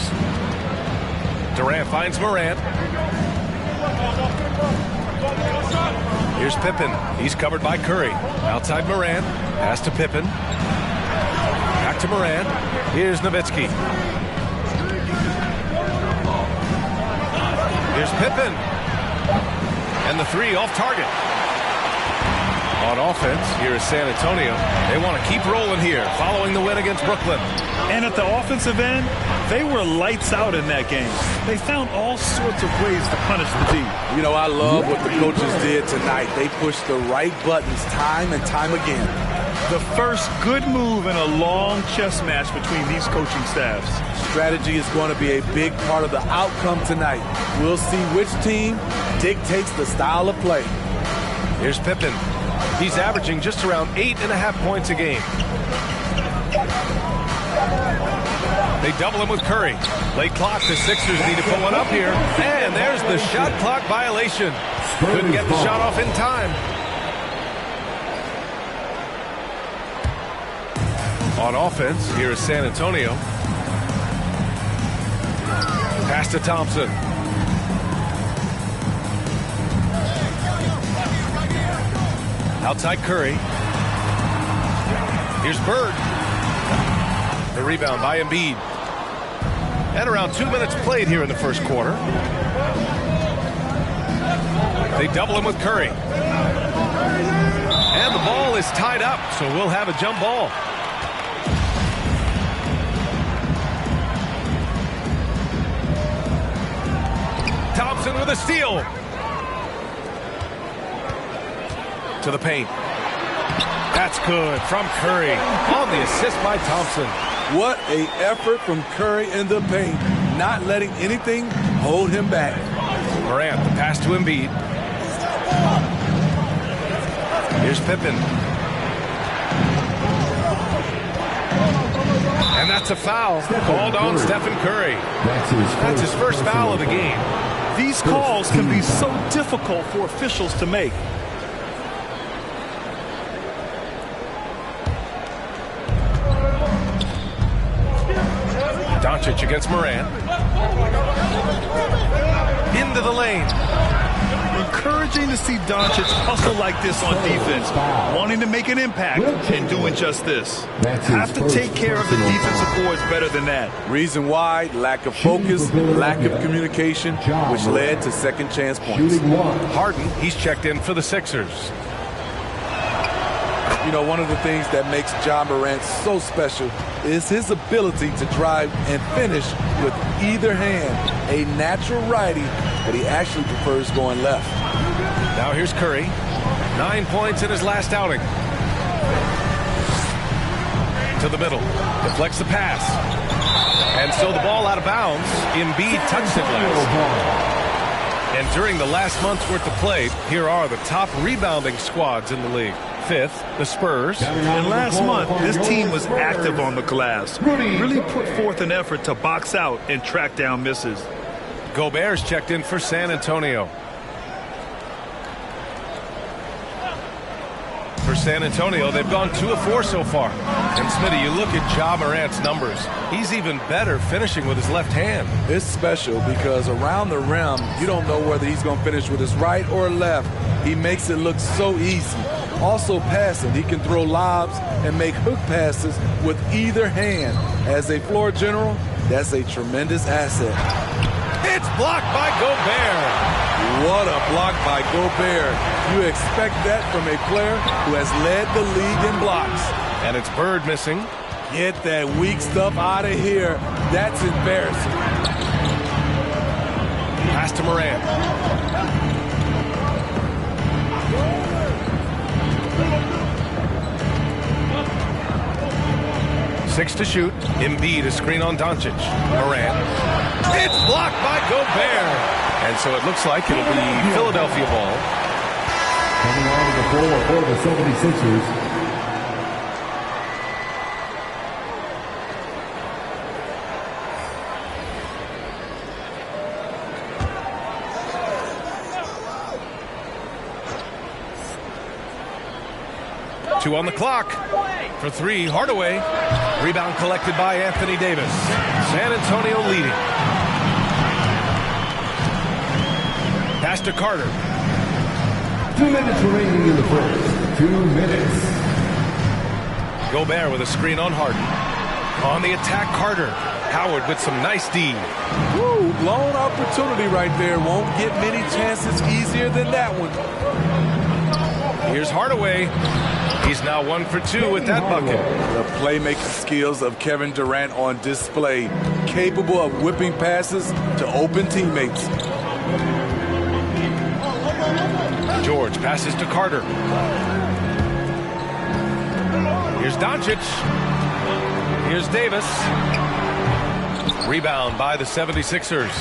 Durant finds Morant. Here's Pippen. He's covered by Curry. Outside Morant. Pass to Pippen. Back to Morant. Here's Nowitzki. Here's Pippen. And the 3 off target. On offense, here is San Antonio. They want to keep rolling here, following the win against Brooklyn. And at the offensive end, they were lights out in that game. They found all sorts of ways to punish the D. You know, I love what the coaches did tonight. They pushed the right buttons time and time again. The first good move in a long chess match between these coaching staffs. Strategy is going to be a big part of the outcome tonight. We'll see which team dictates the style of play. Here's Pippen. He's averaging just around 8.5 points a game. They double him with Curry. Late clock, the Sixers need to put one up here. And there's the shot clock violation. Couldn't get the shot off in time. On offense, here is San Antonio. Pass to Thompson. Outside Curry. Here's Bird. The rebound by Embiid. And around 2 minutes played here in the first quarter. They double him with Curry. And the ball is tied up, so we'll have a jump ball. Thompson with a steal. To the paint. That's good from Curry on the assist by Thompson. What an effort from Curry in the paint, not letting anything hold him back. Morant, the pass to Embiid. Here's Pippen. And that's a foul called on Stephen Curry. That's his first foul of the game. These calls can be so difficult for officials to make. Doncic against Morant. Into the lane. Encouraging to see Doncic hustle like this on defense, wanting to make an impact and doing just this. Have to take care of the defensive boards better than that. Reason why, lack of focus, lack of communication, which led to second chance points. Harden, he's checked in for the Sixers. You know, one of the things that makes Ja Morant so special is his ability to drive and finish with either hand. A natural righty, but he actually prefers going left. Now here's Curry. 9 points in his last outing. To the middle. Deflects the pass. And so the ball out of bounds. Embiid touched it last. And during the last month's worth of play, here are the top rebounding squads in the league. 5th, the Spurs. And last month, this team was active on the glass. Really put forth an effort to box out and track down misses. Gobert's checked in for San Antonio. For San Antonio, they've gone 2 of 4 so far. And Smitty, you look at Ja Morant's numbers. He's even better finishing with his left hand. It's special because around the rim, you don't know whether he's going to finish with his right or left. He makes it look so easy. Also passing, he can throw lobs and make hook passes with either hand. As a floor general, that's a tremendous asset. It's blocked by Gobert. What a block by Gobert. You expect that from a player who has led the league in blocks. And it's Bird missing. Get that weak stuff out of here. That's embarrassing. Pass to Morant. Six to shoot. Embiid a screen on Doncic. Morant. It's blocked by Gobert. And so it looks like it'll be Philadelphia ball. Coming on to the floor for the 76ers. Two on the clock. For 3, Hardaway. Rebound collected by Anthony Davis. San Antonio leading. Pass to Carter. 2 minutes remaining in the first. 2 minutes. Gobert with a screen on Harden. On the attack, Carter. Howard with some nice D. Woo, blown opportunity right there. Won't get many chances easier than that one. Here's Hardaway. He's now 1 for 2 with that bucket. The playmaking skills of Kevin Durant on display. Capable of whipping passes to open teammates. George passes to Carter. Here's Doncic. Here's Davis. Rebound by the 76ers.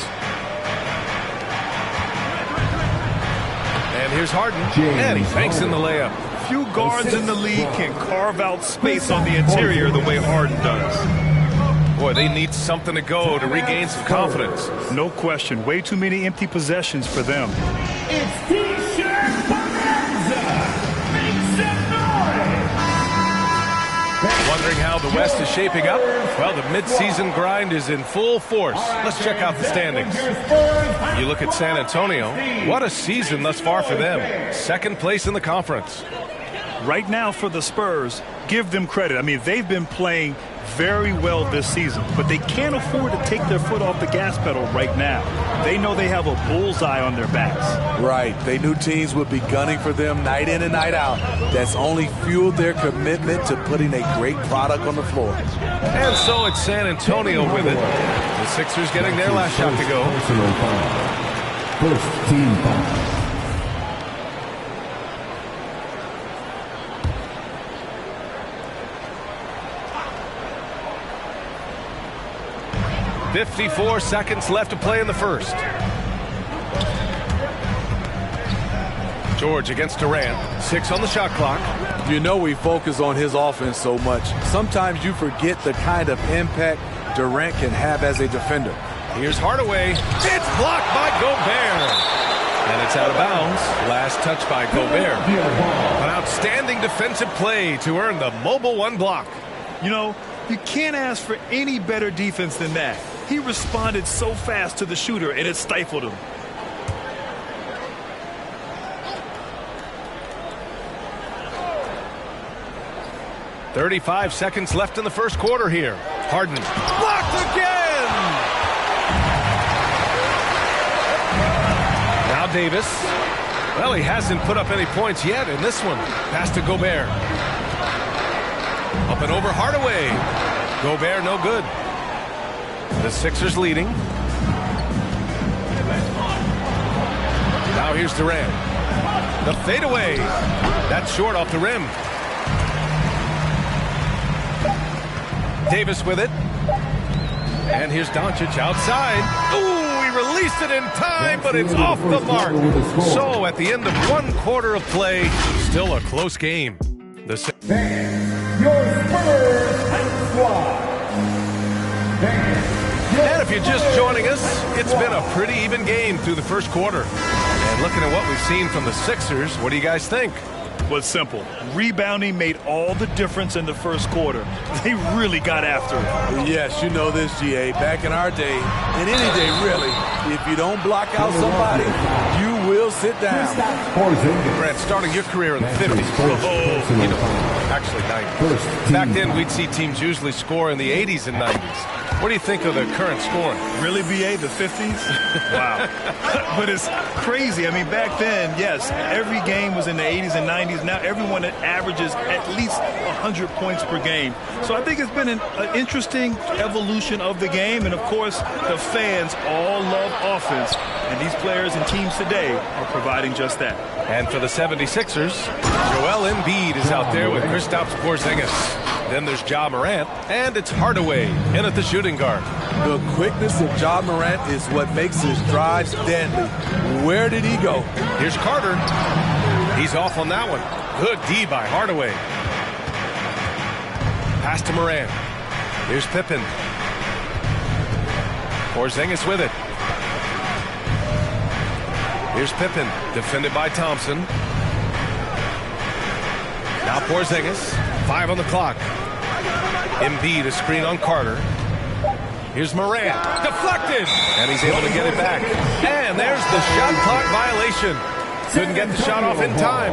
And here's Harden. And he banks in the layup. Few guards in the league can carve out space on the interior the way Harden does. Boy, they need something to go to regain some confidence. No question. Way too many empty possessions for them. It's T-shirt Bonanza. Make some noise. Wondering how the West is shaping up? Well, the midseason grind is in full force. Let's check out the standings. You look at San Antonio. What a season thus far for them. 2nd place in the conference. Right now for the Spurs, give them credit. I mean, they've been playing very well this season, but they can't afford to take their foot off the gas pedal right now. They know they have a bullseye on their backs. Right. They knew teams would be gunning for them night in and night out. That's only fueled their commitment to putting a great product on the floor. And so it's San Antonio with it. The Sixers getting their last shot to go. First team foul. 54 seconds left to play in the first. George against Durant. 6 on the shot clock. You know we focus on his offense so much. Sometimes you forget the kind of impact Durant can have as a defender. Here's Hardaway. It's blocked by Gobert. And it's out of bounds. Last touch by Gobert. An outstanding defensive play to earn the Mobile One block. You know, you can't ask for any better defense than that. He responded so fast to the shooter, and it stifled him. .35 seconds left in the first quarter here. Harden. Blocked again! Now Davis. Well, he hasn't put up any points yet in this one. Pass to Gobert. Up and over Hardaway. Gobert, no good. The Sixers leading. Now here's Durant. The fadeaway. That's short off the rim. Davis with it. And here's Doncic outside. Ooh, he released it in time, but it's off the mark. So at the end of 1 quarter of play, still a close game. Your Spurs squad. And if you're just joining us, it's been a pretty even game through the first quarter. And looking at what we've seen from the Sixers, what do you guys think? Well, it's simple. Rebounding made all the difference in the first quarter. They really got after it. Yes, you know this, GA. Back in our day, and any day really, if you don't block out somebody, you will sit down. Brent, starting your career in the 50s. Actually 90s. Back then, we'd see teams usually score in the 80s and 90s. What do you think of the current scoring? Really, BA, the 50s? Wow. But it's crazy. I mean, back then, yes, every game was in the 80s and 90s. Now everyone averages at least 100 points per game. So I think it's been an interesting evolution of the game. And, of course, the fans all love offense. And these players and teams today are providing just that. And for the 76ers, Joel Embiid is out there with Kristaps Porzingis. Then there's Ja Morant, and it's Hardaway in at the shooting guard. The quickness of Ja Morant is what makes his drives deadly. Where did he go? Here's Carter. He's off on that one. Good D by Hardaway. Pass to Morant. Here's Pippen. Porzingis with it. Here's Pippen, defended by Thompson. Now Porzingis, 5 on the clock. Embiid, a screen on Carter. Here's Morant, deflected, and he's able to get it back. And there's the shot clock violation. Couldn't get the shot off in time.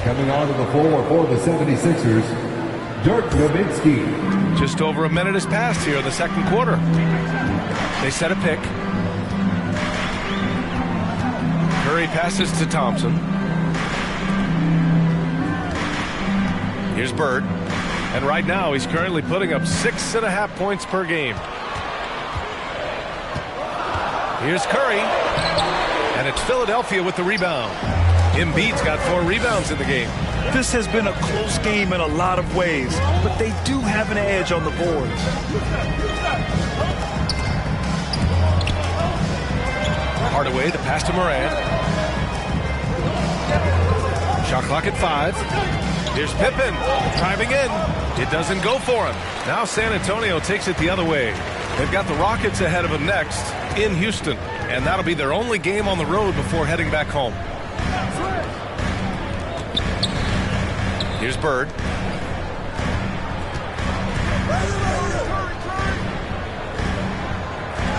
Coming onto the floor for the 76ers, Dirk Nowitzki. Just over a minute has passed here in the second quarter. They set a pick. Curry passes to Thompson. Here's Bird. And right now he's currently putting up 6.5 points per game. Here's Curry. And it's Philadelphia with the rebound. Embiid's got 4 rebounds in the game. This has been a close game in a lot of ways, but they do have an edge on the boards. Hardaway, the pass to Morant. Shot clock at 5. Here's Pippen driving in. It doesn't go for him. Now San Antonio takes it the other way. They've got the Rockets ahead of them next in Houston, and that'll be their only game on the road before heading back home. Here's Bird.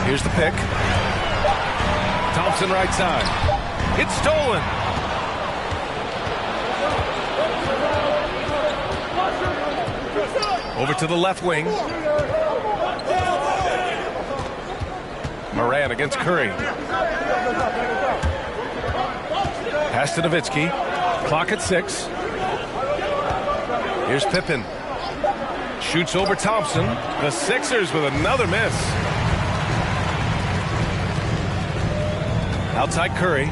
Here's the pick. Thompson right side. It's stolen. Over to the left wing. Morant against Curry. Pass to Nowitzki. Clock at 6. Here's Pippen. Shoots over Thompson. The Sixers with another miss. Outside Curry.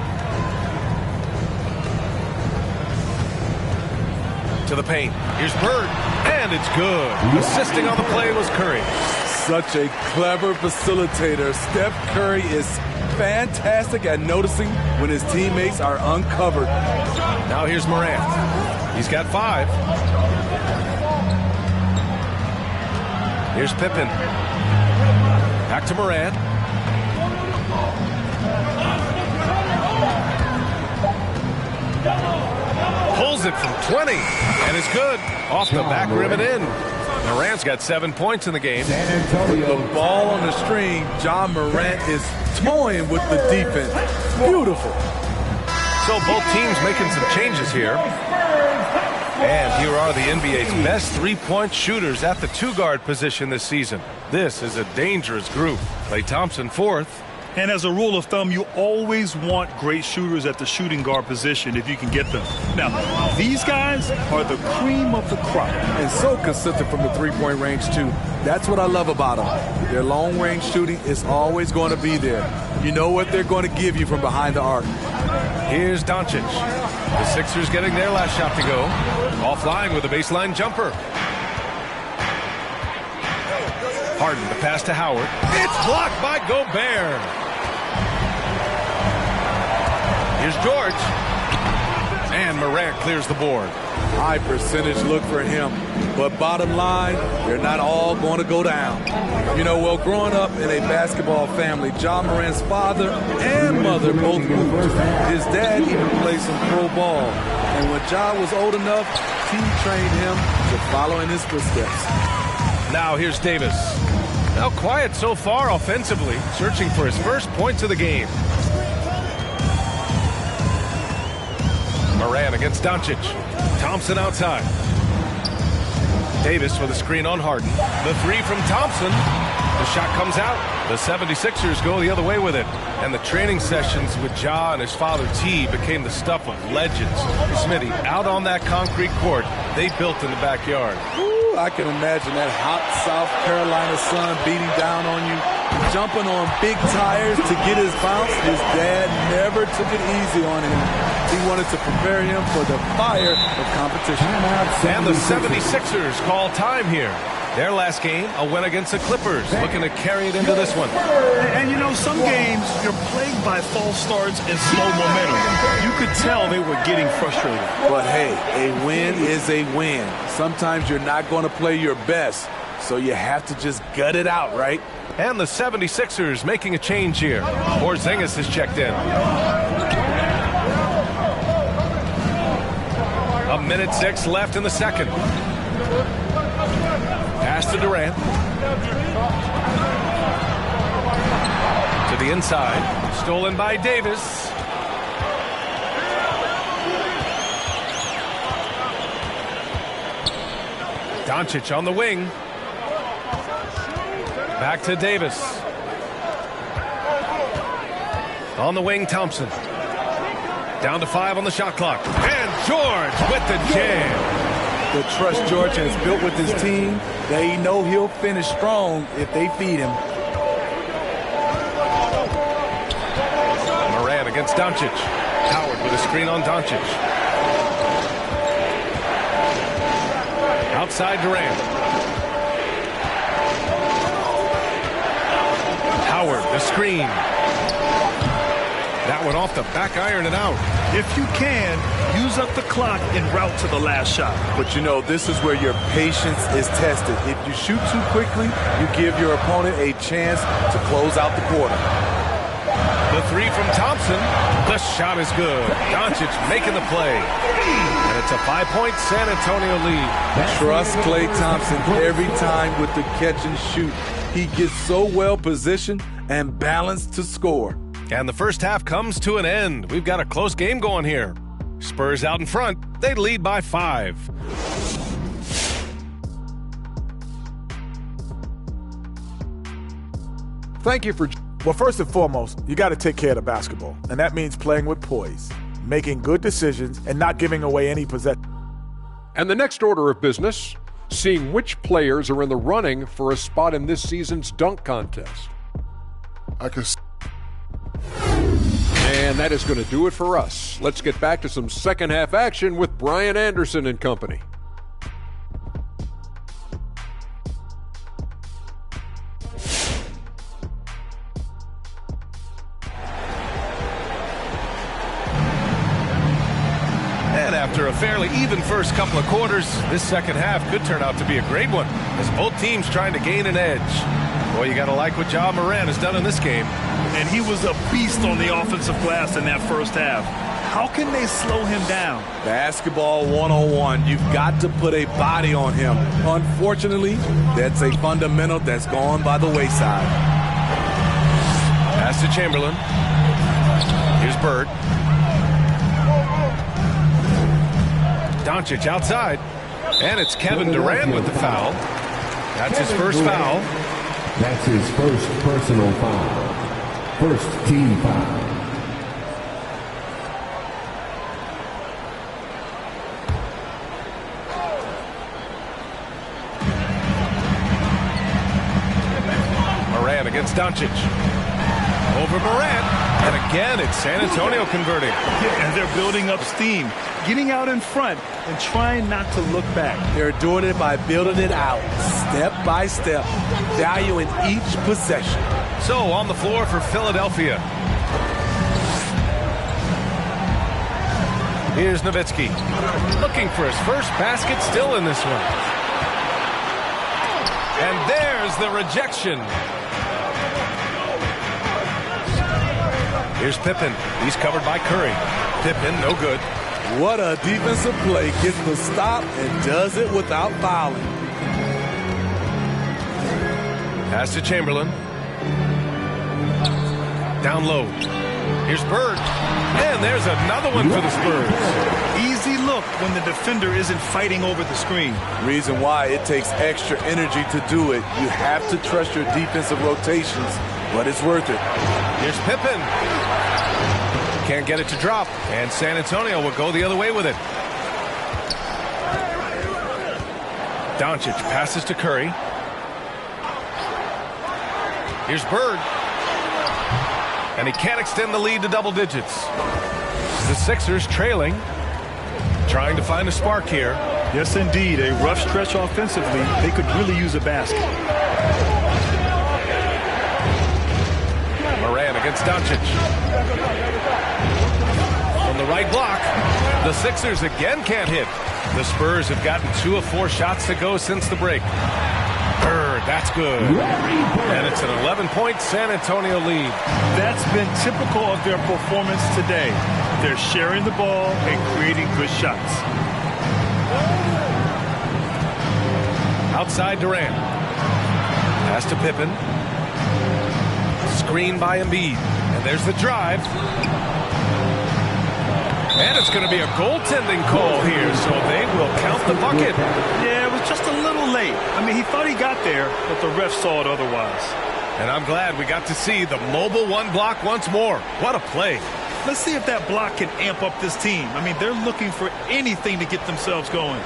To the paint. Here's Bird. And it's good. Assisting on the play was Curry. Such a clever facilitator. Steph Curry is fantastic at noticing when his teammates are uncovered. Now here's Morant. He's got 5. Here's Pippen. Back to Morant. Pulls it from 20, and it's good. Off the back rim and in. Morant's got 7 points in the game. The ball on the string, Ja Morant is toying with the defense. Beautiful. So both teams making some changes here. And here are the NBA's best three-point shooters at the 2-guard position this season. This is a dangerous group. Klay Thompson 4th, And as a rule of thumb, you always want great shooters at the shooting guard position if you can get them. Now, these guys are the cream of the crop. And so consistent from the three-point range, too. That's what I love about them. Their long-range shooting is always going to be there. You know what they're going to give you from behind the arc. Here's Doncic. The Sixers getting their last shot to go. Offline with a baseline jumper. Harden, the pass to Howard. It's blocked by Gobert. Here's George. And Morant clears the board. High percentage look for him. But bottom line, they're not all going to go down. You know, well, growing up in a basketball family, Ja Morant's father and mother both moved. His dad even played some pro ball. And when Ja was old enough, he trained him to follow in his footsteps. Now here's Davis. Now quiet so far offensively, searching for his first points of the game. Morant against Doncic. Thompson outside. Davis with a screen on Harden. The three from Thompson. The shot comes out. The 76ers go the other way with it. And the training sessions with Ja and his father T became the stuff of legends. Smitty, out on that concrete court they built in the backyard. Ooh, I can imagine that hot South Carolina sun beating down on you, jumping on big tires to get his bounce. His dad never took it easy on him. He wanted to prepare him for the fire of competition. And the 76ers call time here. Their last game, a win against the Clippers, looking to carry it into this one. And you know, some games you're plagued by false starts and slow momentum. You could tell they were getting frustrated. But hey, a win is a win. Sometimes you're not going to play your best, so you have to just gut it out, right? And the 76ers making a change here. Porzingis has checked in. A minute 6 left in the second. Pass to Durant. To the inside. Stolen by Davis. Doncic on the wing. Back to Davis. On the wing, Thompson. Down to 5 on the shot clock. And George with the jam. The trust George has built with his team, they know he'll finish strong if they feed him. Morant against Doncic. Howard with a screen on Doncic. Outside Durant. Howard, the screen. That one off the back iron and out. If you can, use up the clock en route to the last shot. But you know, this is where your patience is tested. If you shoot too quickly, you give your opponent a chance to close out the quarter. The three from Thompson. The shot is good. Doncic making the play. And it's a 5-point San Antonio lead. Trust Klay Thompson every time with the catch and shoot. He gets so well positioned and balanced to score. And the first half comes to an end. We've got a close game going here. Spurs out in front. They lead by 5. Thank you for... Well, first and foremost, you got to take care of the basketball. And that means playing with poise, making good decisions, and not giving away any possession. And the next order of business, seeing which players are in the running for a spot in this season's dunk contest. And that is going to do it for us. Let's get back to some second half action with Brian Anderson and company. And after a fairly even first couple of quarters, this second half could turn out to be a great one as both teams trying to gain an edge. Boy, you got to like what Ja Morant has done in this game. And he was a beast on the offensive glass in that first half. How can they slow him down? Basketball 101. You've got to put a body on him. Unfortunately, that's a fundamental that's gone by the wayside. Pass to Chamberlain. Here's Bird. Doncic outside. And it's Kevin Durant with the foul. That's his first foul. That's his first personal foul. First team foul. Morant against Doncic. Over Morant. And again, it's San Antonio converting. Yeah, and they're building up steam, getting out in front and trying not to look back. They're doing it by building it out, step by step, valuing each possession. So on the floor for Philadelphia. Here's Nowitzki, looking for his first basket, still in this one. And there's the rejection. Here's Pippen. He's covered by Curry. Pippen, no good. What a defensive play. Gets the stop and does it without fouling. Pass to Chamberlain. Down low. Here's Bird. And there's another one for the Spurs. Easy look when the defender isn't fighting over the screen. Reason why it takes extra energy to do it. You have to trust your defensive rotations, but it's worth it. Here's Pippen. Can't get it to drop, and San Antonio will go the other way with it. Doncic passes to Curry. Here's Bird. And he can't extend the lead to double digits. The Sixers trailing, trying to find a spark here. Yes, indeed. A rough stretch offensively. They could really use a basket. Morant against Doncic. From the right block, the Sixers again can't hit. The Spurs have gotten 2 of 4 shots to go since the break. Bird, that's good. And it's an 11-point San Antonio lead. That's been typical of their performance today. They're sharing the ball and creating good shots. Outside Durant. Pass to Pippen. Screen by Embiid. And there's the drive. And it's going to be a goaltending call here, so they will count the bucket. Yeah, it was just a little late. I mean, he thought he got there, but the ref saw it otherwise. And I'm glad we got to see the mobile one block once more. What a play. Let's see if that block can amp up this team. I mean, they're looking for anything to get themselves going.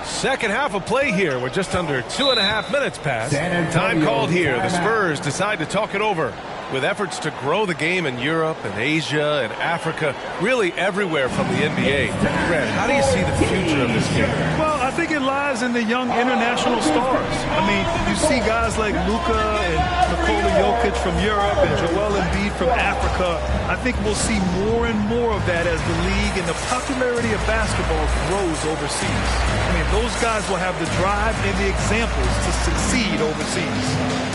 Second half of play here. We're just under 2.5 minutes past. Time called here. The Spurs decide to talk it over. With efforts to grow the game in Europe and Asia and Africa, really everywhere from the NBA. Grant, how do you see the future of this game? Well, I think it lies in the young international stars. I mean, you see guys like Luka and Nikola Jokic from Europe and Joel Embiid from Africa. I think we'll see more and more of that as the league and the popularity of basketball grows overseas. I mean, those guys will have the drive and the examples to succeed overseas.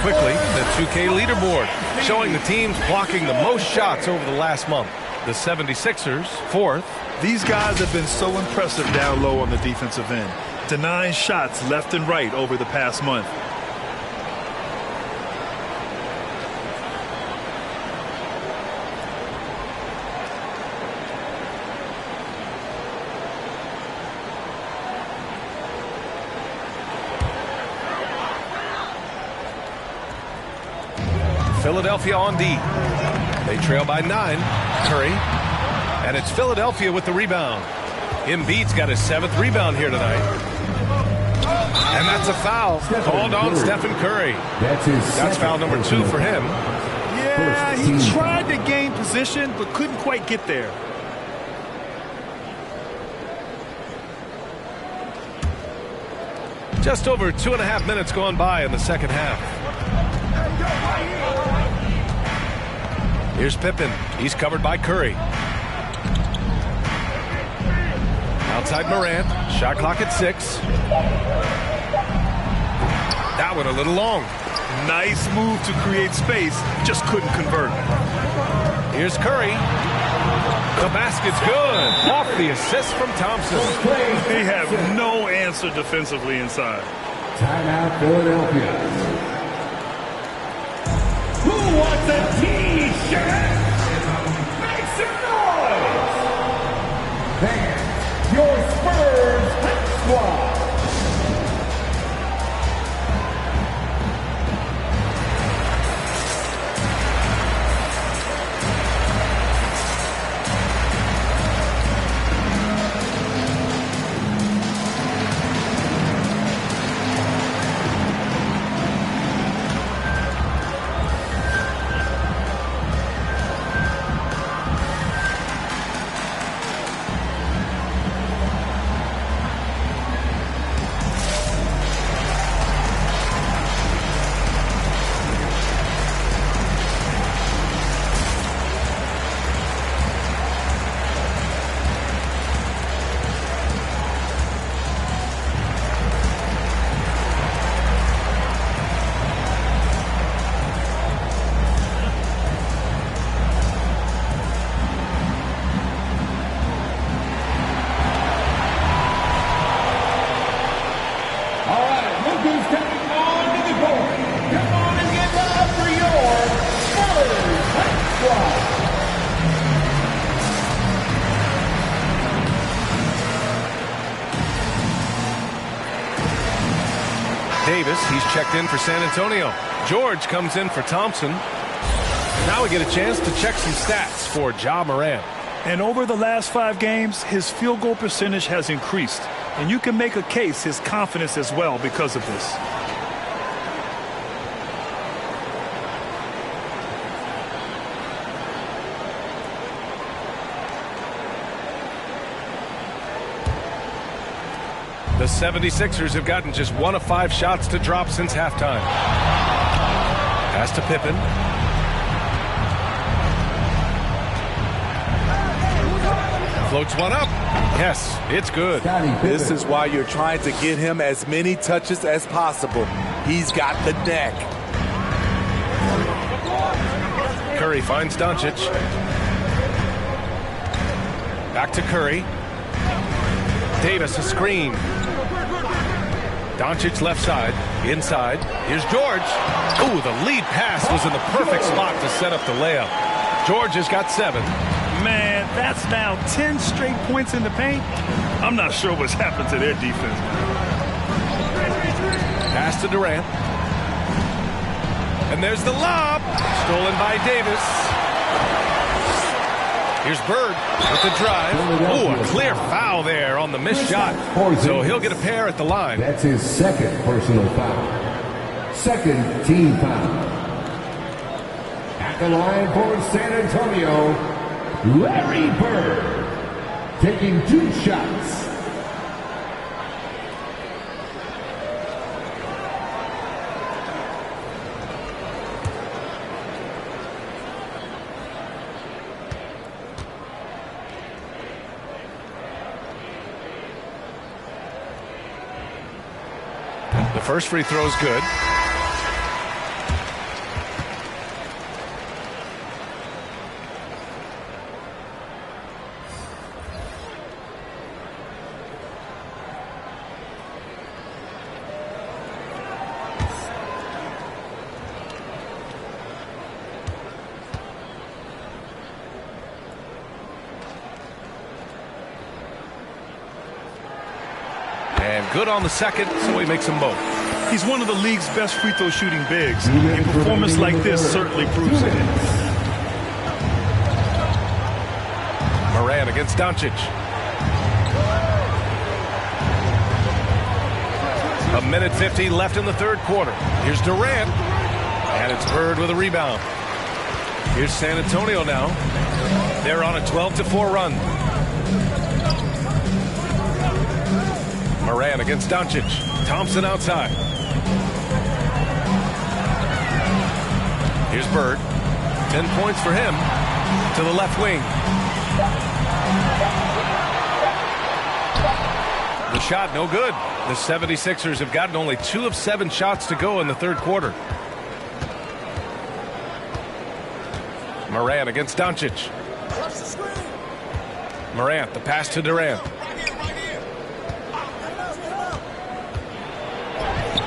Quickly, the 2K leaderboard showing the teams blocking the most shots over the last month. The 76ers, 4th. These guys have been so impressive down low on the defensive end, denying shots left and right over the past month. Philadelphia on D. They trail by 9. Curry. And it's Philadelphia with the rebound. Embiid's got his 7th rebound here tonight. And that's a foul called on Stephen Curry. That's foul number 2 for him. Yeah, he tried to gain position, but couldn't quite get there. Just over 2.5 minutes gone by in the second half. Here's Pippen. He's covered by Curry. Outside Morant. Shot clock at 6. That one a little long. Nice move to create space. Just couldn't convert. Here's Curry. The basket's good. Off the assist from Thompson. They have no answer defensively inside. Timeout, Philadelphia. Who wants a T-shirt? Make some noise! Fans, your Spurs Hype Squad. Davis, he's checked in for San Antonio. George comes in for Thompson. Now we get a chance to check some stats for Ja Morant. And over the last 5 games, his field goal percentage has increased. And you can make a case his confidence as well because of this. The 76ers have gotten just 1 of 5 shots to drop since halftime. Pass to Pippen. Floats one up. Yes, it's good. This is why you're trying to get him as many touches as possible. He's got the neck. Curry finds Doncic. Back to Curry. Davis, a screen. Doncic left side, inside. Here's George. Ooh, the lead pass was in the perfect spot to set up the layup. George has got 7. Man, that's now 10 straight points in the paint. I'm not sure what's happened to their defense. Pass to Durant. And there's the lob. Stolen by Davis. Here's Bird with the drive. Ooh, a clear foul there on the missed shot. So he'll get a pair at the line. That's his 2nd personal foul. 2nd team foul. At the line for San Antonio, Larry Bird, taking 2 shots. The first free throw is good. And good on the second, so he makes them both. He's one of the league's best free throw shooting bigs. A performance like this certainly proves it. Morant against Doncic. A minute 15 left in the third quarter. Here's Durant. And it's Bird with a rebound. Here's San Antonio now. They're on a 12-4 run. Moran against Doncic. Thompson outside. Here's Bird. 10 points for him. To the left wing. The shot no good. The 76ers have gotten only 2 of 7 shots to go in the third quarter. Morant against Doncic. Morant, the pass to Durant.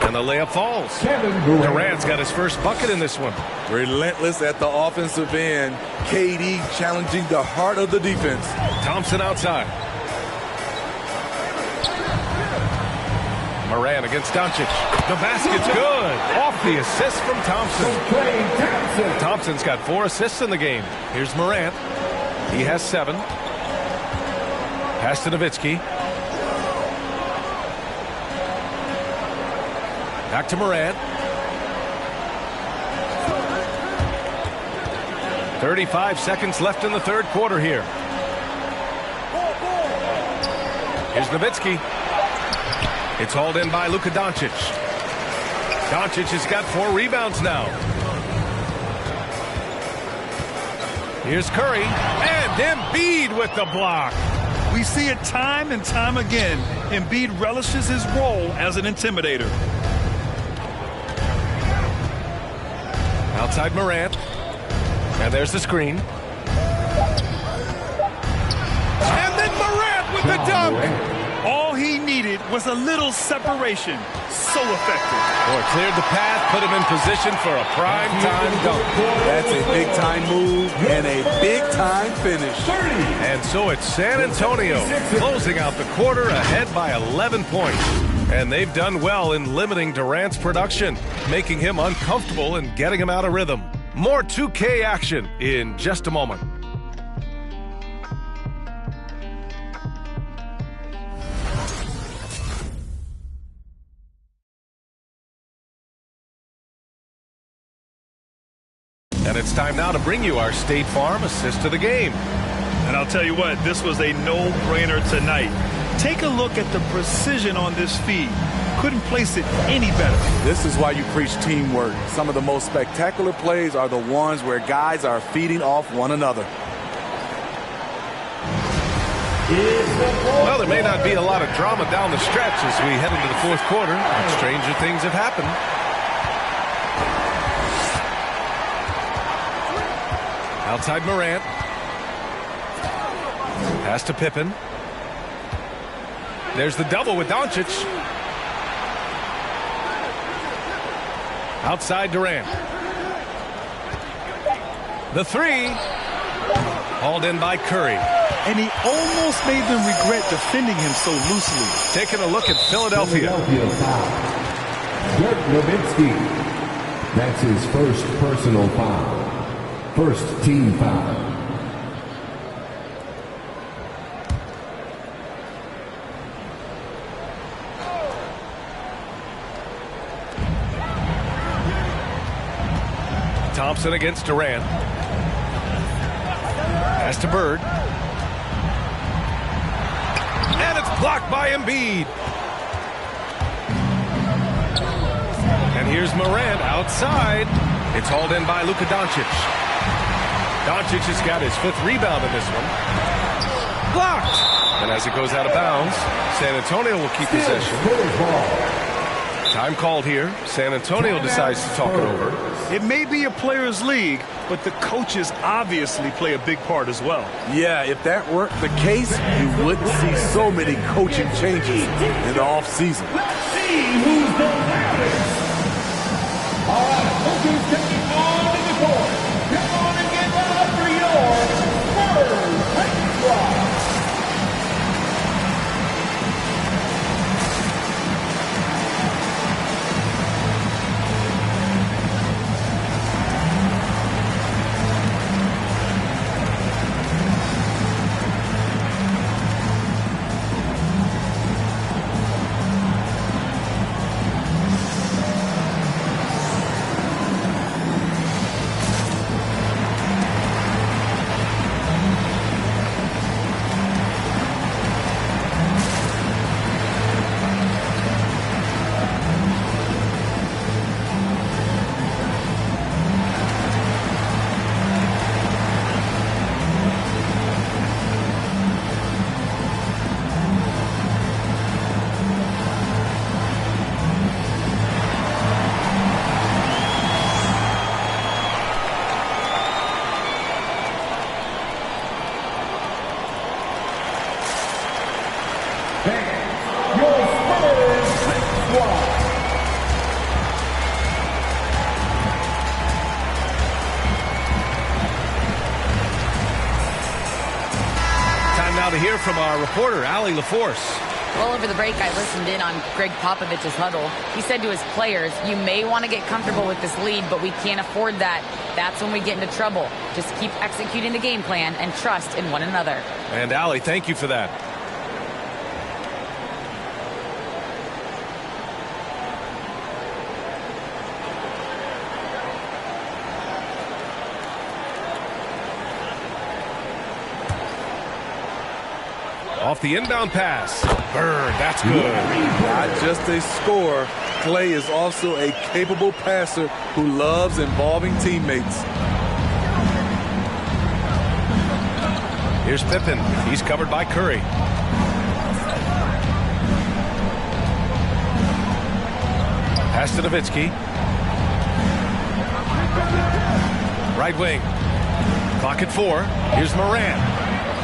And the layup falls. Durant's got his first bucket in this one. Relentless at the offensive end. KD challenging the heart of the defense. Thompson outside. Morant against Doncic. The basket's good. Off the assist from Thompson. Thompson's got 4 assists in the game. Here's Morant. He has 7. Pass to Nowitzki. Back to Morant. 35 seconds left in the third quarter here. Here's Nowitzki. It's hauled in by Luka Doncic. Doncic has got 4 rebounds now. Here's Curry. And Embiid with the block. We see it time and time again. Embiid relishes his role as an intimidator. Outside Morant. And there's the screen. And then Morant with the dunk. All he needed was a little separation. So effective. Boy, cleared the path, put him in position for a prime-time dunk. That's a big-time move and a big-time finish. And so it's San Antonio closing out the quarter ahead by 11 points. And they've done well in limiting Durant's production, making him uncomfortable and getting him out of rhythm. More 2K action in just a moment. And it's time now to bring you our State Farm assist of the game. And I'll tell you what, this was a no-brainer tonight. Take a look at the precision on this feed. Couldn't place it any better. This is why you preach teamwork. Some of the most spectacular plays are the ones where guys are feeding off one another. Well, there may not be a lot of drama down the stretch as we head into the fourth quarter, but stranger things have happened. Outside Morant. Pass to Pippen. There's the double with Doncic. Outside Durant. The 3. Hauled in by Curry. And he almost made them regret defending him so loosely. Taking a look at Philadelphia. Dirk Nowitzki. That's his first personal foul. First team foul. Thompson against Durant. Pass to Bird. And it's blocked by Embiid. And here's Morant outside. It's hauled in by Luka Doncic. Doncic has got his 5th rebound in this one. Blocked. And as it goes out of bounds, San Antonio will keep possession. Time called here. San Antonio decides to talk it over. It may be a players' league, but the coaches obviously play a big part as well. Yeah, if that weren't the case, you wouldn't see so many coaching changes in the offseason. Let's see who's the loudest. All right, coaches taking on in the court. Come on and get loud for your first Paint Squad. from our reporter, Allie LaForce. Well, over the break, I listened in on Greg Popovich's huddle. He said to his players, you may want to get comfortable with this lead, but we can't afford that. That's when we get into trouble. Just keep executing the game plan and trust in one another. And Allie, thank you for that. Off the inbound pass. Bird, that's good. Not just a scorer, Klay is also a capable passer who loves involving teammates. Here's Pippen. He's covered by Curry. Pass to Nowitzki. Right wing. Clock at 4. Here's Morant.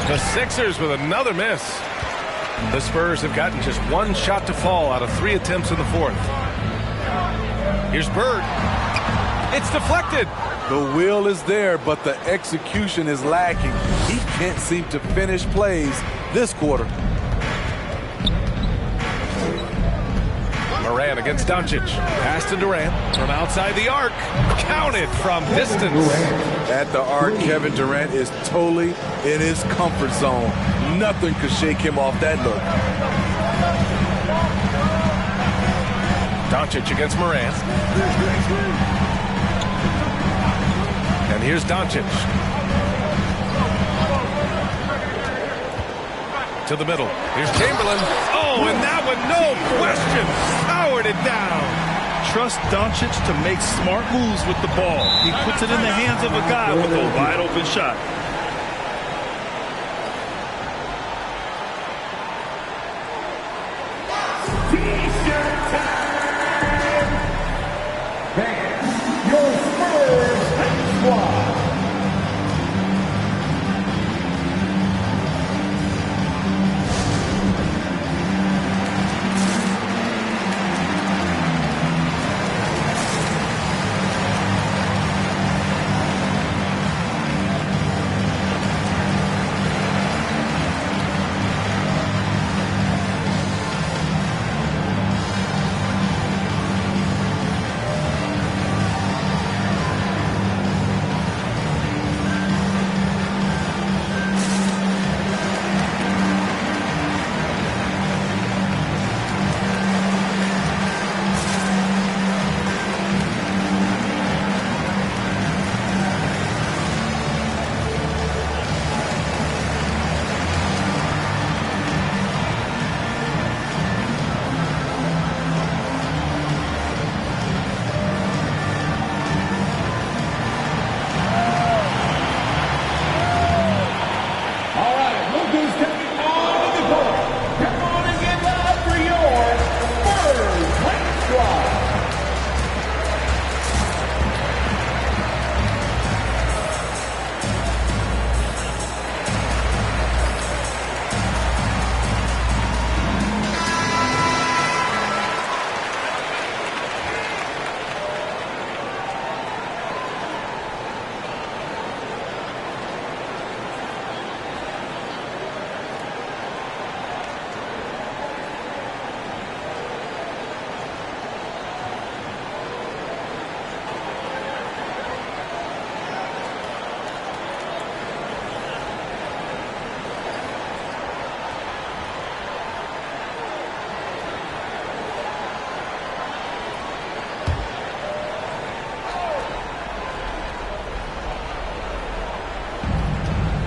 The Sixers with another miss. The Spurs have gotten just one shot to fall out of 3 attempts in the fourth. Here's Bird. It's deflected. The will is there, but the execution is lacking. He can't seem to finish plays this quarter. Morant against Doncic. Pass to Durant from outside the arc. Counted from distance. At the arc, Kevin Durant is totally in his comfort zone. Nothing could shake him off that look. Doncic against Morant. And here's Doncic. To the middle. Here's Chamberlain. Oh, and that one, no question, powered it down. Trust Doncic to make smart moves with the ball. He puts it in the hands of a guy with a wide open shot. T-shirt time! Fans, your Spurs Hype Squad.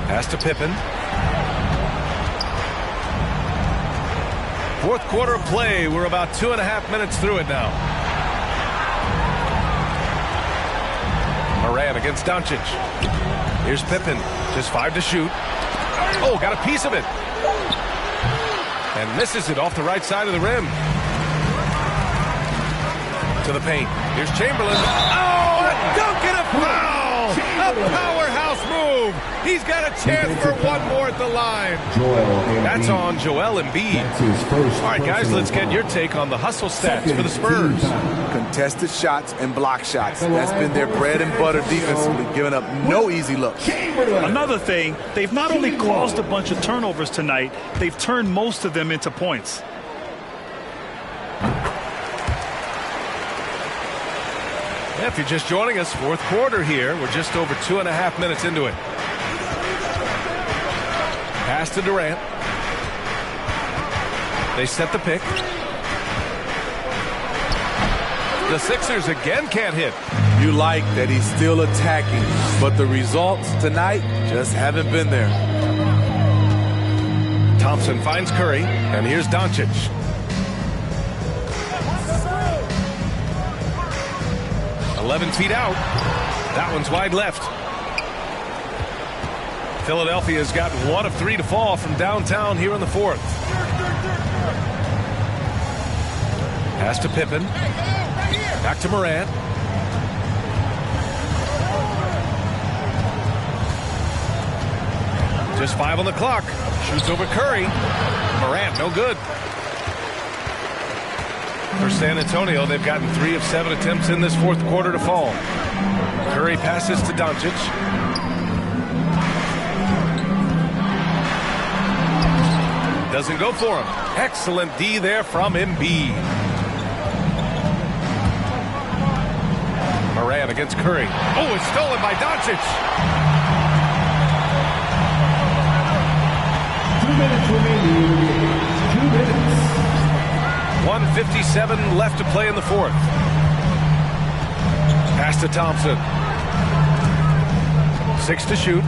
Pass to Pippen. Fourth quarter of play. We're about 2.5 minutes through it now. Morant against Doncic. Here's Pippen. Just 5 to shoot. Oh, got a piece of it. And misses it off the right side of the rim. To the paint. Here's Chamberlain. Oh, a dunk and a foul! A powerhouse move He's got a chance for one more at the line. That's on Joel Embiid. All right, guys, let's get your take on the hustle stats for the Spurs. Contested shots and block shots. That's been their bread and butter defensively, giving up no easy looks. Another thing, they've not only caused a bunch of turnovers tonight, they've turned most of them into points. If you're just joining us, fourth quarter here. We're just over 2.5 minutes into it. Pass to Durant. They set the pick. The Sixers again can't hit. You like that he's still attacking, but the results tonight just haven't been there. Thompson finds Curry, and here's Doncic. "11 feet out." That one's wide left. Philadelphia's got 1 of 3 to fall from downtown here in the fourth. Pass to Pippen. Back to Morant. Just 5 on the clock. Shoots over Curry. Morant, no good. For San Antonio, they've gotten 3 of 7 attempts in this fourth quarter to fall. Curry passes to Doncic. Doesn't go for him. Excellent D there from Embiid. Morant against Curry. Oh, it's stolen by Doncic. 2 minutes remaining in the game. 2 minutes. 1:57 left to play in the fourth. Pass to Thompson. 6 to shoot.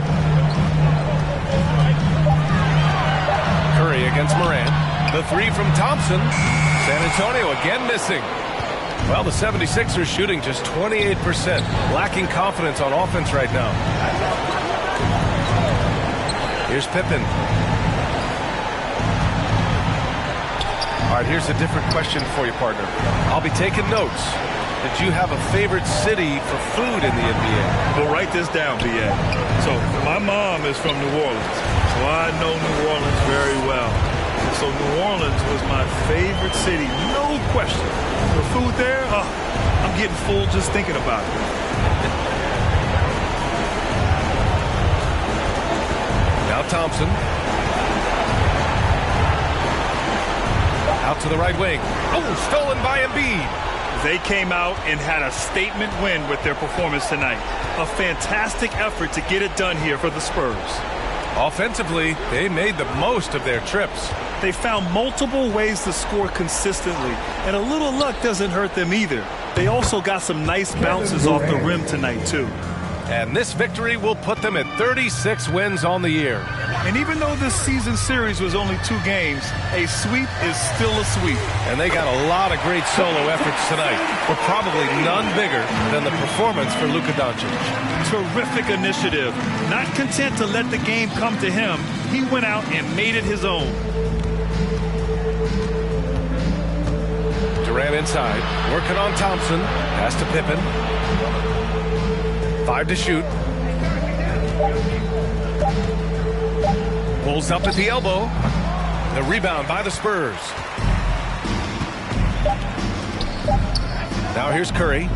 Curry against Morant. The 3 from Thompson. San Antonio again missing. Well, the 76ers shooting just 28%. Lacking confidence on offense right now. Here's Pippen. All right, here's a different question for you, partner. I'll be taking notes. Did you have a favorite city for food in the NBA? Well, write this down, B.A. So, my mom is from New Orleans, so I know New Orleans very well. And so New Orleans was my favorite city, no question. The food there, I'm getting full just thinking about it. Now Thompson. Out to the right wing. Oh, stolen by Embiid. They came out and had a statement win with their performance tonight. A fantastic effort to get it done here for the Spurs. Offensively, they made the most of their trips. They found multiple ways to score consistently, and a little luck doesn't hurt them either. They also got some nice bounces off the rim tonight, too. And this victory will put them at 36 wins on the year. And even though this season series was only 2 games, a sweep is still a sweep. And they got a lot of great solo efforts tonight, but probably none bigger than the performance for Luka Doncic. Terrific initiative. Not content to let the game come to him, he went out and made it his own. Durant inside, working on Thompson. Pass to Pippen. 5 to shoot. Pulls up at the elbow. The rebound by the Spurs. Now here's Curry.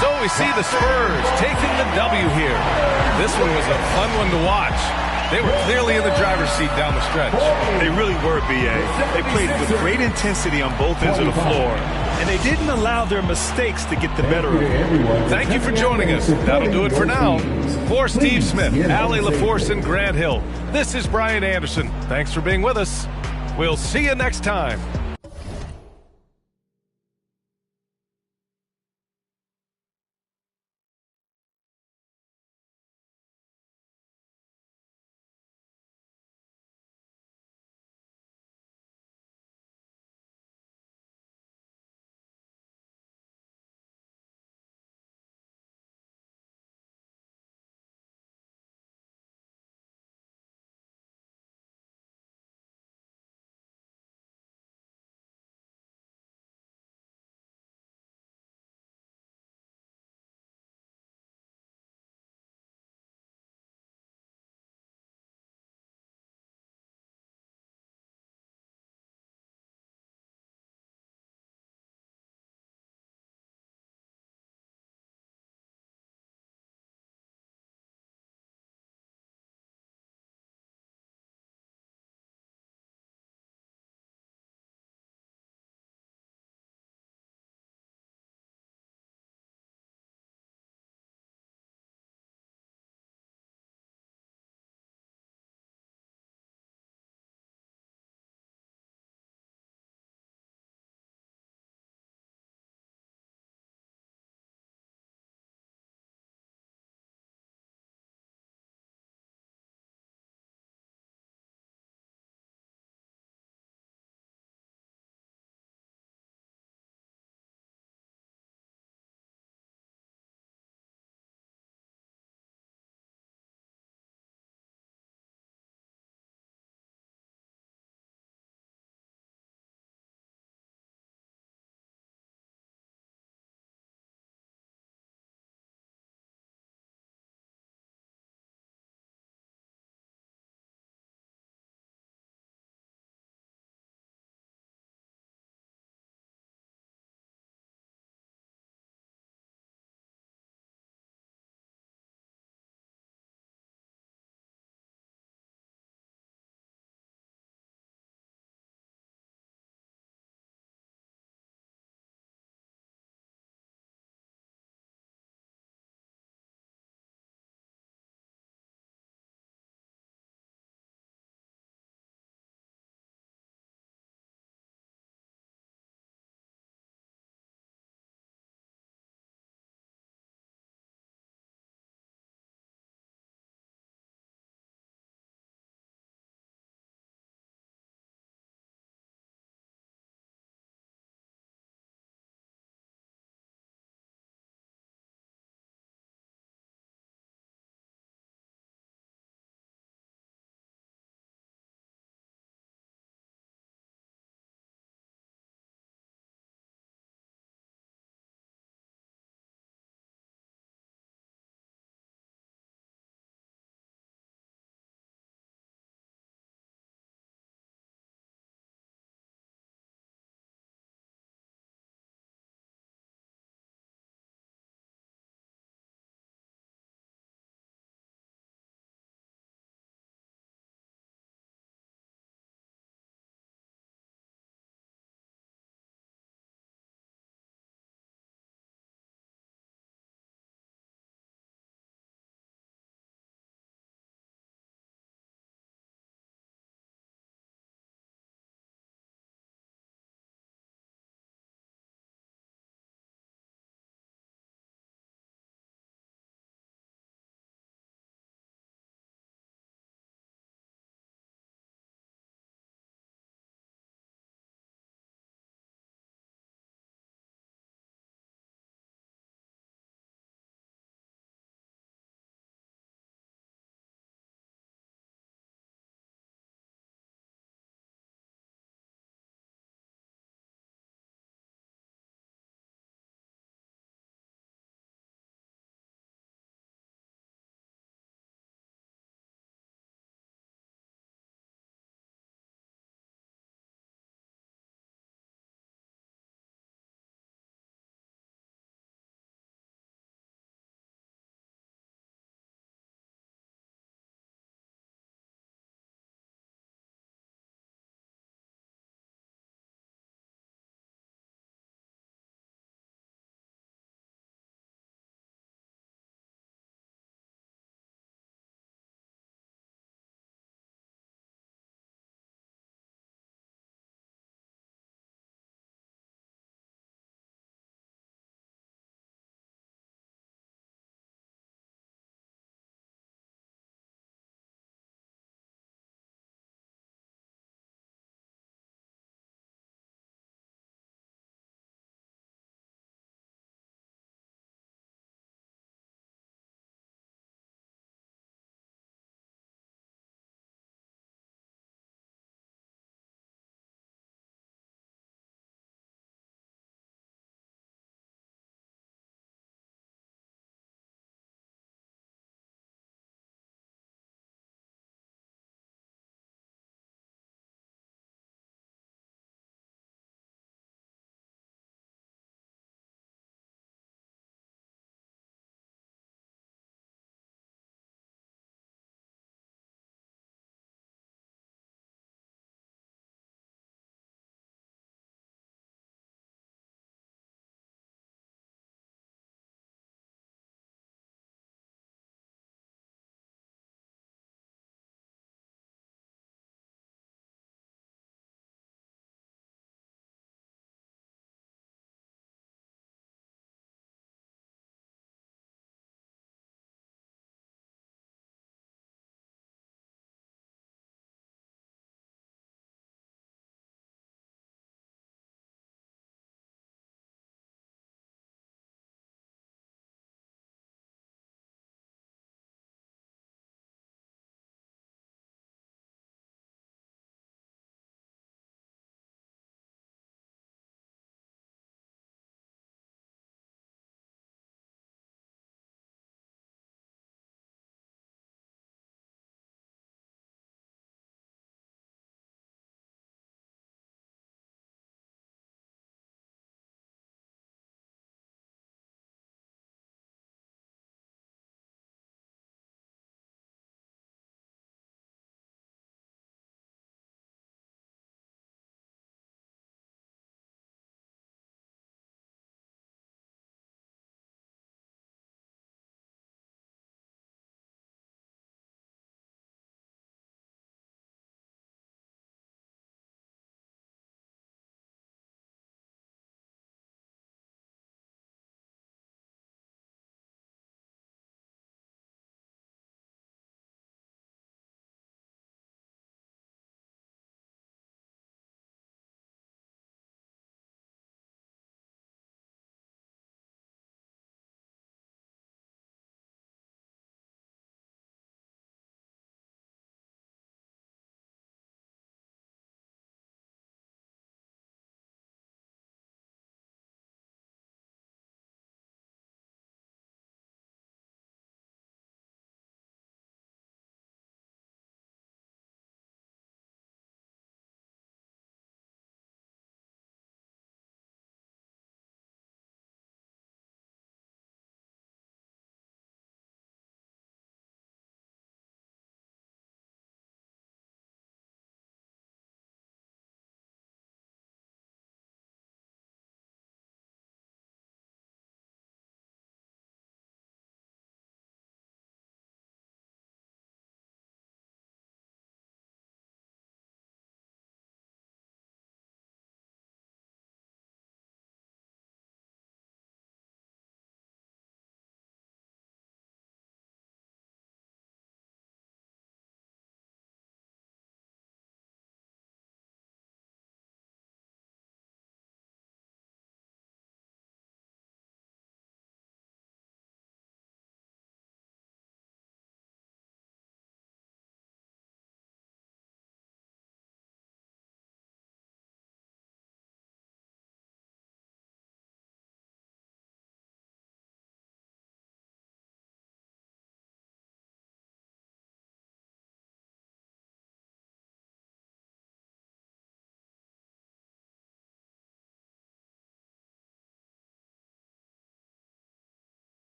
So we see the Spurs taking the W here. This one was a fun one to watch. They were clearly in the driver's seat down the stretch. They really were, B.A. They played with great intensity on both ends of the floor, and they didn't allow their mistakes to get the better of them. Thank you for joining us. That'll do it for now. For Steve Smith, Allie LaForce, and Grant Hill, this is Brian Anderson. Thanks for being with us. We'll see you next time.